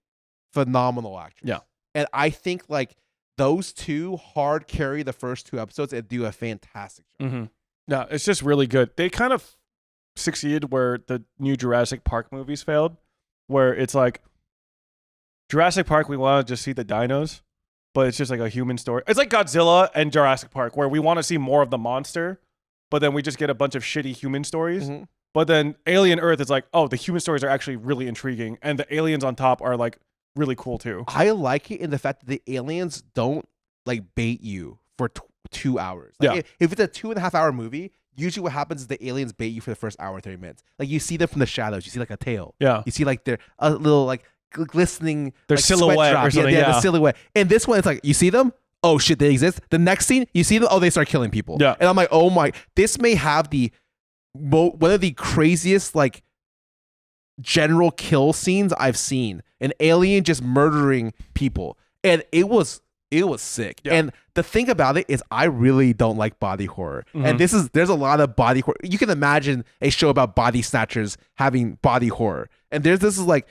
[SPEAKER 2] phenomenal actress.
[SPEAKER 1] Yeah.
[SPEAKER 2] And I think like those two hard carry the first two episodes and do a fantastic job.
[SPEAKER 1] Yeah, it's just really good. They kind of succeeded where the new Jurassic Park movies failed, where it's like Jurassic Park, we want to just see the dinos, but it's just like a human story. It's like Godzilla and Jurassic Park, where we want to see more of the monster, but then we just get a bunch of shitty human stories. But then Alien Earth is like, oh, the human stories are actually really intriguing, and the aliens on top are like really cool too.
[SPEAKER 2] I like it in the fact that the aliens don't like bait you for 2 hours. Like, if it's a 2.5 hour movie, usually what happens is the aliens bait you for the first hour, 30 minutes. Like you see them from the shadows. You see like a tail.
[SPEAKER 1] Yeah.
[SPEAKER 2] You see like their a little like glistening
[SPEAKER 1] their
[SPEAKER 2] like,
[SPEAKER 1] silhouette or something.
[SPEAKER 2] Yeah, the silhouette. And this one, it's like you see them. Oh shit, they exist. The next scene, you see them. Oh, they start killing people.
[SPEAKER 1] Yeah.
[SPEAKER 2] And I'm like, oh my, this may have one of the craziest like general kill scenes I've seen. An alien just murdering people, and it was sick. Yeah. And the thing about it is I really don't like body horror. And there's a lot of body horror. You can imagine a show about body snatchers having body horror. And there's a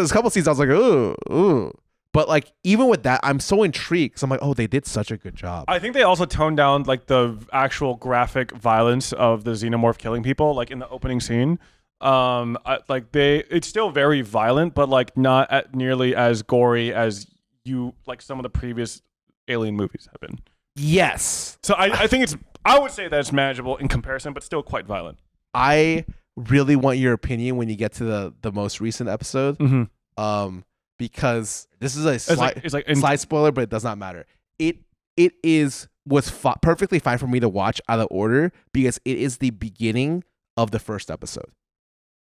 [SPEAKER 2] couple scenes I was like, ooh. But like even with that, I'm so intrigued because I'm like, oh, they did such a good job.
[SPEAKER 1] I think they also toned down like the actual graphic violence of the xenomorph killing people, like in the opening scene. It's still very violent, but like not nearly as gory as some of the previous Alien movies have been.
[SPEAKER 2] Yes.
[SPEAKER 1] So I think I would say that it's manageable in comparison, but still quite violent.
[SPEAKER 2] I really want your opinion when you get to the most recent episode. Because this is a slight spoiler, but it does not matter. It was perfectly fine for me to watch out of order because it is the beginning of the first episode.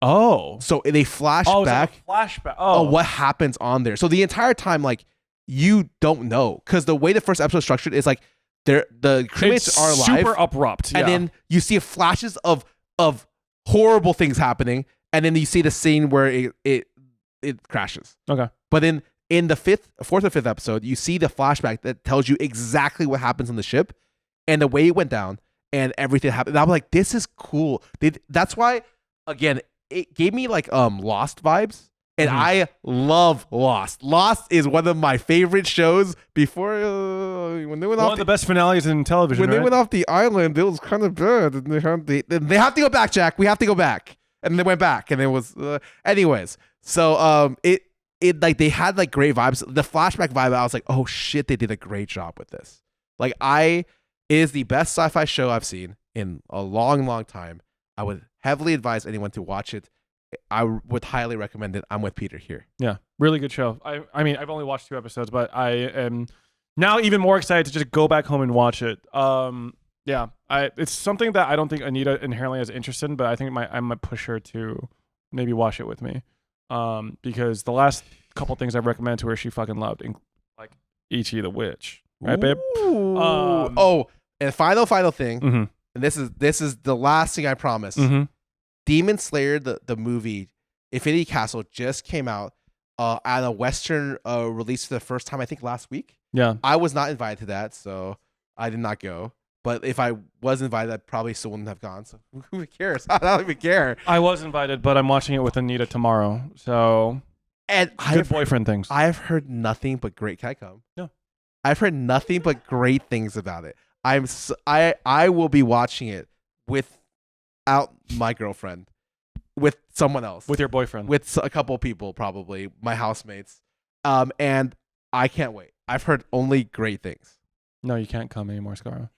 [SPEAKER 1] Oh.
[SPEAKER 2] So they flash back.
[SPEAKER 1] Flashback.
[SPEAKER 2] Oh, what happens on there? So the entire time, like, you don't know because the way the first episode is structured is like the crewmates are alive,
[SPEAKER 1] super abrupt,
[SPEAKER 2] and then you see flashes of horrible things happening, and then you see the scene where it crashes.
[SPEAKER 1] Okay,
[SPEAKER 2] but then in the fourth or fifth episode, you see the flashback that tells you exactly what happens on the ship and the way it went down and everything happened. And I'm like, this is cool. That's why, again, it gave me like Lost vibes. And I love Lost. Lost is one of my favorite shows. Before when they went off,
[SPEAKER 1] one of the best finales in television.
[SPEAKER 2] When
[SPEAKER 1] they
[SPEAKER 2] went off the island, it was kind of bad. And they have to go back, Jack. We have to go back. And they went back, and it was anyways. So it like they had like great vibes. The flashback vibe, I was like, oh shit, they did a great job with this. Like it is the best sci-fi show I've seen in a long, long time. I would heavily advise anyone to watch it. I would highly recommend it. I'm with Peter here.
[SPEAKER 1] Yeah, really good show. I mean, I've only watched 2 episodes, but I am now even more excited to just go back home and watch it. Yeah, it's something that I don't think Anita inherently is interested in, but I think I might push her to maybe watch it with me. Because the last couple things I've recommended to her, she fucking loved, like Ichi the Witch, right, babe?
[SPEAKER 2] And final thing, and this is the last thing I promise. Demon Slayer, the movie, Infinity Castle, just came out at a Western release for the first time, I think last week.
[SPEAKER 1] Yeah.
[SPEAKER 2] I was not invited to that, so I did not go. But if I was invited, I probably still wouldn't have gone. So who cares? I don't even care.
[SPEAKER 1] I was invited, but I'm watching it with Anita tomorrow. So
[SPEAKER 2] And
[SPEAKER 1] Good boyfriend things.
[SPEAKER 2] I've heard nothing but great. Can I come?
[SPEAKER 1] No.
[SPEAKER 2] I've heard nothing but great things about it. I will be watching it without my girlfriend, with someone else,
[SPEAKER 1] With your boyfriend.
[SPEAKER 2] with a couple people, probably my housemates. And I can't wait. I've heard only great things.
[SPEAKER 1] No, you can't come anymore, Scarra.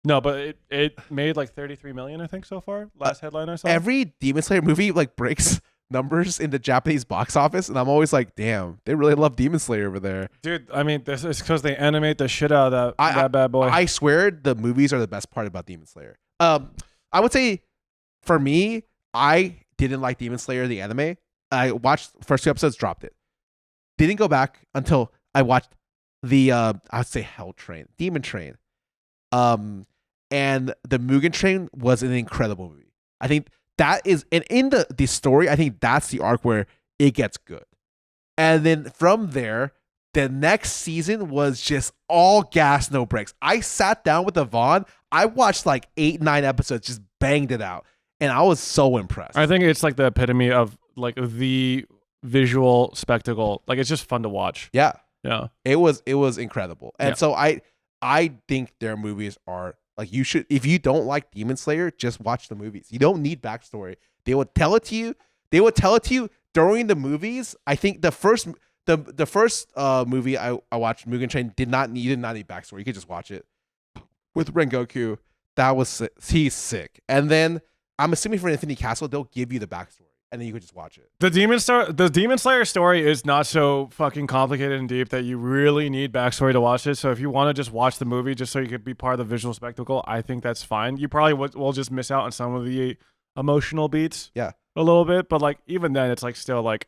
[SPEAKER 1] No, but it made like 33 million, I think, so far. Last headline I saw.
[SPEAKER 2] Every Demon Slayer movie like breaks numbers in the Japanese box office, and I'm always like, damn, they really love Demon Slayer over there.
[SPEAKER 1] Dude, I mean, this is because they animate the shit out of that bad boy.
[SPEAKER 2] I swear the movies are the best part about Demon Slayer. I would say for me, I didn't like Demon Slayer the anime. I watched the first 2 episodes, dropped it. Didn't go back until I watched the I would say Hell Train, Demon Train. And the Mugen Train was an incredible movie. I think that is, and in the story, I think that's the arc where it gets good. And then from there, the next season was just all gas, no breaks. I sat down with Yvonne. I watched like 8, 9 episodes, just banged it out. And I was so impressed.
[SPEAKER 1] I think it's like the epitome of like the visual spectacle. Like, it's just fun to watch.
[SPEAKER 2] Yeah.
[SPEAKER 1] Yeah.
[SPEAKER 2] It was incredible. And
[SPEAKER 1] Yeah.
[SPEAKER 2] so I think their movies are like, you should, if you don't like Demon Slayer, just watch the movies. You don't need backstory. They will tell it to you. They will tell it to you during the movies. I think the first movie I watched, Mugen Train, you did not need backstory. You could just watch it. With Rengoku, he's sick. And then I'm assuming for Infinity Castle, they'll give you the backstory, and then you could just watch it.
[SPEAKER 1] The Demon Slayer story is not so fucking complicated and deep that you really need backstory to watch it. So if you want to just watch the movie just so you could be part of the visual spectacle, I think that's fine. You probably will just miss out on some of the emotional beats.
[SPEAKER 2] Yeah.
[SPEAKER 1] A little bit, but like even then, it's like still like,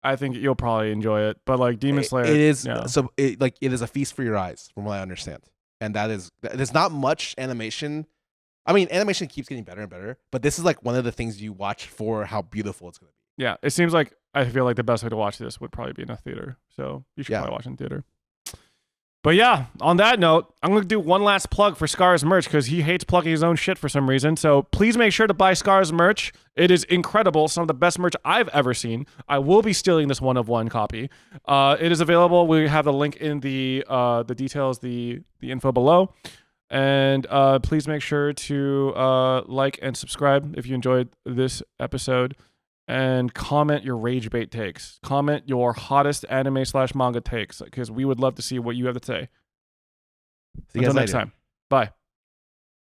[SPEAKER 1] I think you'll probably enjoy it. But like Demon Slayer,
[SPEAKER 2] it is
[SPEAKER 1] yeah.
[SPEAKER 2] so it is a feast for your eyes, from what I understand. And there's not much animation. I mean, animation keeps getting better and better, but this is like one of the things you watch for how beautiful it's going to be.
[SPEAKER 1] Yeah, it seems like I feel like the best way to watch this would probably be in a theater. So you should probably watch it in theater. But yeah, on that note, I'm going to do one last plug for Scarra's merch because he hates plugging his own shit for some reason. So please make sure to buy Scarra's merch. It is incredible. Some of the best merch I've ever seen. I will be stealing this 1-of-1 copy. It is available. We have the link in the details, the info below. And please make sure to like and subscribe if you enjoyed this episode. And comment your rage bait takes. Comment your hottest anime/manga takes because we would love to see what you have to say.
[SPEAKER 2] See you
[SPEAKER 1] Until
[SPEAKER 2] guys
[SPEAKER 1] next
[SPEAKER 2] later.
[SPEAKER 1] time. Bye.